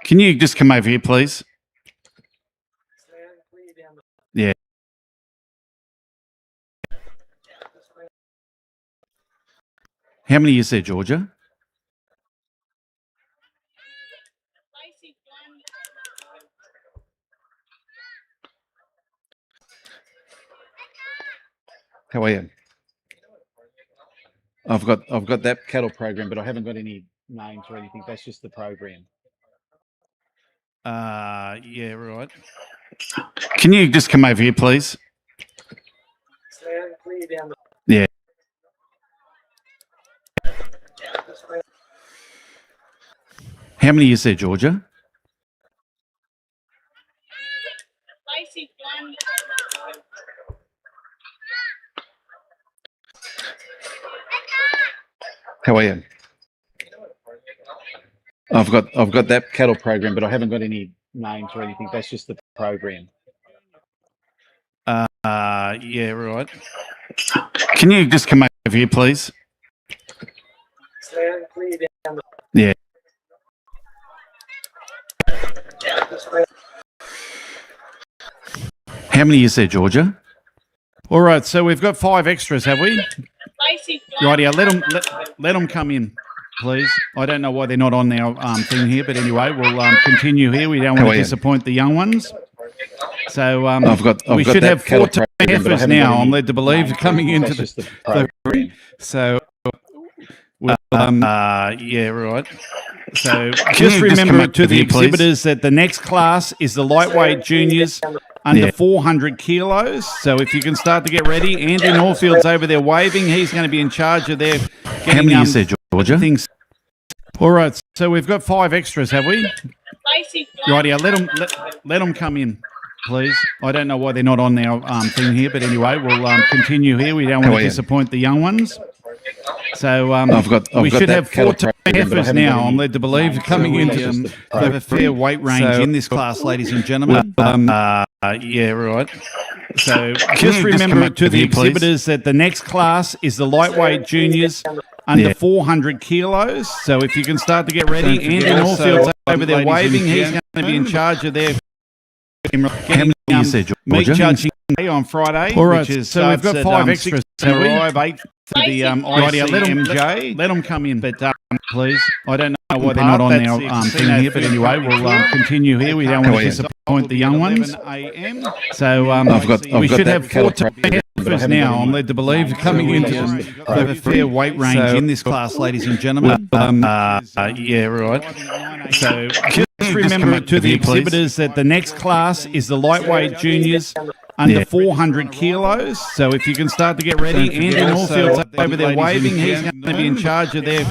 Can you just come over here, please? Yeah. How many is there, Georgia? How are you? I've got that cattle program, but I haven't got any names or anything. That's just the program. Yeah, right. Can you just come over here, please? Yeah. How many is there, Georgia? How are you? I've got that cattle program, but I haven't got any names or anything. That's just the program. Yeah, right. Can you just come over here, please? Yeah. How many is there, Georgia? All right, so we've got 5 extras, have we? Right, yeah, let them come in, please. I don't know why they're not on our thing here, but anyway, we'll continue here. We don't want to disappoint the young ones. So we should have 4 heifers now, I'm led to believe, coming into the so yeah, right. So just remember to the exhibitors that the next class is the lightweight juniors under 400 kilos. So if you can start to get ready, Andy Norfield's over there waving. He's going to be in charge of their getting, how many is there, Georgia? Things. All right, so we've got 5 extras, have we? Right, yeah, let them come in, please. I don't know why they're not on our thing here, but anyway, we'll continue here. We don't want to disappoint the young ones. So we should have 4 heifers now, I'm led to believe, coming into the fair weight range in this class, ladies and gentlemen. Yeah, right. So just remember to the exhibitors that the next class is the lightweight juniors under 400 kilos. So if you can start to get ready, Andy Norfield's over there waving. He's going to be in charge of their meat judging on Friday. All right, so we've got 5 extras. So 8 for the MJ. Let them come in, but please. I don't know why they're not on our thing here, but anyway, we'll continue here. We don't want to disappoint the young ones. So we should have 4 heifers now, I'm led to believe, coming into the fair weight range in this class, ladies and gentlemen. Yeah, right. So just remember to the exhibitors that the next class is the lightweight juniors under 400 kilos. So if you can start to get ready, Andy Norfield's over there waving. He's going to be in charge of their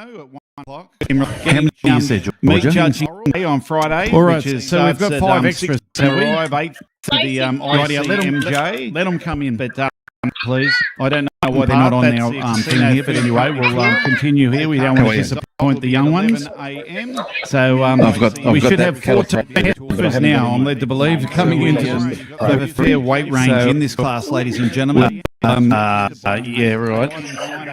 meat judging on Friday. All right, so we've got 5 extras. So 8 for the MJ. Let them come in, but please. I don't know why they're not on our thing here, but anyway, we'll continue here. We don't want to disappoint the young ones. So we should have 4 heifers now, I'm led to believe, coming into the fair weight range in this class, ladies and gentlemen. Yeah, right.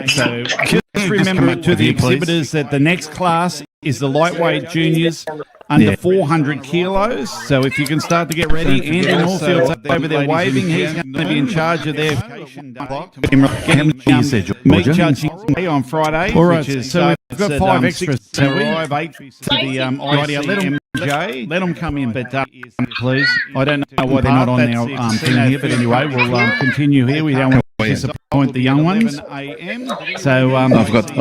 So just remember to the exhibitors that the next class is the lightweight juniors under 400 kilos. So if you can start to get ready, Andy Norfield's over there waving. He's going to be in charge of their meat judging on Friday. All right, so we've got 5 extras. So 8 for the MJ. Let them come in, but please. I don't know why they're not on our thing here, but anyway, we'll continue here. We don't want to disappoint the young ones. So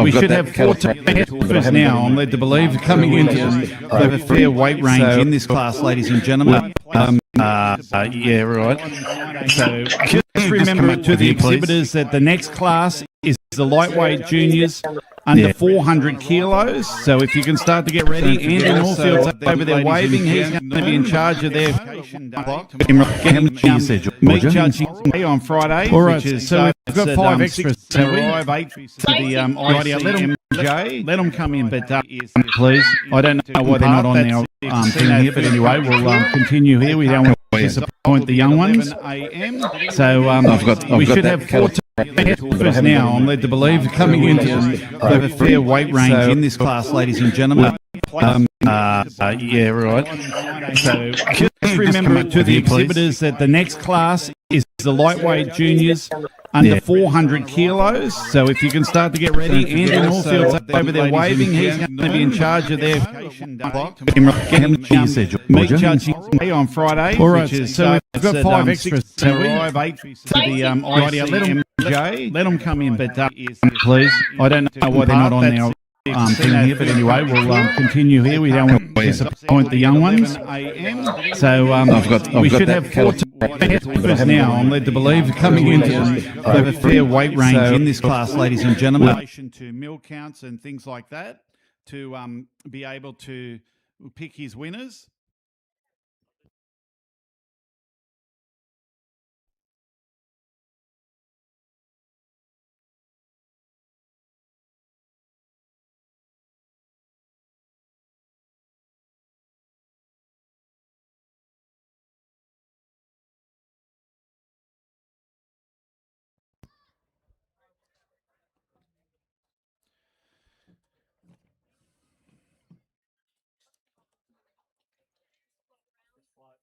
we should have 4 heifers now, I'm led to believe, coming into the fair weight range in this class, ladies and gentlemen. Yeah, right. So just remember to the exhibitors that the next class is the lightweight juniors under 400 kilos. So if you can start to get ready, Andy Norfield's over there waving. He's going to be in charge of their meat judging on Friday. All right, so we've got 5 extras. So 8 for the MJ. Let them come in, but please. I don't know why they're not on our thing here, but anyway, we'll continue here. We don't want to disappoint the young ones. So we should have 4 heifers now, I'm led to believe, coming into the fair weight range in this class, ladies and gentlemen. Yeah, right. So just remember to the exhibitors that the next class is the lightweight juniors under 400 kilos. So if you can start to get ready, Andy Norfield's over there waving. He's going to be in charge of their meat judging day on Friday. All right, so we've got 5 extras. To arrive 8 to the ICMJ. Let them come in, but please. I don't know why they're not on now. Thing here, but anyway, we'll continue here. We don't want to disappoint the young ones. So we should have 14 heifers now, I'm led to believe, coming into a fair weight range in this class, ladies and gentlemen. In relation to milk counts and things like that, to be able to pick his winners.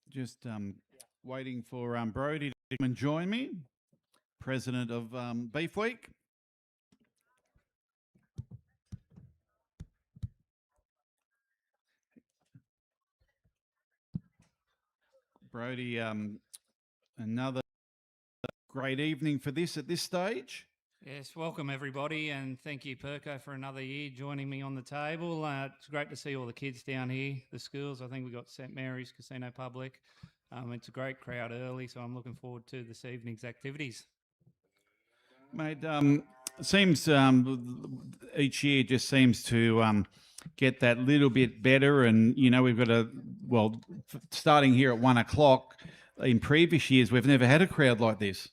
Just waiting for Brody to come and join me, president of Beef Week. Brody, another great evening for this at this stage. Yes, welcome everybody, and thank you, Perko, for another year joining me on the table. It's great to see all the kids down here, the schools. I think we've got St Mary's Casino Public. It's a great crowd early, so I'm looking forward to this evening's activities. Mate, seems each year just seems to get that little bit better, and you know we've got starting here at 1 o'clock. In previous years, we've never had a crowd like this.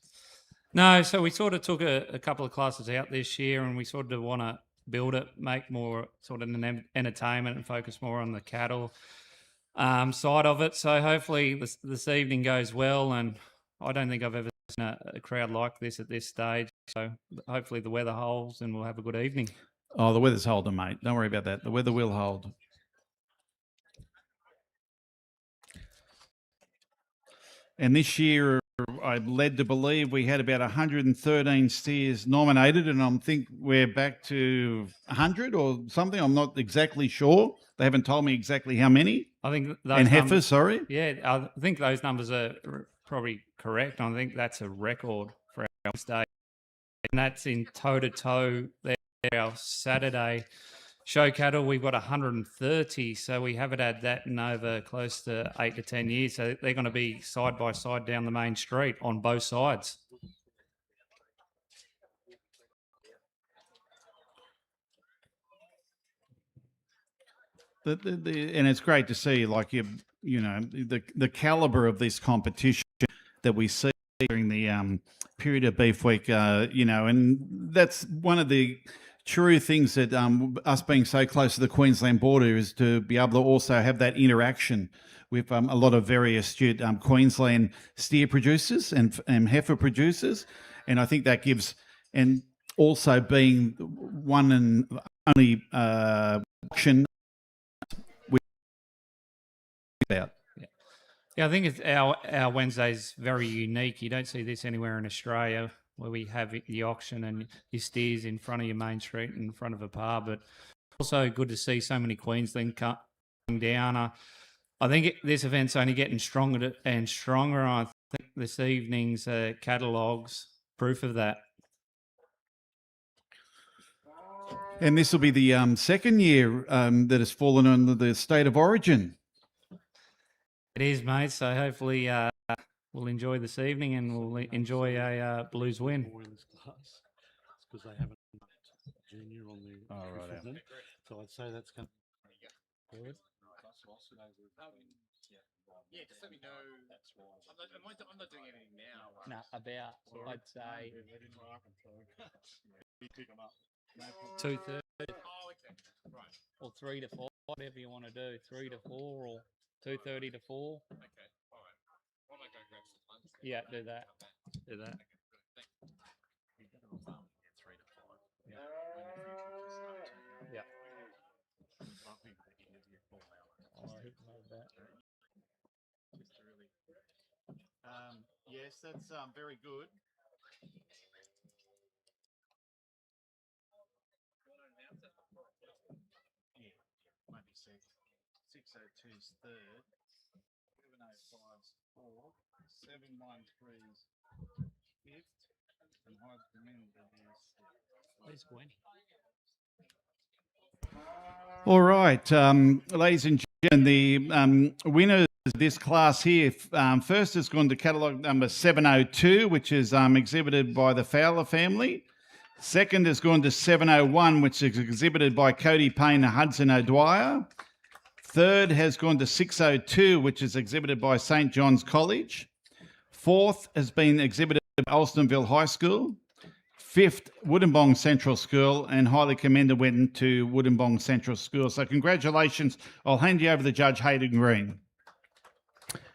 No, so we sort of took a couple of classes out this year, and we sort of want to build it, make more sort of an entertainment and focus more on the cattle side of it. So hopefully this evening goes well, and I don't think I've ever seen a crowd like this at this stage. So hopefully the weather holds and we'll have a good evening. Oh, the weather's holding, mate. Don't worry about that. The weather will hold. And this year, I'm led to believe we had about 113 steers nominated, and I think we're back to 100 or something. I'm not exactly sure. They haven't told me exactly how many. I think those and heifers, sorry. Yeah, I think those numbers are probably correct. I think that's a record for our state, and that's in toe-to-toe there. Our Saturday show cattle, we've got 130, so we haven't had that in over close to 8 to 10 years. So they're going to be side by side down the main street on both sides. And it's great to see, like you know, the caliber of this competition that we see during the period of Beef Week. You know, and that's one of the true things that us being so close to the Queensland border is to be able to also have that interaction with a lot of very astute Queensland steer producers and heifer producers, and I think that gives, and also being one and only auction about. Yeah, I think it's our Wednesday's very unique. You don't see this anywhere in Australia, where we have the auction and your steers in front of your main street in front of a pub. But also good to see so many Queensland coming down. I think this event's only getting stronger and stronger. I think this evening's catalogue's proof of that. And this will be the second year that has fallen under the state of origin. It is, mate. So hopefully we'll enjoy this evening and we'll enjoy a Blues win. Because they haven't junior on the thing. So I'd say that's going to be yeah, just let me know. That's right. I'm not doing anything now. No, about, I'd say, 2:30. Oh, okay. Right. Or 3 to 4, whatever you want to do. 3 to 4 or 2:30 to 4. Okay. All right. Why don't I go grab some lunch? Yeah, do that. Do that. Okay. Thank you. 3 to 5. Yeah. I think we can give you a call out. Yes, that's very good. Yeah, maybe 602's third, 705's fourth, 713's fifth, and Heifer Commander is Where's Gwen? all right, ladies and gentlemen, the winners of this class here, first has gone to catalogue number 702, which is exhibited by the Fowler family. Second has gone to 701, which is exhibited by Cody Payne and Hudson O'Dwyer. Third has gone to 602, which is exhibited by St. John's College. Fourth has been exhibited by Alstonville High School. Fifth, Woodinbong Central School, and highly commended went to Woodinbong Central School. So congratulations. I'll hand you over to Judge Hayden Green.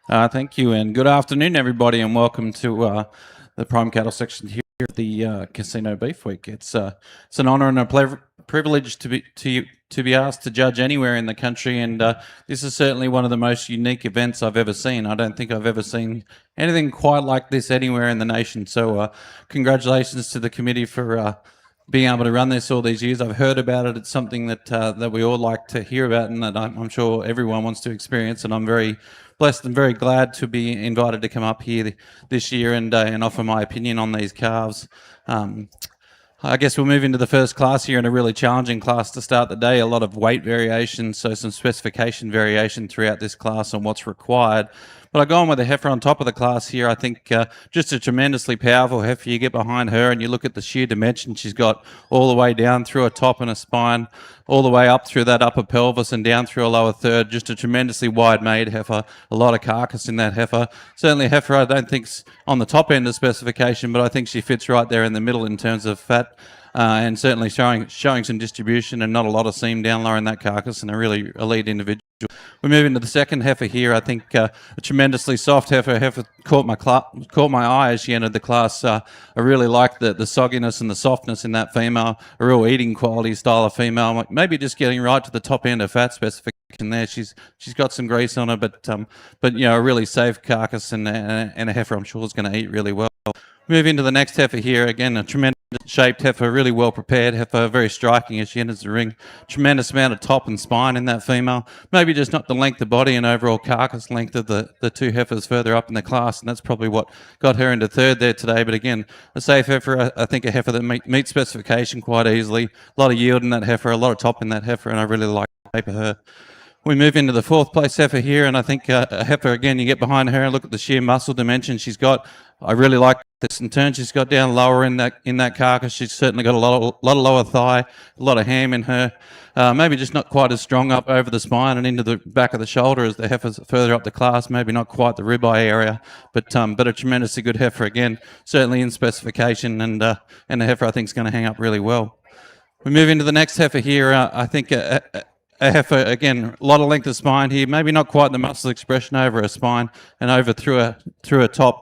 Thank you, and good afternoon, everybody, and welcome to the Prime Cattle section here at the Casino Beef Week. It's an honour and a privilege to be asked to judge anywhere in the country, and this is certainly one of the most unique events I've ever seen. I don't think I've ever seen anything quite like this anywhere in the nation. So congratulations to the committee for being able to run this all these years. I've heard about it. It's something that we all like to hear about, and that I'm sure everyone wants to experience, and I'm very blessed and very glad to be invited to come up here this year and offer my opinion on these calves. I guess we'll move into the first class here, in a really challenging class to start the day. A lot of weight variation, so some specification variation throughout this class on what's required. But I go on with the heifer on top of the class here. I think just a tremendously powerful heifer. You get behind her and you look at the sheer dimension she's got all the way down through a top and a spine, all the way up through that upper pelvis and down through a lower third. Just a tremendously wide-made heifer. A lot of carcass in that heifer. Certainly a heifer I don't think's on the top end of specification, but I think she fits right there in the middle in terms of fat. And certainly showing some distribution and not a lot of seam down lower in that carcass, and a really elite individual. We move into the second heifer here. I think a tremendously soft heifer. Heifer caught my eye as she entered the class. I really like the sogginess and the softness in that female. A real eating quality style of female. Maybe just getting right to the top end of fat specification there. She's got some grease on her, but you know, a really safe carcass and a heifer I'm sure is going to eat really well. Move into the next heifer here. Again, a tremendous shaped heifer, really well prepared heifer, very striking as she enters the ring. Tremendous amount of top and spine in that female. Maybe just not the length of body and overall carcass length of the two heifers further up in the class, and that's probably what got her into third there today. But again, a safe heifer. I think a heifer that meets specification quite easily. A lot of yield in that heifer, a lot of top in that heifer, and I really like the shape of her. We move into the fourth place heifer here, and I think a heifer, again, you get behind her and look at the sheer muscle dimension she's got. I really like this in turn she's got down lower in that carcass. She's certainly got a lot of lower thigh, a lot of ham in her. Maybe just not quite as strong up over the spine and into the back of the shoulder as the heifers further up the class. Maybe not quite the ribeye area, but a tremendously good heifer again, certainly in specification, and a heifer I think is going to hang up really well. We move into the next heifer here. I think a heifer, again, a lot of length of spine here, maybe not quite the muscle expression over her spine and over through her top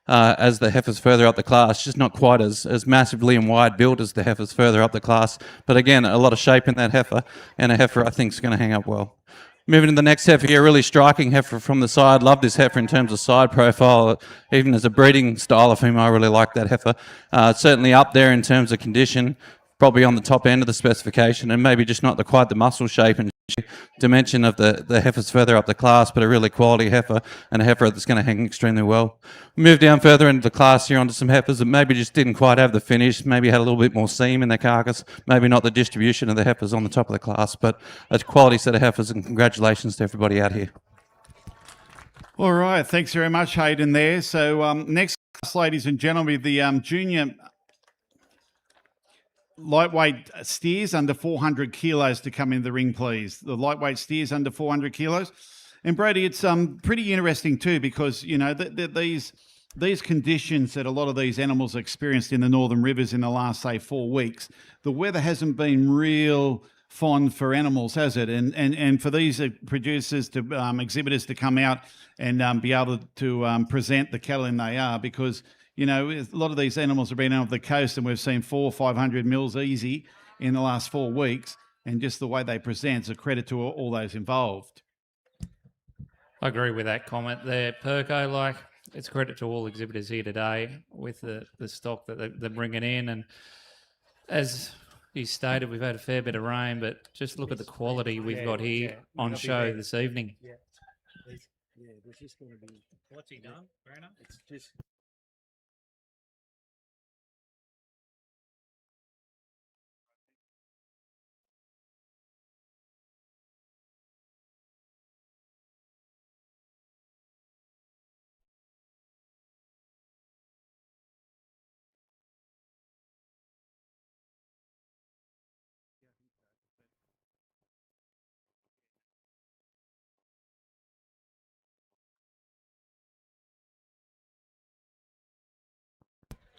as the heifers further up the class. Just not quite as massively and wide built as the heifers further up the class. But again, a lot of shape in that heifer, and a heifer I think is going to hang up well. Moving to the next heifer here, a really striking heifer from the side. Love this heifer in terms of side profile. Even as a breeding style of female, I really like that heifer. Certainly up there in terms of condition. Probably on the top end of the specification, and maybe just not quite the muscle shape and dimension of the heifers further up the class, but a really quality heifer, and a heifer that's going to hang extremely well. We move down further into the class here onto some heifers that maybe just didn't quite have the finish, maybe had a little bit more seam in their carcass, maybe not the distribution of the heifers on the top of the class, but a quality set of heifers, and congratulations to everybody out here. All right, thanks very much, Hayden there. So next class, ladies and gentlemen, the junior lightweight steers under 400 kilos to come in the ring, please. The lightweight steers under 400 kilos. And Brady, it's pretty interesting too, because, you know, these conditions that a lot of these animals experienced in the Northern Rivers in the last, say, 4 weeks, the weather hasn't been real fond for animals, has it? And for these producers to exhibitors to come out and be able to present the cattle in they are, because you know, a lot of these animals have been out of the coast, and we've seen 400 or 500 mils easy in the last 4 weeks, and just the way they present is a credit to all those involved. I agree with that comment there, Perko. Like, it's credit to all exhibitors here today with the stock that they're bringing in. And as you stated, we've had a fair bit of rain, but just look at the quality we've got here on show this evening. Yeah, there's just going to be. What's he done, Brandon? It's just.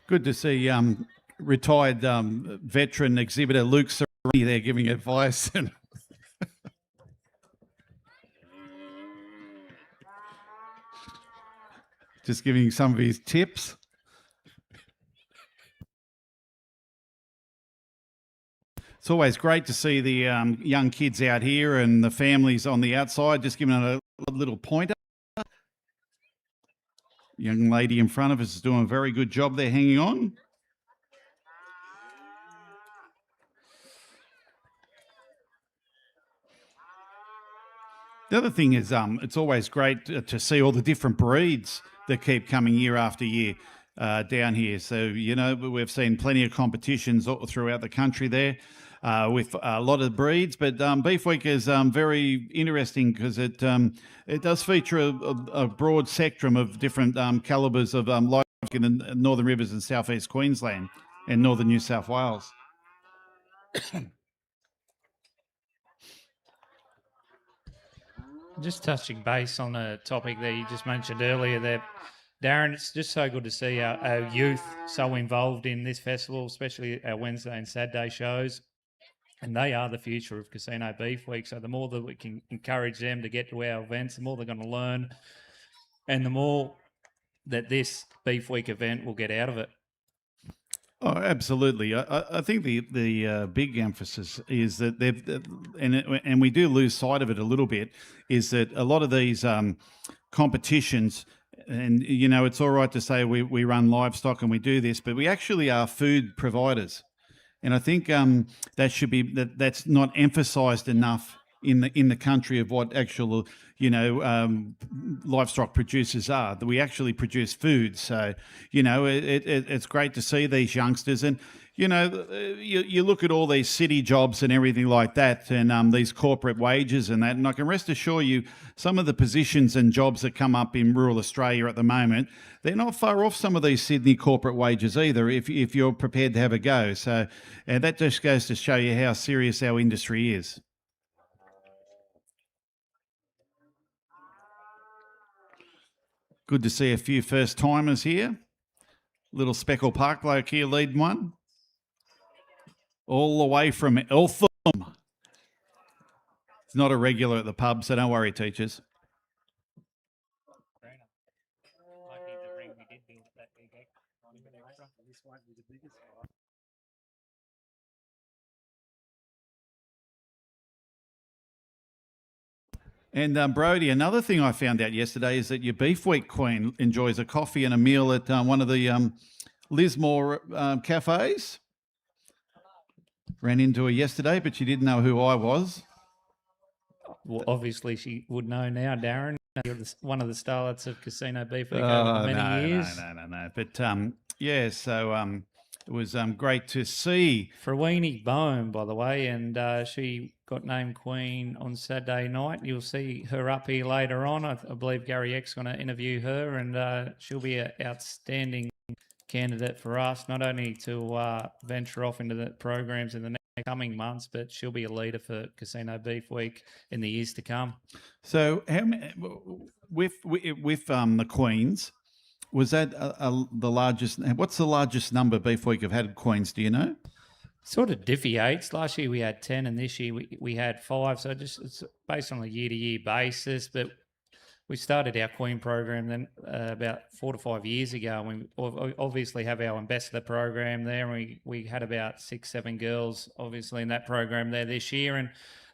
Good to see retired veteran exhibitor Luke Sereni there giving advice. And just giving some of his tips. It's always great to see the young kids out here and the families on the outside, just giving it a little pointer. Young lady in front of us is doing a very good job there, hanging on. The other thing is, it's always great to see all the different breeds that keep coming year after year down here. So, you know, we've seen plenty of competitions all throughout the country there with a lot of breeds. But Beef Week is very interesting because it does feature a broad spectrum of different calibers of livestock in the Northern Rivers and Southeast Queensland and Northern New South Wales. Just touching base on the topic that you just mentioned earlier there, Darren, it's just so good to see our youth so involved in this festival, especially our Wednesday and Saturday shows. And they are the future of Casino Beef Week. So the more that we can encourage them to get to our events, the more they're going to learn and the more that this Beef Week event will get out of it. Oh, absolutely. I think the big emphasis is that and we do lose sight of it a little bit, is that a lot of these competitions, and you know, it's all right to say we run livestock and we do this, but we actually are food providers, and I think that's not emphasised enough in the country of what actual livestock producers are. That we actually produce food. So it's great to see these youngsters, and you look at all these city jobs and everything like that, and these corporate wages and that, and I can rest assure you some of the positions and jobs that come up in rural Australia at the moment, they're not far off some of these Sydney corporate wages either if you're prepared to have a go. So that just goes to show you how serious our industry is. Good to see a few first timers here. Little Speckle Park bloke here leading one. All the way from Eltham. It's not a regular at the pub, so don't worry, teachers. And Brody, another thing I found out yesterday is that your Beef Week Queen enjoys a coffee and a meal at one of the Lismore cafes. Ran into her yesterday, but she didn't know who I was. Well, obviously she would know now, Darren. You're one of the starlets of Casino Beef Week over many years. No. But yeah, so it was great to see. Frewini Bohm, by the way, and she got named Queen on Saturday night. You'll see her up here later on. I believe Gary Eck's going to interview her, and she'll be an outstanding candidate for us, not only to venture off into the programs in the next coming months, but she'll be a leader for Casino Beef Week in the years to come. So with the Queens, was that the largest? What's the largest number Beef Week have had Queens? Do you know? Sort of differentiates. Last year we had 10, and this year we had 5. So it's based on a year-to-year basis. But we started our Queen program then about 4 to 5 years ago. And we obviously have our ambassador program there. And we had about 6, 7 girls, obviously, in that program there this year. And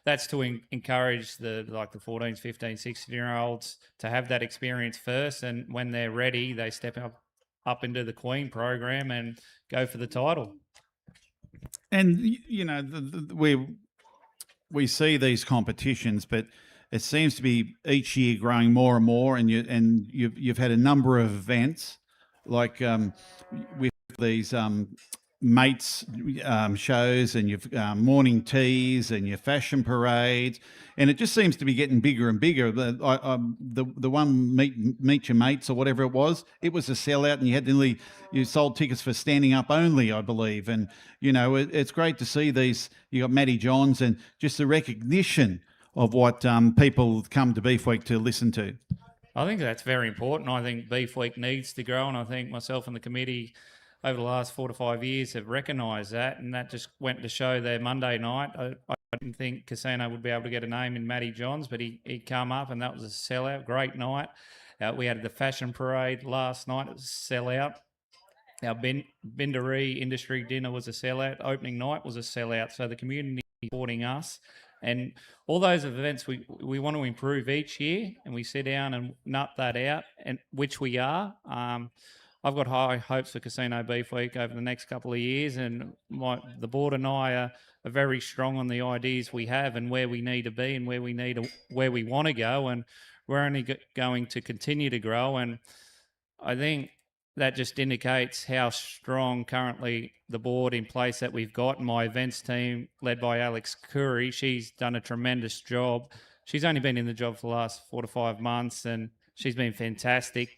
that's to encourage the 14s, 15s, 16-year-olds to have that experience first, and when they're ready, they step up into the Queen program and go for the title. And we see these competitions, but it seems to be each year growing more and more. And you've had a number of events like with these mates shows, and you've morning teas and your fashion parades, and it just seems to be getting bigger and bigger. The one meet your mates or whatever it was a sellout, and you sold tickets for standing up only, I believe. And it's great to see these. You got Matty Johns, and just the recognition of what people come to Beef Week to listen to. I think that's very important. I think Beef Week needs to grow, and I think myself and the committee over the last 4 to 5 years have recognised that, and that just went to show their Monday night. I didn't think Casino would be able to get a name in Matty Johns, but he come up, and that was a sellout. Great night. We had the fashion parade last night. It was a sellout. Our Bindaree industry dinner was a sellout. Opening night was a sellout. So the community supporting us. And all those events we want to improve each year, and we sit down and nut that out, and which we are. I've got high hopes for Casino Beef Week over the next couple of years, and the board and I are very strong on the ideas we have and where we need to be and where we want to go, and we're only going to continue to grow. And I think that just indicates how strong currently the board in place that we've got. My events team, led by Alex Curry, she's done a tremendous job. She's only been in the job for the last 4 to 5 months, and she's been fantastic.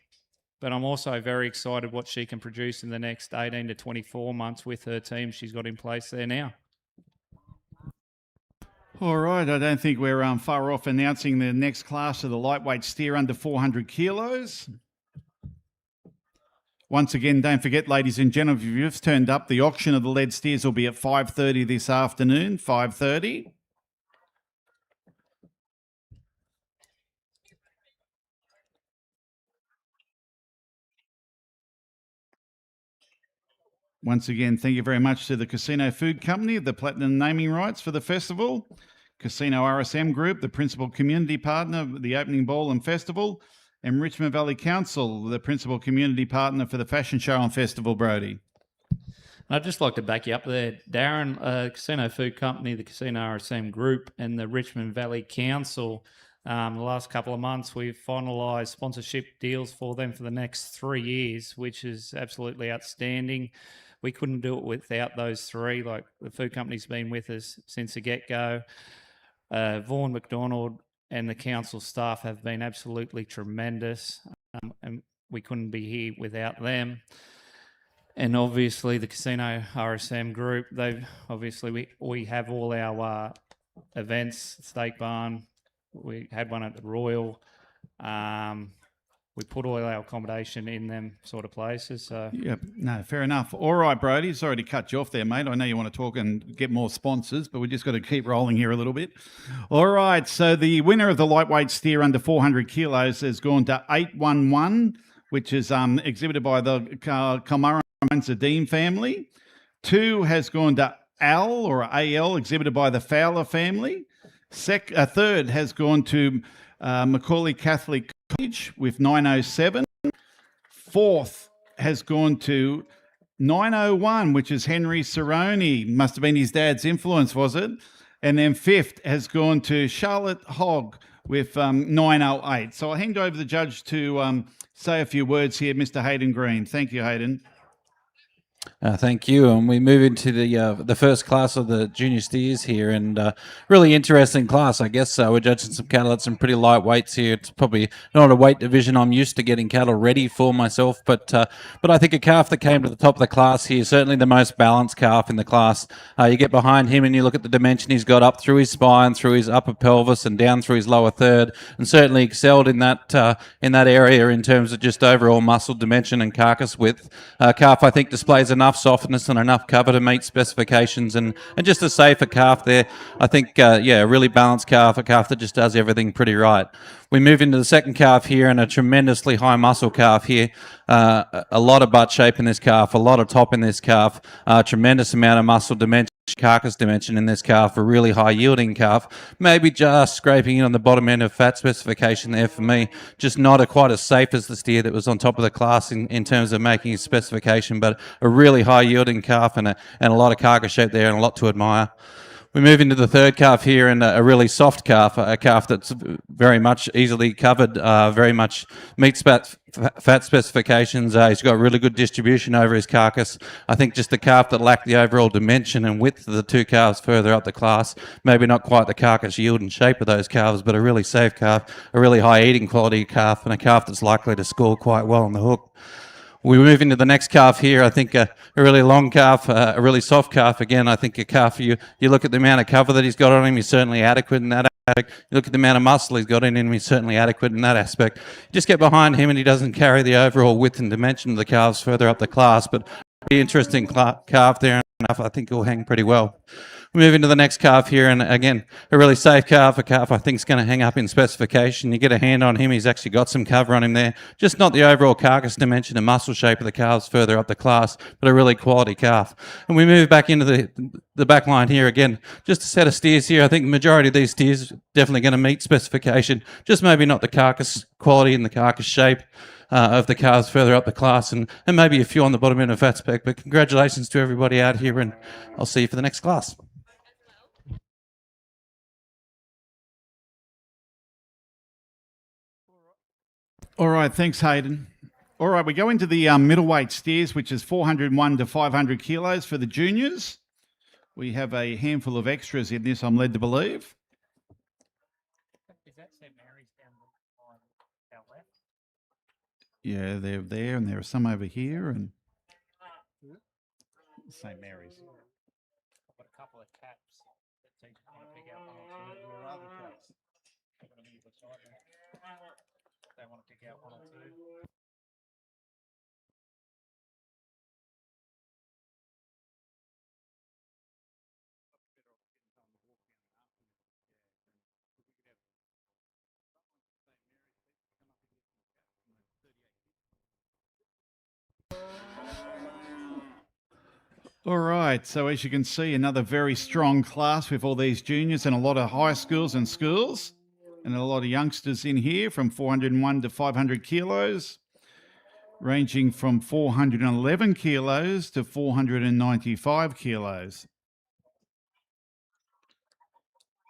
But I'm also very excited what she can produce in the next 18 to 24 months with her team she's got in place there now. All right, I don't think we're far off announcing the next class of the lightweight steer under 400 kilos. Once again, don't forget, ladies and gentlemen, if you've just turned up, the auction of the lead steers will be at 5:30 this afternoon, 5:30. Once again, thank you very much to the Casino Food Company, the platinum naming rights for the festival, Casino RSM Group, the principal community partner of the opening ball and festival, and Richmond Valley Council, the principal community partner for the fashion show and festival, Brody. I'd just like to back you up there, Darren. Casino Food Company, the Casino RSM Group, and the Richmond Valley Council. The last couple of months, we've finalised sponsorship deals for them for the next 3 years, which is absolutely outstanding. We couldn't do it without those three. Like, the food company's been with us since the get-go. Vaughan McDonald and the council staff have been absolutely tremendous, and we couldn't be here without them. And obviously the Casino RSM Group, we have all our events, Steak Barn. We had one at the Royal. We put all our accommodation in them sort of places. So. Yep, no, fair enough. All right, Brody, sorry to cut you off there, mate. I know you want to talk and get more sponsors, but we just got to keep rolling here a little bit. All right, so the winner of the lightweight steer under 400 kilos has gone to 811, which is exhibited by the Kalmara Zadim family. 2 has gone to AL, exhibited by the Fowler family. Third has gone to Macaulay Catholic College with 907. Fourth has gone to 901, which is Henry Cerrone. Must have been his dad's influence, was it? And then fifth has gone to Charlotte Hogg with 908. So I'll hand over the judge to say a few words here, Mr. Hayden Green. Thank you, Hayden. Thank you, and we move into the first class of the junior steers here, and really interesting class, I guess. We're judging some cattle at some pretty light weights here. It's probably not a weight division I'm used to getting cattle ready for myself, but I think a calf that came to the top of the class here, certainly the most balanced calf in the class. You get behind him and you look at the dimension he's got up through his spine, through his upper pelvis, and down through his lower third, and certainly excelled in that area in terms of just overall muscle dimension and carcass width. Calf, I think, displays enough softness and enough cover to meet specifications, and just a safer calf there. I think, a really balanced calf, a calf that just does everything pretty right. We move into the second calf here, and a tremendously high muscle calf here. A lot of butt shape in this calf, a lot of top in this calf, tremendous amount of muscle dimension. carcass dimension in this calf, a really high yielding calf, maybe just scraping in on the bottom end of fat specification there for me, just not quite as safe as the steer that was on top of the class in terms of making his specification, but a really high yielding calf and a lot of carcass shape there and a lot to admire. We move into the third calf here, and a really soft calf, a calf that's very much easily covered, very much meets fat specifications. He's got really good distribution over his carcass. I think just the calf that lacked the overall dimension and width of the two calves further up the class, maybe not quite the carcass yield and shape of those calves, but a really safe calf, a really high eating quality calf, and a calf that's likely to score quite well on the hook. We move into the next calf here. I think a really long calf, a really soft calf. Again, I think a calf, you look at the amount of cover that he's got on him, he's certainly adequate in that aspect. You look at the amount of muscle he's got in him, he's certainly adequate in that aspect. You just get behind him and he doesn't carry the overall width and dimension of the calves further up the class, but pretty interesting calf there, and I think he'll hang pretty well. We move into the next calf here, and again, a really safe calf, a calf I think is going to hang up in specification. You get a hand on him, he's actually got some cover on him there. Just not the overall carcass dimension and muscle shape of the calves further up the class, but a really quality calf. And we move back into the back line here again. Just a set of steers here. I think the majority of these steers are definitely going to meet specification, just maybe not the carcass quality and the carcass shape of the calves further up the class, and maybe a few on the bottom end of fat spec. But congratulations to everybody out here, and I'll see you for the next class. All right, thanks, Hayden. All right, we go into the middleweight steers, which is 401 to 500 kilos for the juniors. We have a handful of extras in this, I'm led to believe. Is that St. Mary's down left? Yeah, they're there, and there are some over here, and St. Mary's. I've got a couple of caps that take want to pick out one or two. Where are the caps? I've got them either side there. They want to pick out one or two. All right, so as you can see, another very strong class with all these juniors and a lot of high schools and schools, and a lot of youngsters in here from 401 to 500 kilos, ranging from 411 kilos to 495 kilos.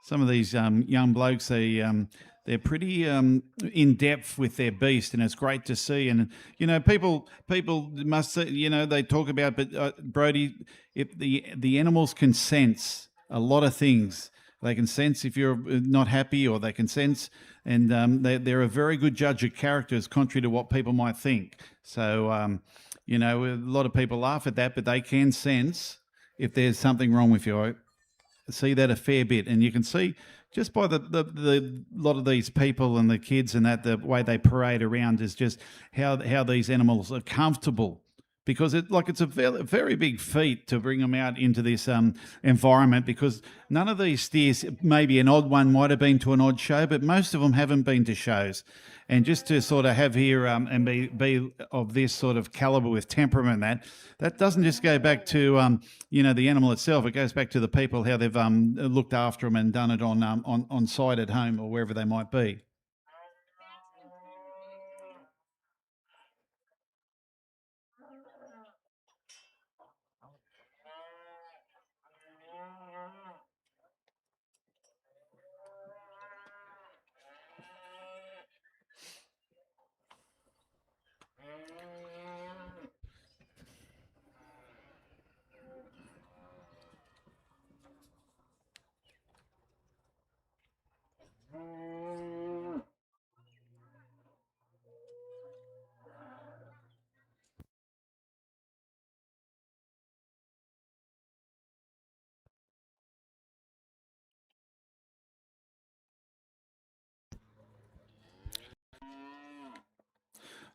Some of these young blokes, they're pretty in depth with their beast, and it's great to see. And you know, people must say, you know, they talk about, but Brody, if the animals can sense a lot of things. They can sense if you're not happy, or they can sense, and they're a very good judge of characters, contrary to what people might think. So, you know, a lot of people laugh at that, but they can sense if there's something wrong with you. I see that a fair bit, and you can see just by the lot of these people and the kids and that, the way they parade around is just how these animals are comfortable. Because it's a very big feat to bring them out into this environment, because none of these steers, maybe an odd one might have been to an odd show, but most of them haven't been to shows. And just to sort of have here and be of this sort of caliber with temperament, that doesn't just go back to you know, the animal itself. It goes back to the people, how they've looked after them and done it on site at home or wherever they might be.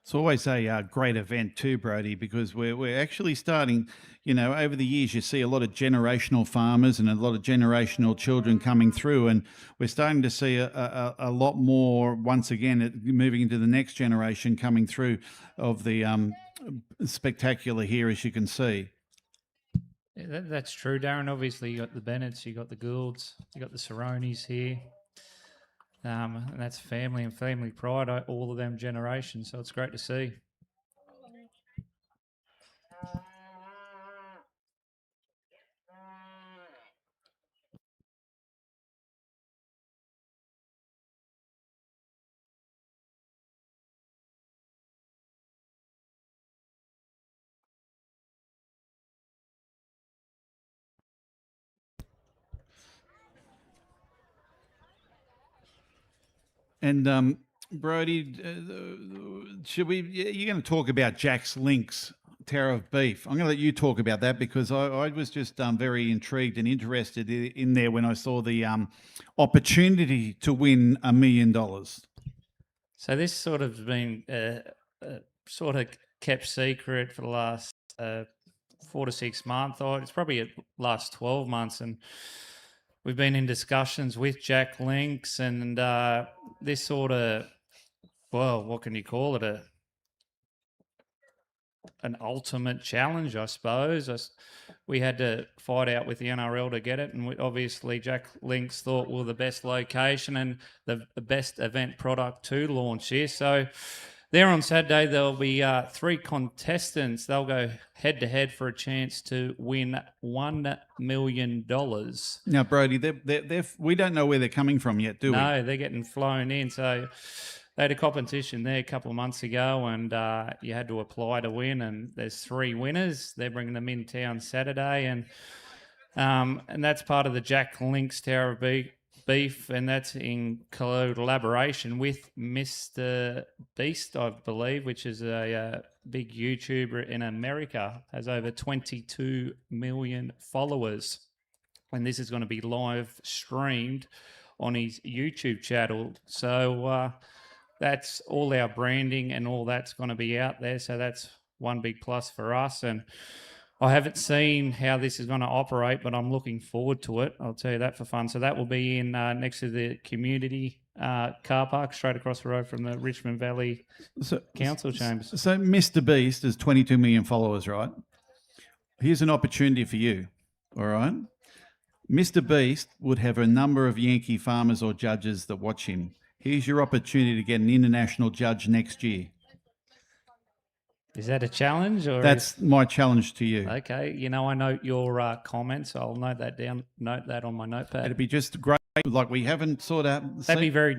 It's always a great event too, Brody, because we're actually starting, you know, over the years you see a lot of generational farmers and a lot of generational children coming through, and we're starting to see a lot more, once again, moving into the next generation coming through of the spectacular here, as you can see. That's true, Darren. Obviously, you got the Bennetts, you got the Goulds, you got the Saronis here. And that's family and family pride, all of them generations. So it's great to see. And Brody, should we? You're going to talk about Jack's Links Tower of Beef. I'm going to let you talk about that because I was just very intrigued and interested in there when I saw the opportunity to win $1 million. So this sort of been sort of kept secret for the last 4 to 6 months, or it's probably the last 12 months, and we've been in discussions with Jack Links, and this sort of, well, what can you call it? An ultimate challenge, I suppose. We had to fight out with the NRL to get it, and obviously Jack Links thought we were the best location and the best event product to launch here. So there on Saturday, there'll be 3 contestants. They'll go head to head for a chance to win $1 million. Now, Brody, we don't know where they're coming from yet, do we? No, they're getting flown in. So they had a competition there a couple of months ago, and you had to apply to win. And there's 3 winners. They're bringing them in town Saturday, and that's part of the Jack Links Tower of Beef, and that's in collaboration with Mr. Beast, I believe, which is a big YouTuber in America, has over 22 million followers. And this is going to be live streamed on his YouTube channel. So that's all our branding and all that's going to be out there. So that's one big plus for us. And I haven't seen how this is going to operate, but I'm looking forward to it. I'll tell you that for fun. So that will be in next to the community car park, straight across the road from the Richmond Valley Council Chambers. So Mr. Beast has 22 million followers, right? Here's an opportunity for you, all right? Mr. Beast would have a number of Yankee farmers or judges that watch him. Here's your opportunity to get an international judge next year. Is that a challenge? Or that's my challenge to you. Okay. You know, I note your comments. I'll note that down. Note that on my notepad. It'd be just great. Like we haven't sort of... That'd be very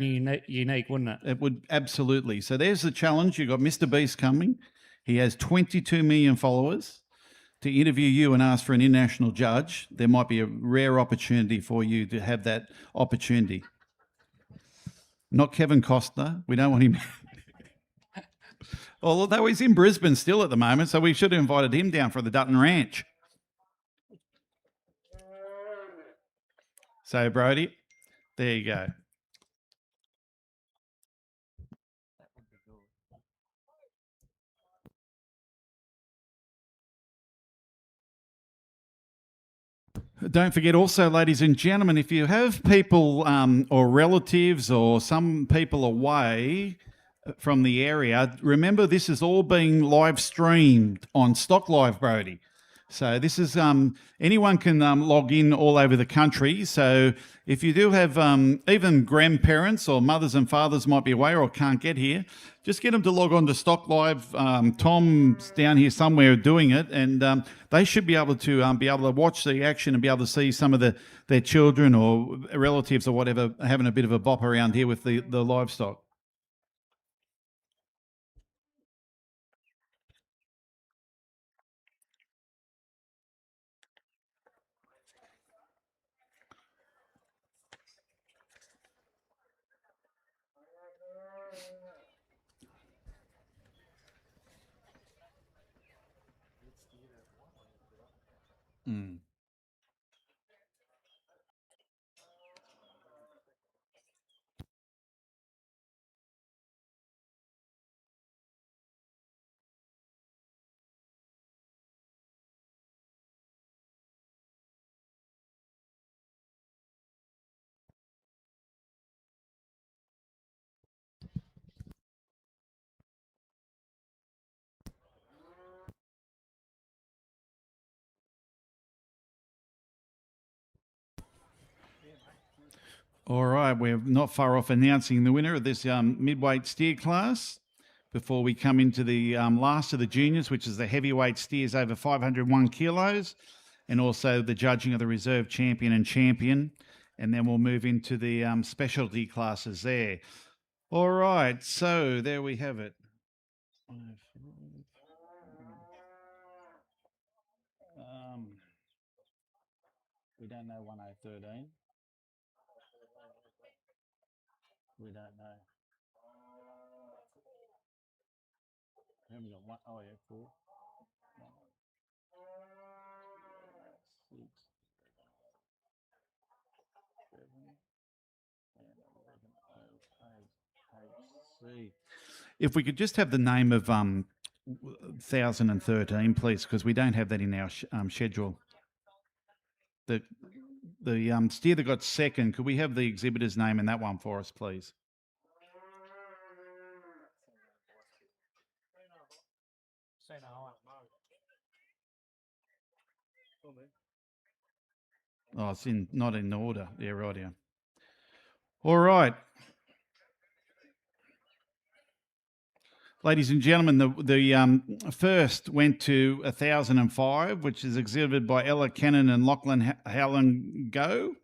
unique, wouldn't it? It would, absolutely. So there's the challenge. You've got Mr. Beast coming. He has 22 million followers. To interview you and ask for an international judge, there might be a rare opportunity for you to have that opportunity. Not Kevin Costner. We don't want him... Although he's in Brisbane still at the moment, so we should have invited him down for the Dutton Ranch. So, Brody, there you go. Don't forget also, ladies and gentlemen, if you have people or relatives or some people away from the area, remember this is all being live streamed on Stock Live, Brody. So this is anyone can log in all over the country. So if you do have even grandparents or mothers and fathers might be away or can't get here, just get them to log on to Stock Live. Tom's down here somewhere doing it, and they should be able to watch the action and be able to see some of their children or relatives or whatever having a bit of a bop around here with the livestock. Mm. All right, we're not far off announcing the winner of this midweight steer class before we come into the last of the juniors, which is the heavyweight steers over 501 kilos, and also the judging of the reserve champion and champion. And then we'll move into the specialty classes there. All right, so there we have it. We don't know 1013. We don't know. We haven't got one. Oh, yeah, 4. 6, 7, and 11, 8, If we could just have the name of 1013, please, because we don't have that in our schedule. The steer that got second, could we have the exhibitor's name in that one for us, please? Oh, it's not in order. Yeah, right here. All right. Ladies and gentlemen, the first went to 1005, which is exhibited by Ella Cannon and Lachlan Howland Go.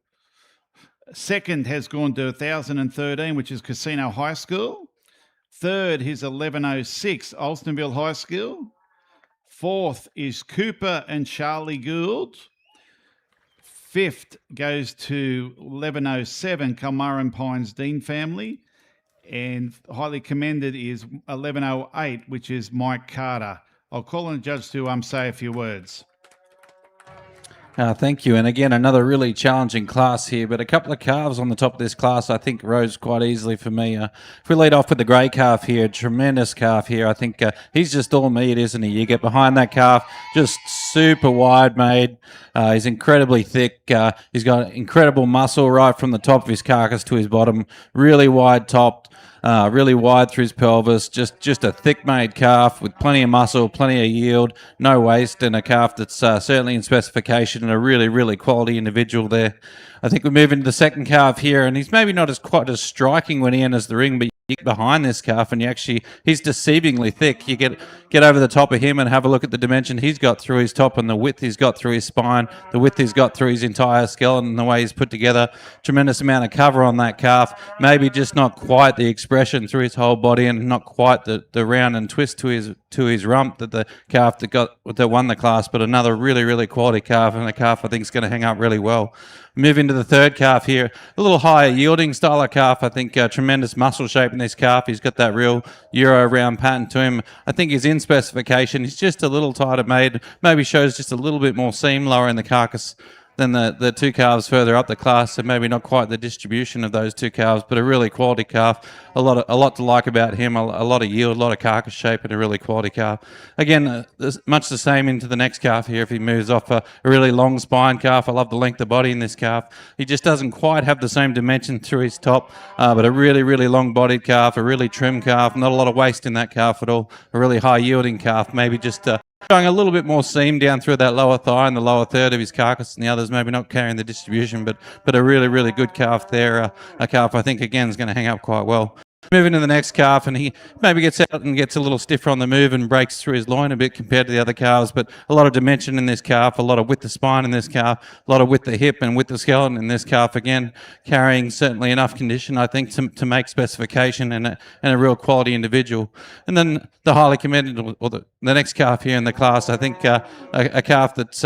Second has gone to 1013, which is Casino High School. Third is 1106, Alstonville High School. Fourth is Cooper and Charlie Gould. Fifth goes to 1107, Kilmurran Pines Dean family. And highly commended is 1108, which is Mike Carter. I'll call on the judge to say a few words. Thank you. And again, another really challenging class here, but a couple of calves on the top of this class I think rose quite easily for me. If we lead off with the grey calf here, tremendous calf here. I think he's just all meat, isn't he? You get behind that calf, just super wide made. He's incredibly thick. He's got incredible muscle right from the top of his carcass to his bottom, really wide topped. Really wide through his pelvis, just a thick-made calf with plenty of muscle, plenty of yield, no waste, and a calf that's certainly in specification and a really, really quality individual there. I think we move into the second calf here, and he's maybe not quite as striking when he enters the ring, but you get behind this calf and he's deceivingly thick. You get over the top of him and have a look at the dimension he's got through his top and the width he's got through his spine, the width he's got through his entire skeleton and the way he's put together. Tremendous amount of cover on that calf. Maybe just not quite the expression through his whole body and not quite the round and twist to his rump that the calf that won the class, but another really, really quality calf, and a calf I think is going to hang up really well. Move into the third calf here, a little higher yielding style of calf. I think tremendous muscle shape in this calf. He's got that real Euro round pattern to him. I think he's in specification. He's just a little tighter made, maybe shows just a little bit more seam lower in the carcass than the two calves further up the class, and maybe not quite the distribution of those two calves, but a really quality calf. A lot to like about him. A lot of yield, a lot of carcass shape, and a really quality calf. Again, much the same into the next calf here. If he moves off a really long spine calf, I love the length of body in this calf. He just doesn't quite have the same dimension through his top, but a really, really long-bodied calf, a really trim calf. Not a lot of waste in that calf at all. A really high-yielding calf. Maybe just showing a little bit more seam down through that lower thigh and the lower third of his carcass, and the others maybe not carrying the distribution, but a really, really good calf there. A calf I think, again, is going to hang up quite well. Moving to the next calf, and he maybe gets out and gets a little stiffer on the move and breaks through his loin a bit compared to the other calves, but a lot of dimension in this calf, a lot of width of spine in this calf, a lot of width of hip and width of skeleton in this calf, again, carrying certainly enough condition, I think, to make specification and a real quality individual. And then the highly commended, or the next calf here in the class, I think a calf that's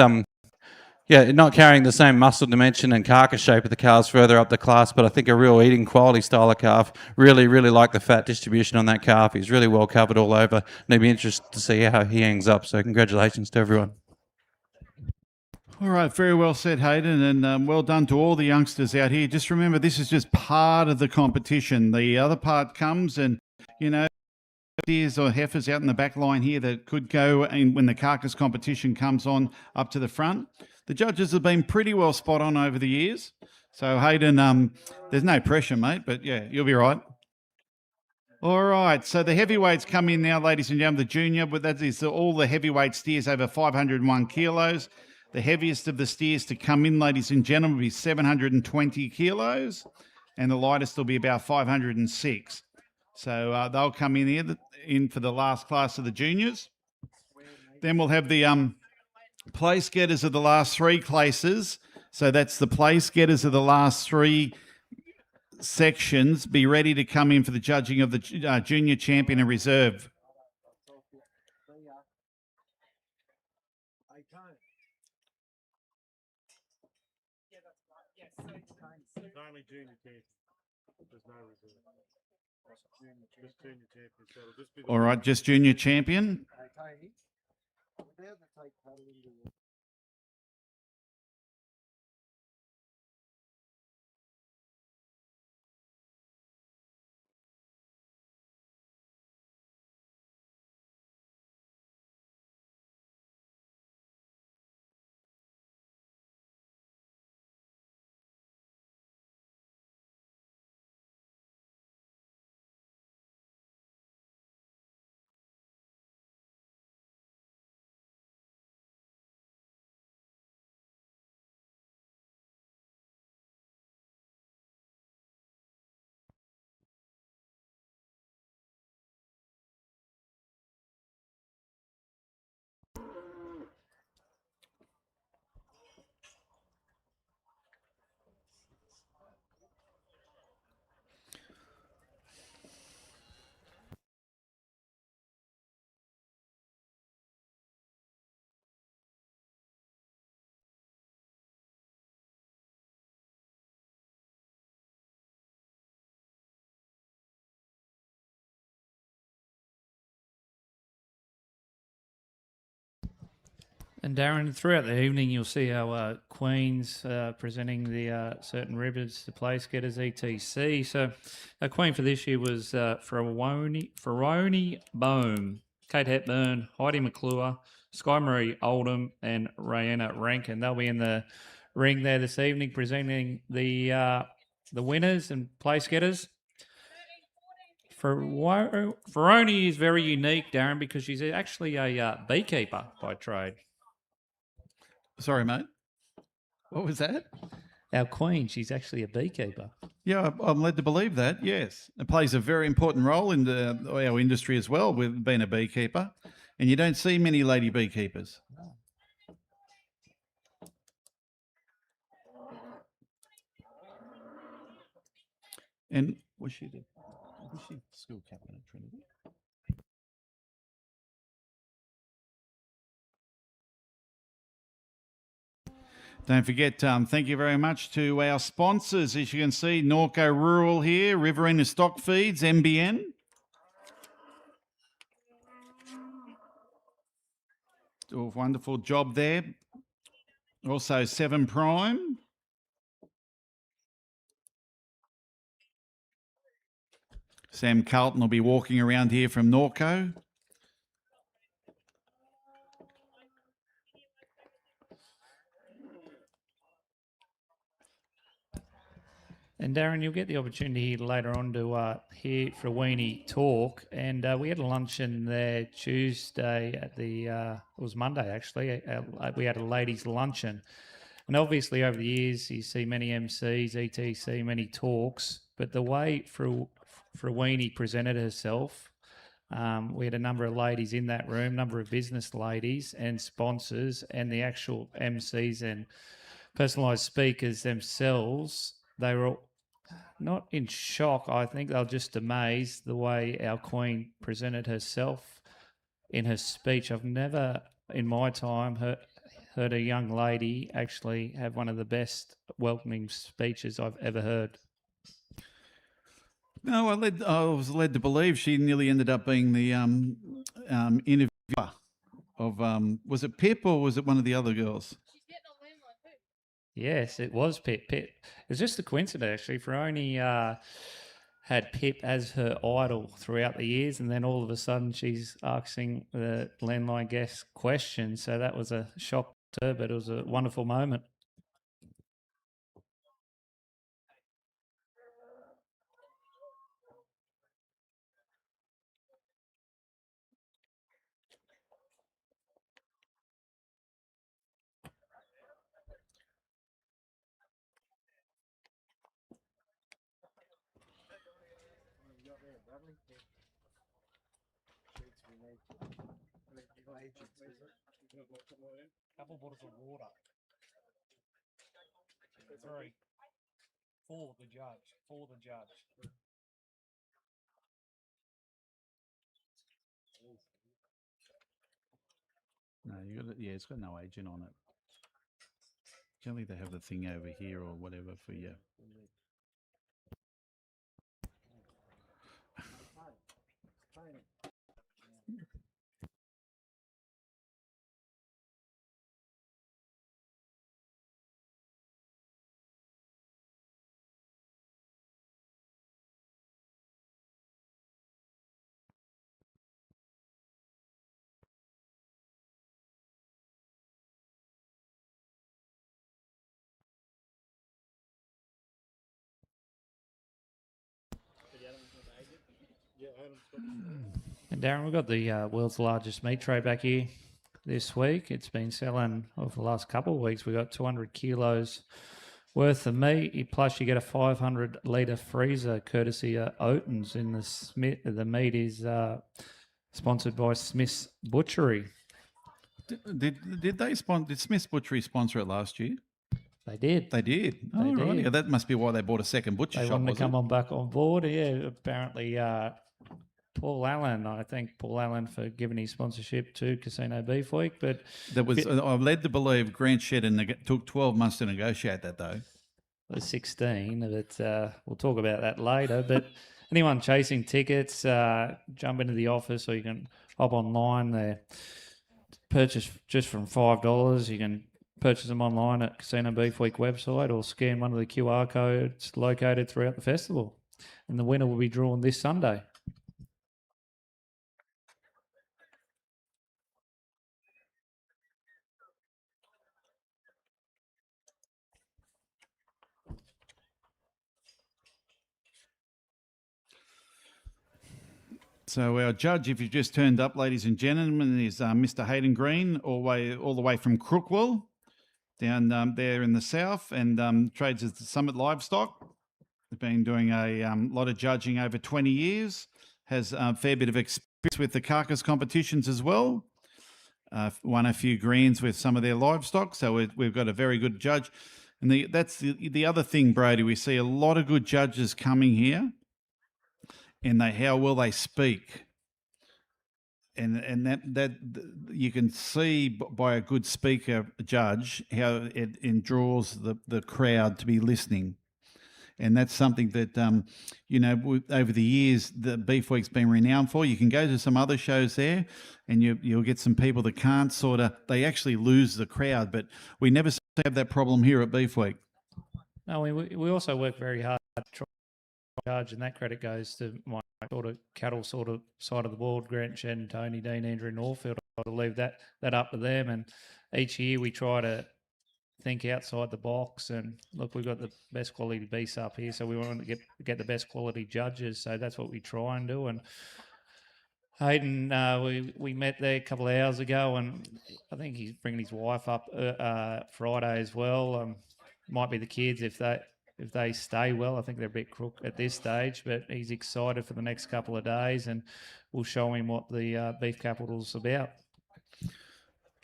not carrying the same muscle dimension and carcass shape of the calves further up the class, but I think a real eating quality style of calf. Really, really like the fat distribution on that calf. He's really well covered all over, and it'd be interesting to see how he hangs up. So congratulations to everyone. All right, very well said, Hayden, and well done to all the youngsters out here. Just remember, this is just part of the competition. The other part comes, and, steers or heifers out in the back line here that could go and when the carcass competition comes on up to the front. The judges have been pretty well spot on over the years. So, Hayden, there's no pressure, mate, but yeah, you'll be right. All right, so the heavyweights come in now, ladies and gentlemen, the junior, but that is all the heavyweight steers over 501 kilos. The heaviest of the steers to come in, ladies and gentlemen, will be 720 kilos. and the lightest will be about 506. So they'll come in here in for the last class of the juniors. Then we'll have the place getters of the last three classes. So that's the place getters of the last three sections. Be ready to come in for the judging of the junior champion and reserve. Only junior champion. There's no reserve. Just junior champion. So it'll just be All right, just junior champion. And Darren, throughout the evening, you'll see our queens presenting the certain ribbons, the place getters, etc. So, our queen for this year was Ferroni Bohm, Kate Hepburn, Heidi McClure, Sky Marie Oldham, and Rayanna Rankin. They'll be in the ring there this evening presenting the winners and place getters. Ferroni is very unique, Darren, because she's actually a beekeeper by trade. Sorry, mate. What was that? Our queen, she's actually a beekeeper. Yeah, I'm led to believe that, yes. It plays a very important role in our industry as well, with being a beekeeper. And you don't see many lady beekeepers. And was she school captain at Trinity? Don't forget, thank you very much to our sponsors. As you can see, Norco Rural here, Riverina Stock Feeds, MBN. Do a wonderful job there. Also, 7 Prime. Sam Carlton will be walking around here from Norco. And Darren, you'll get the opportunity later on to hear Frawini talk. And we had a luncheon there Tuesday at it was Monday actually. We had a ladies' luncheon. And obviously over the years, you see many MCs, etc., many talks. But the way Frawini presented herself, we had a number of ladies in that room, number of business ladies and sponsors, and the actual MCs and personalised speakers themselves. They were not in shock. I think they were just amazed the way our Queen presented herself in her speech. I've never, in my time, heard a young lady actually have one of the best welcoming speeches I've ever heard. No, I was led to believe she nearly ended up being the interviewer of, was it Pip or was it one of the other girls? Yes, it was Pip. It was just a coincidence, actually. Ferroni had Pip as her idol throughout the years, and then all of a sudden she's asking the landline guest questions. So that was a shock to her, but it was a wonderful moment. Couple bottles of water. 3. For the judge. For the judge. No, you got it. Yeah, it's got no agent on it. Generally, they have the thing over here or whatever for you. And Darren, we've got the world's largest meat tray back here this week. It's been selling over the last couple of weeks. We've got 200 kilos worth of meat, plus you get a 500 litre freezer courtesy of Oaten's. In the meat is sponsored by Smith's Butchery. Did they sponsor? Did Smith's Butchery sponsor it last year? They did. They did. Oh, right. Yeah, that must be why they bought a second butcher They shop. wanted to come on back on board. Yeah, apparently Paul Allen, I thank Paul Allen for giving his sponsorship to Casino Beef Week. But that was, I'm led to believe Grant Shedden took 12 months to negotiate that, though. It was 16, but we'll talk about that later. But anyone chasing tickets, jump into the office, or you can hop online there. Purchase just from $5. You can purchase them online at Casino Beef Week website, or scan one of the QR codes located throughout the festival. And the winner will be drawn this Sunday. So our judge, if you just turned up, ladies and gentlemen, is Mr. Hayden Green, all the way from Crookwell, down there in the south, and trades as the Summit Livestock. He's been doing a lot of judging over 20 years, has a fair bit of experience with the carcass competitions as well. Won a few greens with some of their livestock, so we've got a very good judge. And that's the other thing, Brody. We see a lot of good judges coming here, and how well they speak, and that you can see by a good speaker judge how it draws the crowd to be listening. And that's something that, over the years, the Beef Week's been renowned for. You can go to some other shows there and you'll get some people that can't they actually lose the crowd, but we never have that problem here at Beef Week. No, we also work very hard to try to judge, and that credit goes to my sort of cattle sort of side of the board, Grant Shen, Tony, Dean, Andrew Norfield. I'll leave that up to them. And each year we try to think outside the box, and look, we've got the best quality beasts up here, so we want to get the best quality judges, so that's what we try and do. And Hayden, we met there a couple of hours ago, and I think he's bringing his wife up Friday as well. Might be the kids if they stay well. I think they're a bit crook at this stage, but he's excited for the next couple of days, and we'll show him what the beef capital's about.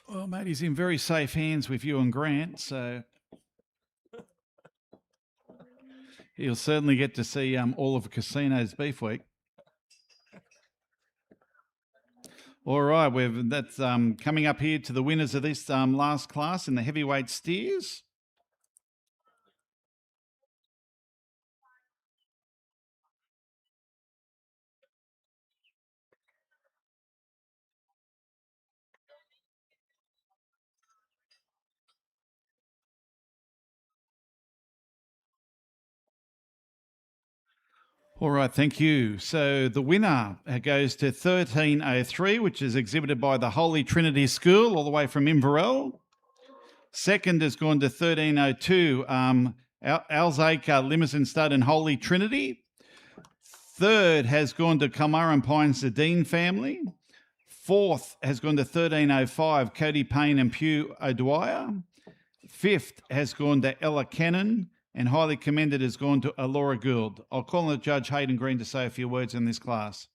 Well, mate, he's in very safe hands with you and Grant, so he'll certainly get to see all of Casino's Beef Week. All right, that's coming up here to the winners of this last class in the heavyweight steers. All right, thank you. So the winner goes to 1303, which is exhibited by the Holy Trinity School, all the way from Inverell. Second has gone to 1302, Alzacre, Limousin Stud and Holy Trinity. Third has gone to Kilmurran Pines, the Dean family. Fourth has gone to 1305, Cody Payne and Pew O'Dwyer. Fifth has gone to Ella Cannon, and highly commended has gone to Laura Gould. I'll call on Judge Hayden Green to say a few words in this class.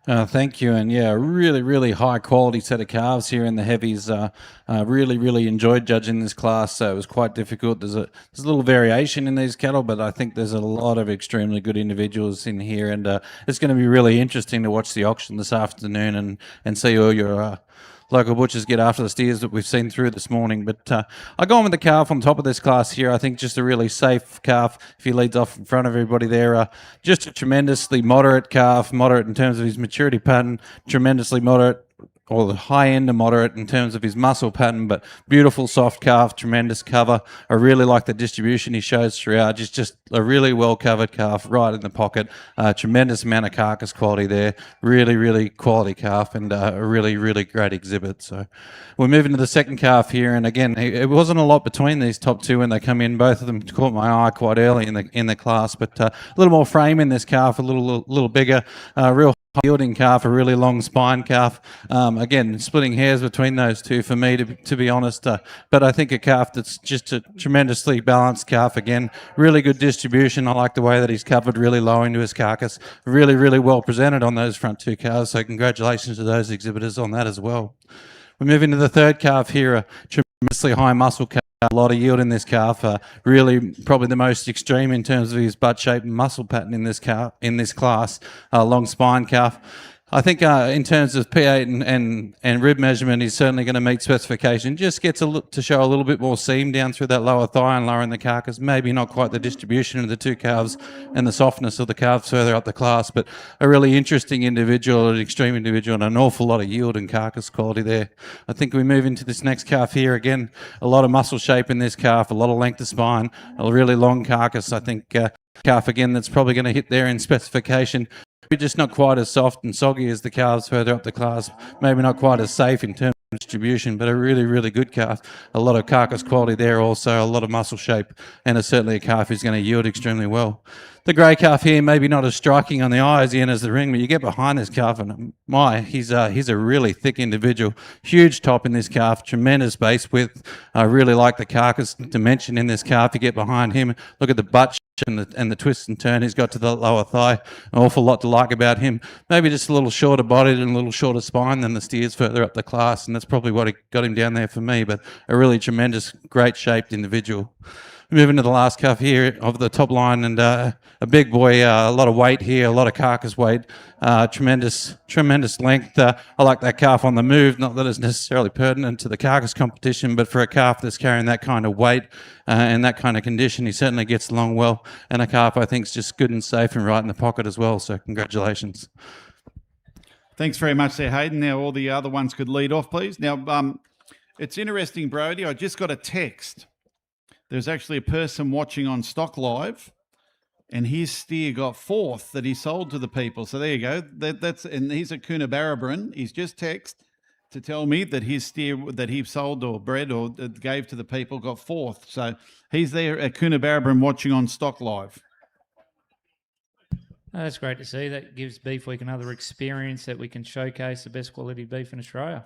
Thank you, and yeah, really, really high quality set of calves here in the heavies. Really enjoyed judging this class. So it was quite difficult. There's a little variation in these cattle, but I think there's a lot of extremely good individuals in here, and it's going to be really interesting to watch the auction this afternoon and see all your local butchers get after the steers that we've seen through this morning. But I go on with the calf on top of this class here. I think just a really safe calf if he leads off in front of everybody there. Just a tremendously moderate calf, moderate in terms of his maturity pattern, tremendously moderate, or the high end of moderate in terms of his muscle pattern, but beautiful soft calf, tremendous cover. I really like the distribution he shows throughout. Just a really well covered calf right in the pocket. Tremendous amount of carcass quality there. Really quality calf, and a really great exhibit. So we're moving to the second calf here, and again, it wasn't a lot between these top two when they come in. Both of them caught my eye quite early in the class, but a little more frame in this calf, a little bigger, real yielding calf, a really long spine calf. Again, splitting hairs between those two for me, to be honest. But I think a calf that's just a tremendously balanced calf. Again, really good distribution. I like the way that he's covered really low into his carcass. Really well presented on those front two calves. So congratulations to those exhibitors on that as well. We move into the third calf here, a tremendously high muscle calf. A lot of yield in this calf. Really, probably the most extreme in terms of his butt shape and muscle pattern in this calf, in this class. Long spine calf. I think in terms of P8 and rib measurement, he's certainly going to meet specification. Just gets to show a little bit more seam down through that lower thigh and lower in the carcass. Maybe not quite the distribution of the two calves and the softness of the calves further up the class, but a really interesting individual, an extreme individual, and an awful lot of yield and carcass quality there. I think we move into this next calf here. Again, a lot of muscle shape in this calf, a lot of length of spine, a really long carcass. I think calf again that's probably going to hit there in specification. Just not quite as soft and soggy as the calves further up the class. Maybe not quite as safe in terms of distribution, but a really good calf. A lot of carcass quality there also, a lot of muscle shape, and certainly a calf who's going to yield extremely well. The grey calf here, maybe not as striking on the eye as he enters the ring, but you get behind this calf and he's a really thick individual. Huge top in this calf, tremendous base width. I really like the carcass dimension in this calf. You get behind him, look at the butt and the twist and turn he's got to the lower thigh. An awful lot to like about him. Maybe just a little shorter bodied and a little shorter spine than the steers further up the class, and that's probably what got him down there for me, but a really tremendous, great shaped individual. Moving to the last calf here of the top line, and a big boy, a lot of weight here, a lot of carcass weight, tremendous length. I like that calf on the move, not that it's necessarily pertinent to the carcass competition, but for a calf that's carrying that kind of weight and that kind of condition, he certainly gets along well, and a calf I think is just good and safe and right in the pocket as well, so congratulations. Thanks very much there, Hayden. Now all the other ones could lead off, please. Now, it's interesting, Brodie, I just got a text. There's actually a person watching on Stock Live, and his steer got fourth that he sold to the people. So there you go. And he's a Coonabarabran. He's just texted to tell me that his steer that he sold or bred or gave to the people got fourth. So he's there at Coonabarabran watching on Stock Live. That's great to see. That gives Beef Week another experience that we can showcase the best quality beef in Australia.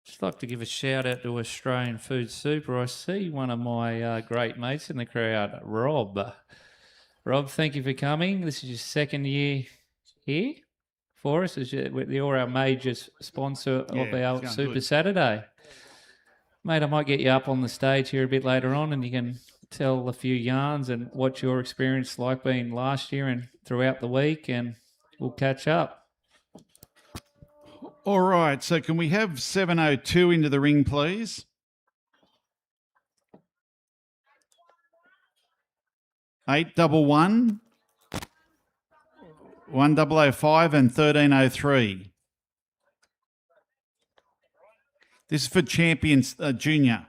Just like to give a shout out to Australian Food Super. I see one of my great mates in the crowd, Rob. Rob, thank you for coming. This is your second year here for us. You're our major sponsor of our Super Saturday. Mate, I might get you up on the stage here a bit later on and you can tell a few yarns and what your experience like being last year and throughout the week, and we'll catch up. All right, so can we have 702 into the ring, please? 811, 1005 and 1303. This is for Champions Junior.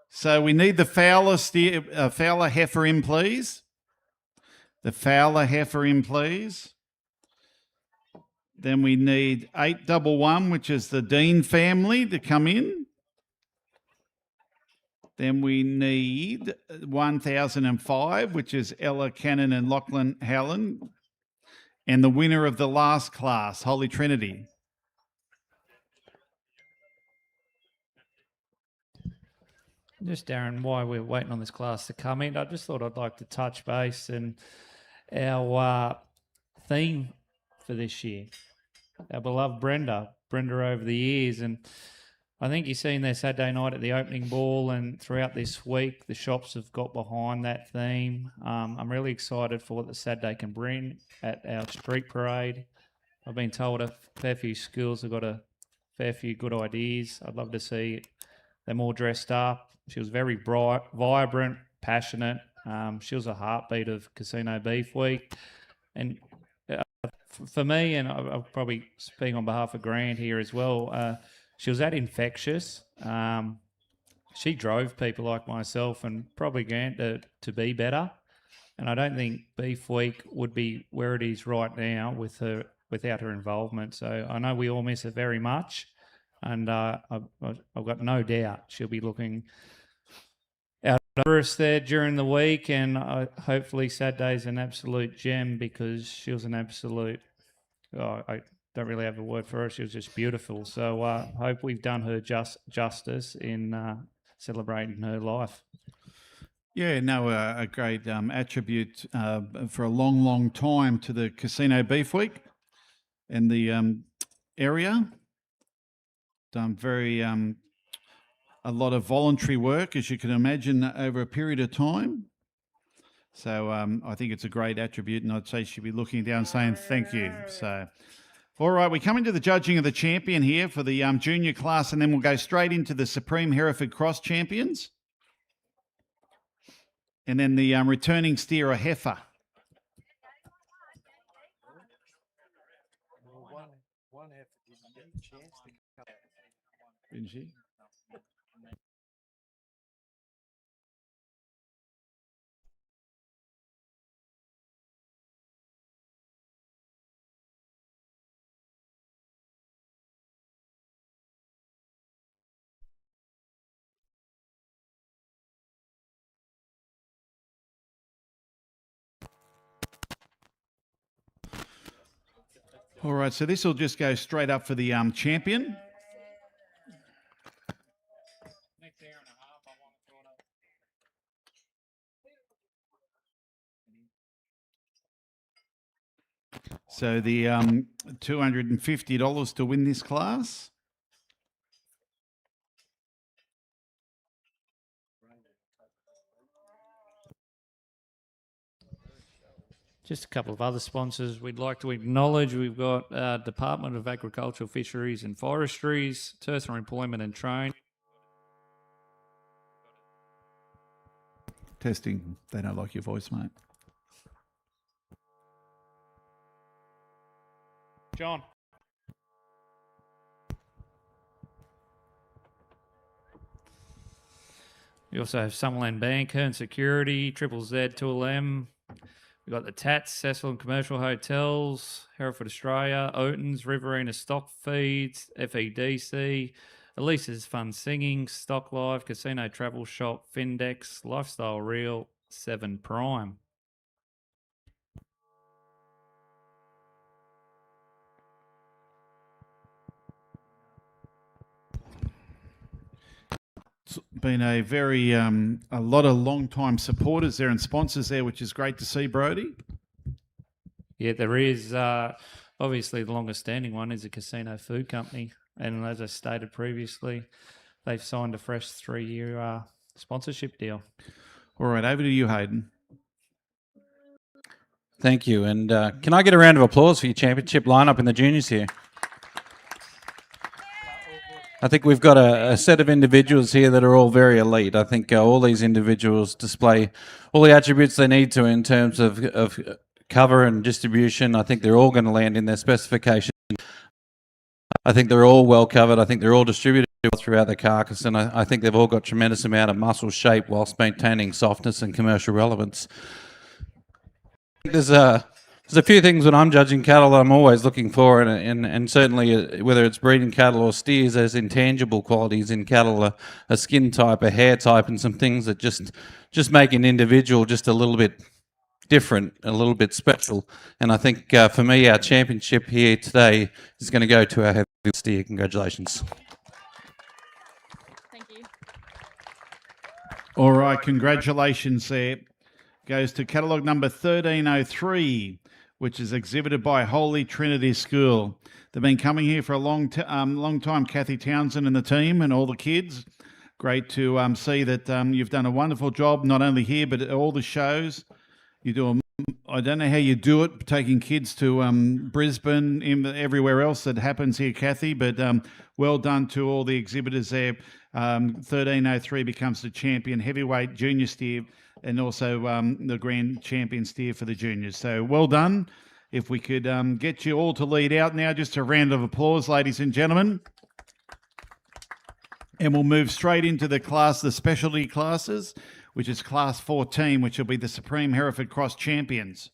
So we need the Fowler heifer in, please. The Fowler heifer in, please. Then we need 811, which is the Dean family, to come in. Then we need 1005, which is Ella Cannon and Lachlan Howland. And the winner of the last class, Holy Trinity. Just Darren, while we're waiting on this class to come in, I just thought I'd like to touch base and our theme for this year. Our beloved Brenda over the years, and I think you've seen there Saturday night at the opening ball and throughout this week, the shops have got behind that theme. I'm really excited for what the Saturday can bring at our street parade. I've been told a fair few schools have got a fair few good ideas. I'd love to see them all dressed up. She was very bright, vibrant, passionate. She was a heartbeat of Casino Beef Week. And for me, and I'll probably speak on behalf of Grant here as well, she was that infectious. She drove people like myself and probably Grant to be better. And I don't think Beef Week would be where it is right now without her involvement. So I know we all miss her very much. And I've got no doubt she'll be looking out for us there during the week. And hopefully Saturday's an absolute gem because she was an absolute... I don't really have a word for her. She was just beautiful. So I hope we've done her justice in celebrating her life. Yeah, no, a great attribute for a long, long time to the Casino Beef Week and the area. Done very a lot of voluntary work, as you can imagine, over a period of time. So I think it's a great attribute, and I'd say she'd be looking down saying thank you. So, all right, we come into the judging of the champion here for the junior class, and then we'll go straight into the Supreme Hereford Cross champions. And then the returning steer, a Heifer. One heifer didn't get the chance to come. Didn't she? All right, so this will just go straight up for the champion. So the $250 to win this class. Just a couple of other sponsors we'd like to acknowledge. We've got Department of Agricultural, Fisheries and Forestries, Tertiary Employment and Training. Testing. They don't like your voice, mate. John. We also have Summerland Bank, Hearn Security, Triple Z, 2LM. We've got the Tats, Cecil and Commercial Hotels, Hereford Australia, Oaton's, Riverina Stock Feeds, FEDC, Elisa's Fun Singing, Stock Life, Casino Travel Shop, Findex, Lifestyle Real, 7 Prime. It's been a very, a lot of long-time supporters there and sponsors there, which is great to see, Brodie. Yeah, there is. Obviously, the longest-standing one is a Casino Food Company. And as I stated previously, they've signed a fresh 3-year sponsorship deal. All right, over to you, Hayden. Thank you. And can I get a round of applause for your championship lineup in the juniors here? I think we've got a set of individuals here that are all very elite. I think all these individuals display all the attributes they need to in terms of cover and distribution. I think they're all going to land in their specification. I think they're all well covered. I think they're all distributed throughout the carcass, and I think they've all got tremendous amount of muscle shape whilst maintaining softness and commercial relevance. There's a few things when I'm judging cattle that I'm always looking for, and certainly whether it's breeding cattle or steers, there's intangible qualities in cattle, a skin type, a hair type, and some things that just make an individual just a little bit different, a little bit special. And I think for me, our championship here today is going to go to our heavy steer. Congratulations. Thank you. All right, congratulations there. Goes to catalogue number 1303, which is exhibited by Holy Trinity School. They've been coming here for a long time, Kathy Townsend and the team and all the kids. Great to see that you've done a wonderful job, not only here, but at all the shows. You do I don't know how you do it, taking kids to Brisbane, everywhere else that happens here, Kathy, but well done to all the exhibitors there. 1303 becomes the champion heavyweight junior steer and also the grand champion steer for the juniors. So well done. If we could get you all to lead out now, just a round of applause, ladies and gentlemen. And we'll move straight into the specialty classes, which is class 14, which will be the Supreme Hereford Cross champions.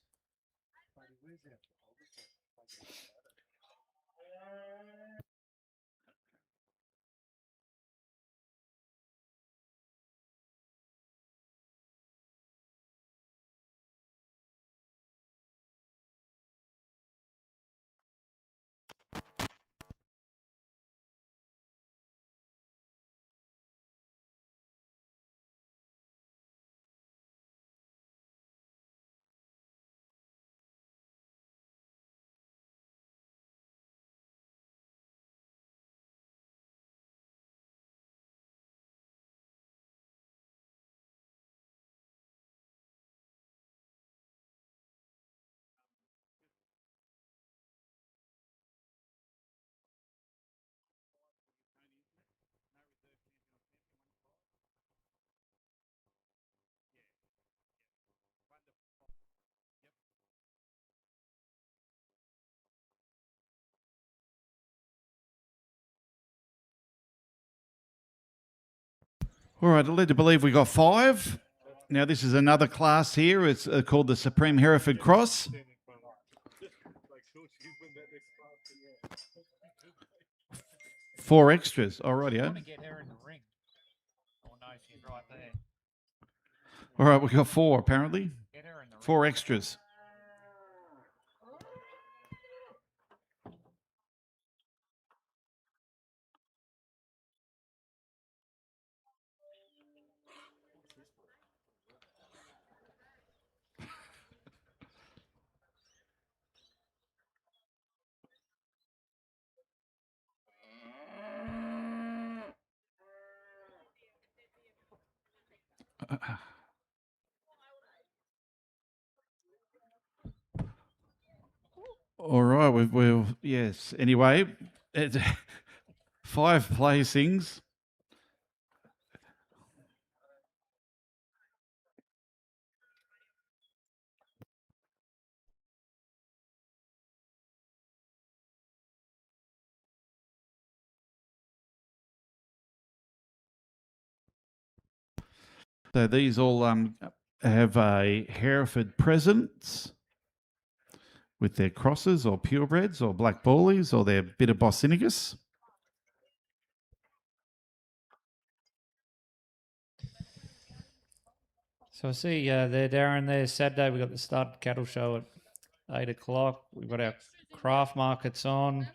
All right, I'm led to believe we got 5. Now, this is another class here. It's called the Supreme Hereford Cross. Four extras. All right, yeah. All right, we got 4 apparently. 4 extras. All right, we've yes. Anyway, it's 5 placings. So these all have a Hereford presence with their crosses or purebreds or black ballies or their bit of Bossinigus. So I see there, Darren, there, Saturday we've got the stud cattle show at 8 o'clock. We've got our craft markets on.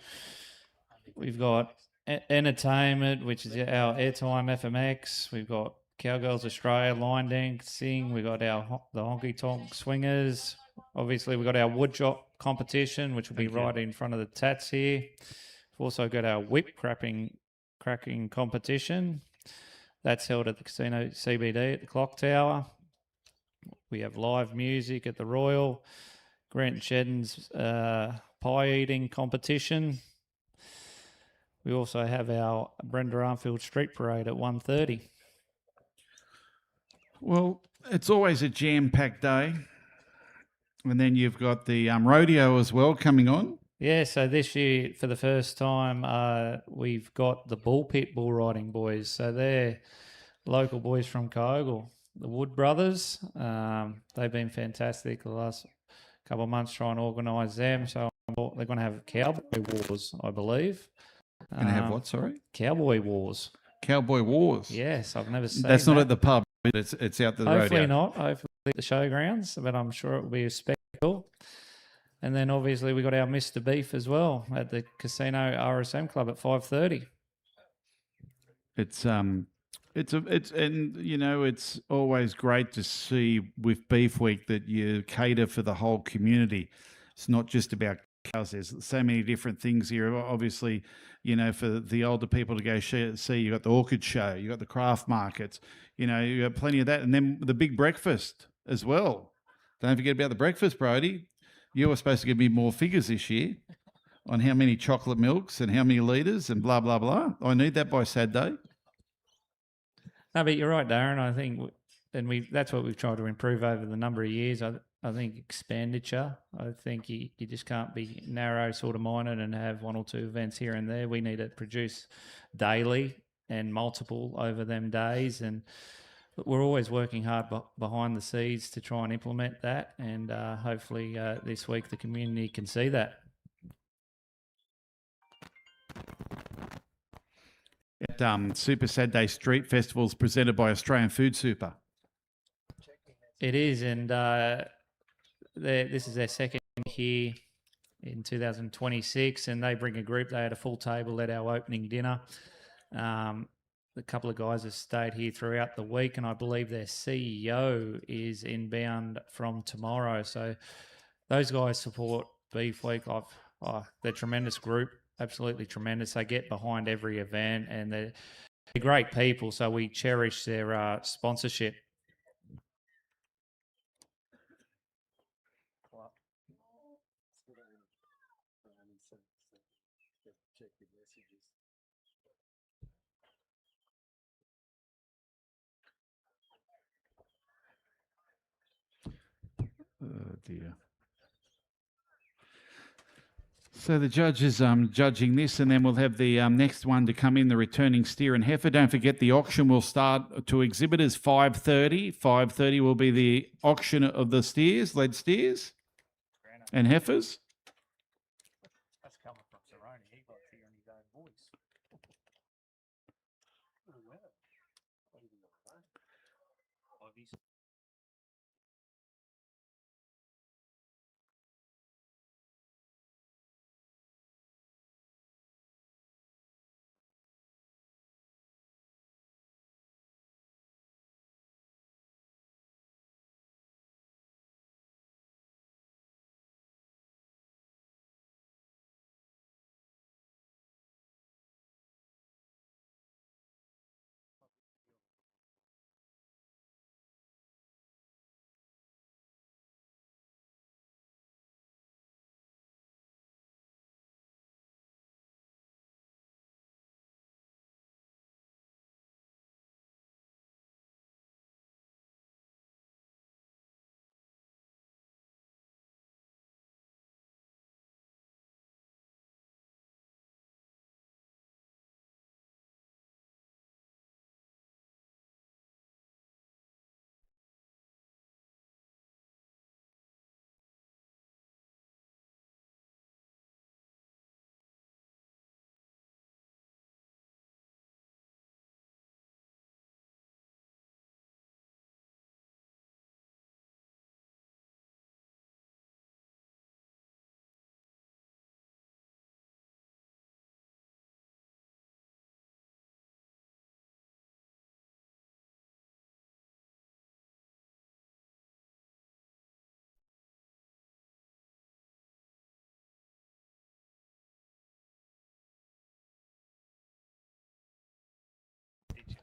We've got entertainment, which is our airtime FMX. We've got Cowgirls Australia, line dancing. We've got the honky tonk swingers. Obviously, we've got our wood chop competition, which will be right in front of the tats here. We've also got our whip cracking competition. That's held at the Casino CBD at the Clock Tower. We have live music at the Royal. Grant and Shedden's pie eating competition. We also have our Brenda Armfield Street Parade at 1:30. Well, it's always a jam-packed day. And then you've got the rodeo as well coming on. Yeah, so this year, for the first time, we've got the Bull Pit bull riding boys. So they're local boys from Kyogle, the Wood Brothers. They've been fantastic the last couple of months trying to organise them. So they're going to have Cowboy Wars, I believe. Going to have what, sorry? Cowboy Wars. Cowboy Wars. Yes, I've never seen That's not at the pub. It's out the rodeo. Hopefully not. Hopefully at the showgrounds, but I'm sure it will be a spectacle. And then obviously we got our Mr. Beef as well at the Casino RSM Club at 5:30. It's It's always great to see with Beef Week that you cater for the whole community. It's not just about cows. There's so many different things here. Obviously, for the older people to go see, you got the orchid show, you got the craft markets, you got plenty of that, and then the big breakfast as well. Don't forget about the breakfast, Brody. You were supposed to give me more figures this year on how many chocolate milks and how many litres and blah blah blah. I need that by Saturday. No, but you're right, Darren. I think, that's what we've tried to improve over the number of years. I think expenditure. I think you just can't be narrow sort of minded and have one or two events here and there. We need to produce daily and multiple over them days, and we're always working hard behind the scenes to try and implement that. And hopefully this week the community can see that. At Super Saturday Street Festivals presented by Australian Food Super. It is, and this is their second here in 2026, and they bring a group. They had a full table at our opening dinner. A couple of guys have stayed here throughout the week, and I believe their CEO is inbound from tomorrow. So those guys support Beef Week. They're a tremendous group, absolutely tremendous. They get behind every event, and they're great people, so we cherish their sponsorship. Oh dear. So the judge is judging this, and then we'll have the next one to come in, the returning steer and heifer. Don't forget the auction will start to exhibitors 5:30. 5:30 will be the auction of the steers, lead steers and heifers. That's coming from Cerrone. He likes hearing his own voice.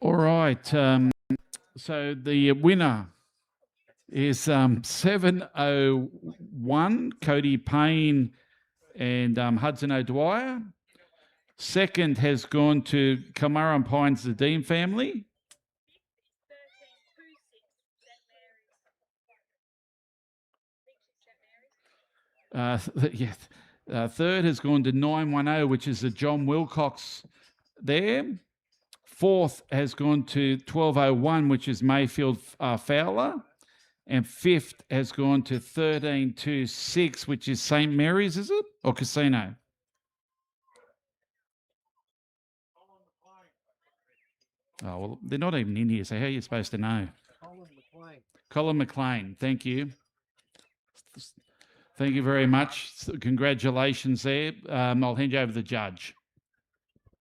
All right. So the winner is 701, Cody Payne and Hudson O'Dwyer. Second has gone to Kilmurra and Pines, the Dean family. Third has gone to 910, which is the John Wilcox there. Fourth has gone to 1201, which is Mayfield Fowler. And fifth has gone to 1326, which is St. Mary's, is it? Or Casino? Oh, well, they're not even in here, so how are you supposed to know? Colin McLean, thank you. Thank you very much. Congratulations there. I'll hand you over to the judge.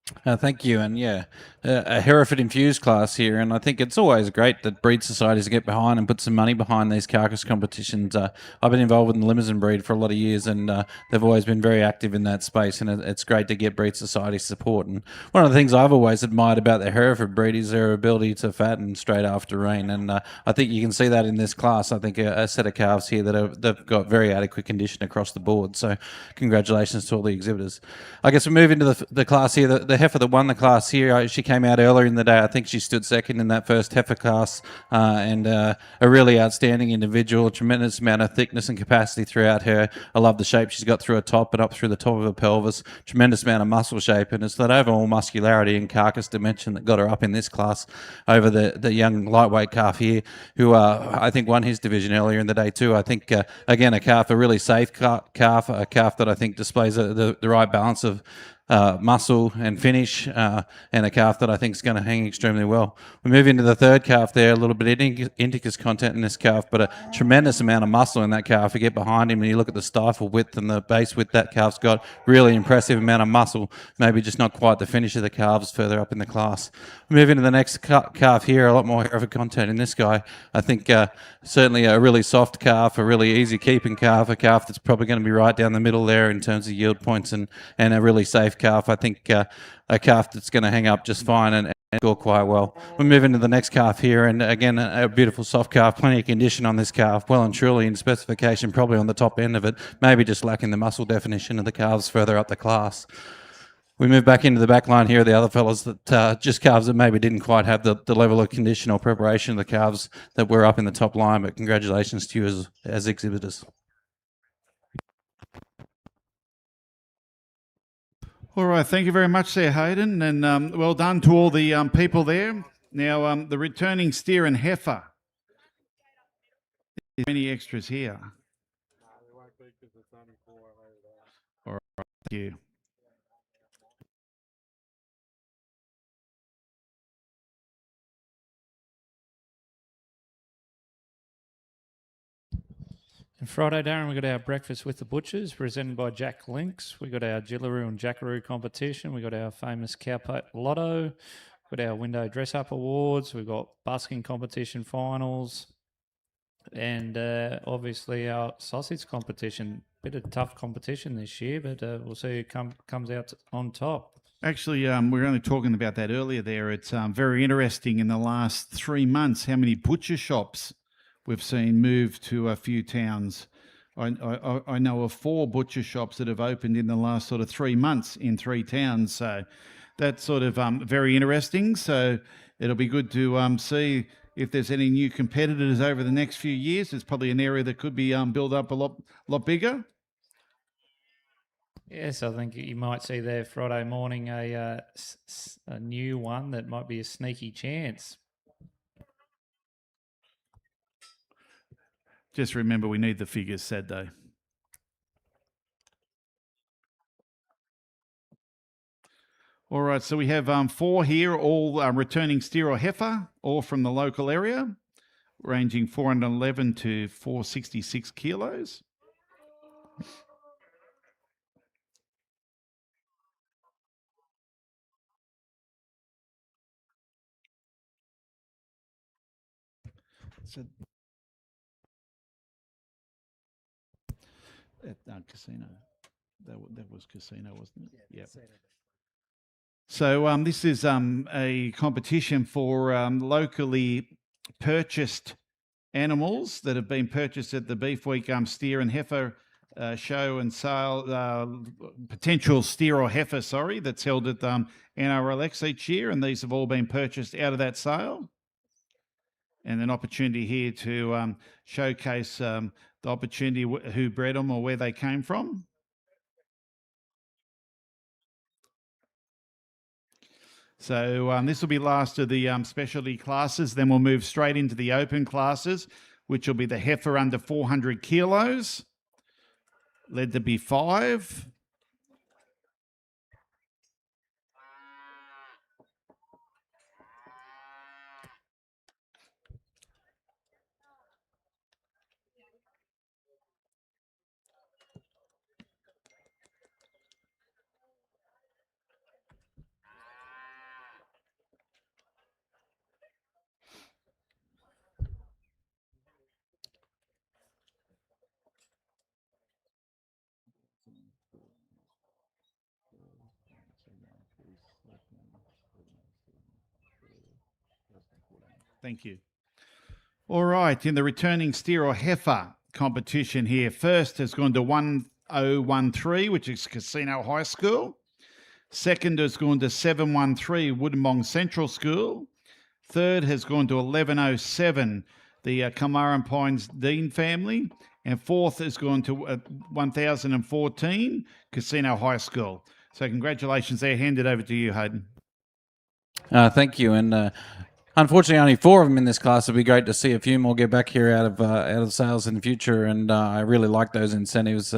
Thank you, and yeah, a Hereford infused class here, and I think it's always great that breed societies get behind and put some money behind these carcass competitions. I've been involved with the Limousin breed for a lot of years, and they've always been very active in that space, and it's great to get breed society support. And one of the things I've always admired about the Hereford breed is their ability to fatten straight after rain, and I think you can see that in this class. I think a set of calves here they've got very adequate condition across the board. So, congratulations to all the exhibitors. I guess we move into the class here. The heifer that won the class here, she came out earlier in the day. I think she stood second in that first heifer class, and a really outstanding individual. Tremendous amount of thickness and capacity throughout her. I love the shape she's got through her top and up through the top of her pelvis. Tremendous amount of muscle shape, and it's that overall muscularity and carcass dimension that got her up in this class over the young lightweight calf here, who I think won his division earlier in the day too. I think again a really safe calf, a calf that I think displays the right balance of muscle and finish, and a calf that I think is going to hang extremely well. We move into the third calf there, a little bit of indicus content in this calf, but a tremendous amount of muscle in that calf. You get behind him and you look at the stifle width and the base width that calf's got, really impressive amount of muscle, maybe just not quite the finish of the calves further up in the class. We move into the next calf here, a lot more Hereford content in this guy. I think certainly a really soft calf, a really easy keeping calf, a calf that's probably going to be right down the middle there in terms of yield points, and a really safe calf. I think a calf that's going to hang up just fine and score quite well. We move into the next calf here, and again a beautiful soft calf, plenty of condition on this calf, well and truly in specification, probably on the top end of it, maybe just lacking the muscle definition of the calves further up the class. We move back into the back line here, the other fellas that just calves that maybe didn't quite have the level of condition or preparation of the calves that were up in the top line, but congratulations to you as exhibitors. All right, thank you very much there, Hayden, and well done to all the people there. Now, the returning steer and heifer. There's many extras here. All right, thank you. And Friday, Darren, we got our breakfast with the butchers presented by Jack Links. We got our Jillaroo and Jackaroo competition. We got our famous Cowpat Lotto. We got our window dress up awards. We've got busking competition finals, and obviously our sausage competition. Bit of tough competition this year, but we'll see who comes out on top. Actually, we were only talking about that earlier there. It's very interesting in the last 3 months how many butcher shops we've seen move to a few towns. I know of 4 butcher shops that have opened in the last sort of 3 months in 3 towns. So that's sort of very interesting. So it'll be good to see if there's any new competitors over the next few years. It's probably an area that could be built up a lot bigger. Yes, I think you might see there Friday morning a new one that might be a sneaky chance. Just remember, we need the figures, said they. All right, so we have 4 here, all returning steer or heifer, all from the local area, ranging 411 to 466 kilos. So at casino, that was casino, wasn't it? Yeah. So this is a competition for locally purchased animals that have been purchased at the Beef Week steer and heifer show and sale, potential steer or heifer, sorry, that's held at NRLX each year, and these have all been purchased out of that sale. And an opportunity here to showcase the opportunity, who bred them or where they came from. So this will be last of the specialty classes. Then we'll move straight into the open classes, which will be the heifer under 400 kilos, led to be 5. Thank you. All right, in the returning steer or heifer competition here, first has gone to 1013, which is Casino High School. Second has gone to 713, Woodinbong Central School. Third has gone to 1107, the Kilmaran Pines Dean family. And fourth has gone to 1014, Casino High School. So congratulations there. Hand it over to you, Hayden. Thank you. And unfortunately, only 4 of them in this class. It'd be great to see a few more get back here out of sales in the future. And I really like those incentives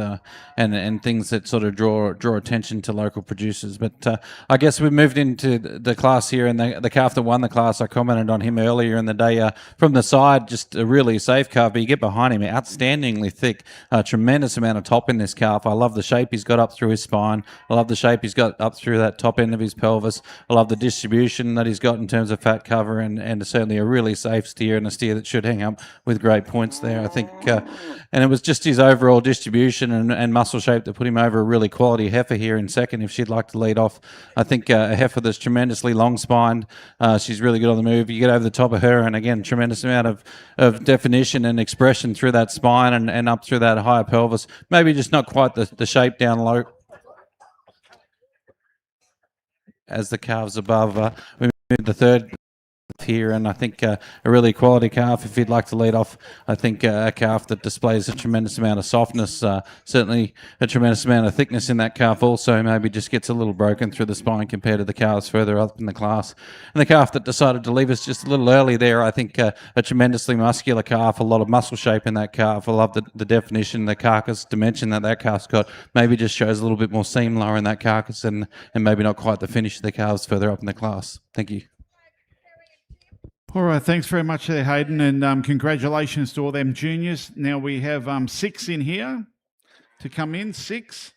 and things that sort of draw attention to local producers. But I guess we moved into the class here, and the calf that won the class, I commented on him earlier in the day. From the side, just a really safe calf. But you get behind him, outstandingly thick, tremendous amount of top in this calf. I love the shape he's got up through his spine. I love the shape he's got up through that top end of his pelvis. I love the distribution that he's got in terms of fat cover. And certainly a really safe steer, and a steer that should hang up with great points there, I think. And it was just his overall distribution and muscle shape that put him over a really quality heifer here in second, if she'd like to lead off. I think a heifer that's tremendously long-spined. She's really good on the move. You get over the top of her, and again, tremendous amount of definition and expression through that spine and up through that higher pelvis. Maybe just not quite the shape down low as the calves above. We moved the third here, and I think a really quality calf. If you'd like to lead off, I think a calf that displays a tremendous amount of softness, certainly a tremendous amount of thickness in that calf also, maybe just gets a little broken through the spine compared to the calves further up in the class. And the calf that decided to leave us just a little early there, I think a tremendously muscular calf, a lot of muscle shape in that calf. I love the definition, the carcass dimension that calf's got. Maybe just shows a little bit more seam lower in that carcass, and maybe not quite the finish of the calves further up in the class. Thank you. All right, thanks very much there, Hayden, and congratulations to all them juniors. Now we have 6 in here to come in. 6.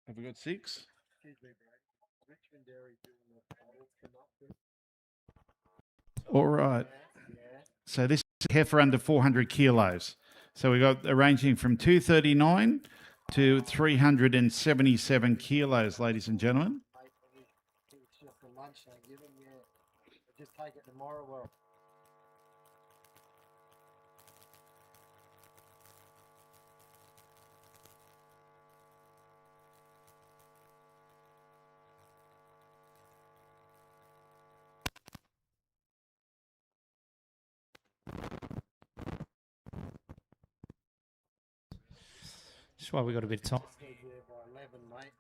Have we got 6? All right. So this is a heifer under 400 kilos. So we got ranging from 239 to 377 kilos, ladies and gentlemen. It's just a lunch they give them, yeah. Just take it tomorrow. Well, That's why we got a bit of time. yeah, by 11, mate.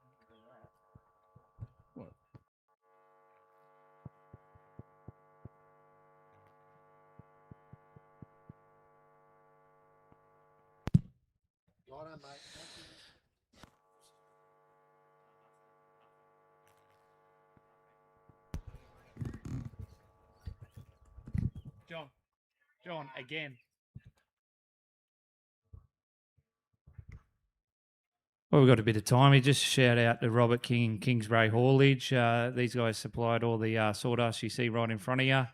Righto, mate. Thank you. John, again. Well, we've got a bit of time. We just shout out to Robert King and Kingsbury Haulage. These guys supplied all the sawdust you see right in front of you,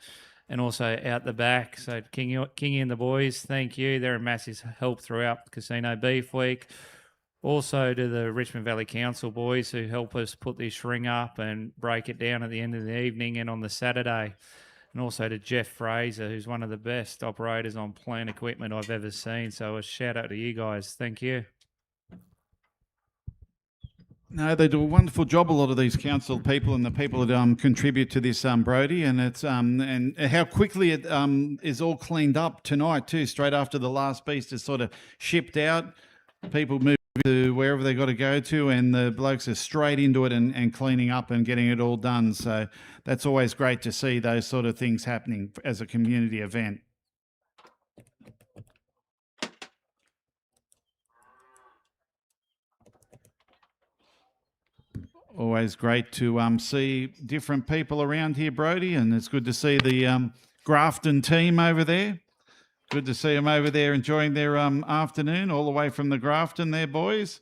and also out the back. So Kingy and the boys, thank you. They're a massive help throughout Casino Beef Week. Also to the Richmond Valley Council boys who help us put this ring up and break it down at the end of the evening and on the Saturday. And also to Jeff Fraser, who's one of the best operators on plant equipment I've ever seen. So a shout out to you guys. Thank you. No, they do a wonderful job. A lot of these council people and the people that contribute to this, Brody, and it's and how quickly it is all cleaned up tonight too. Straight after the last beast is sort of shipped out, people move to wherever they got to go to, and the blokes are straight into it and cleaning up and getting it all done. So that's always great to see those sort of things happening as a community event. Always great to see different people around here, Brody, and it's good to see the Grafton team over there. Good to see them over there enjoying their afternoon all the way from the Grafton there, boys.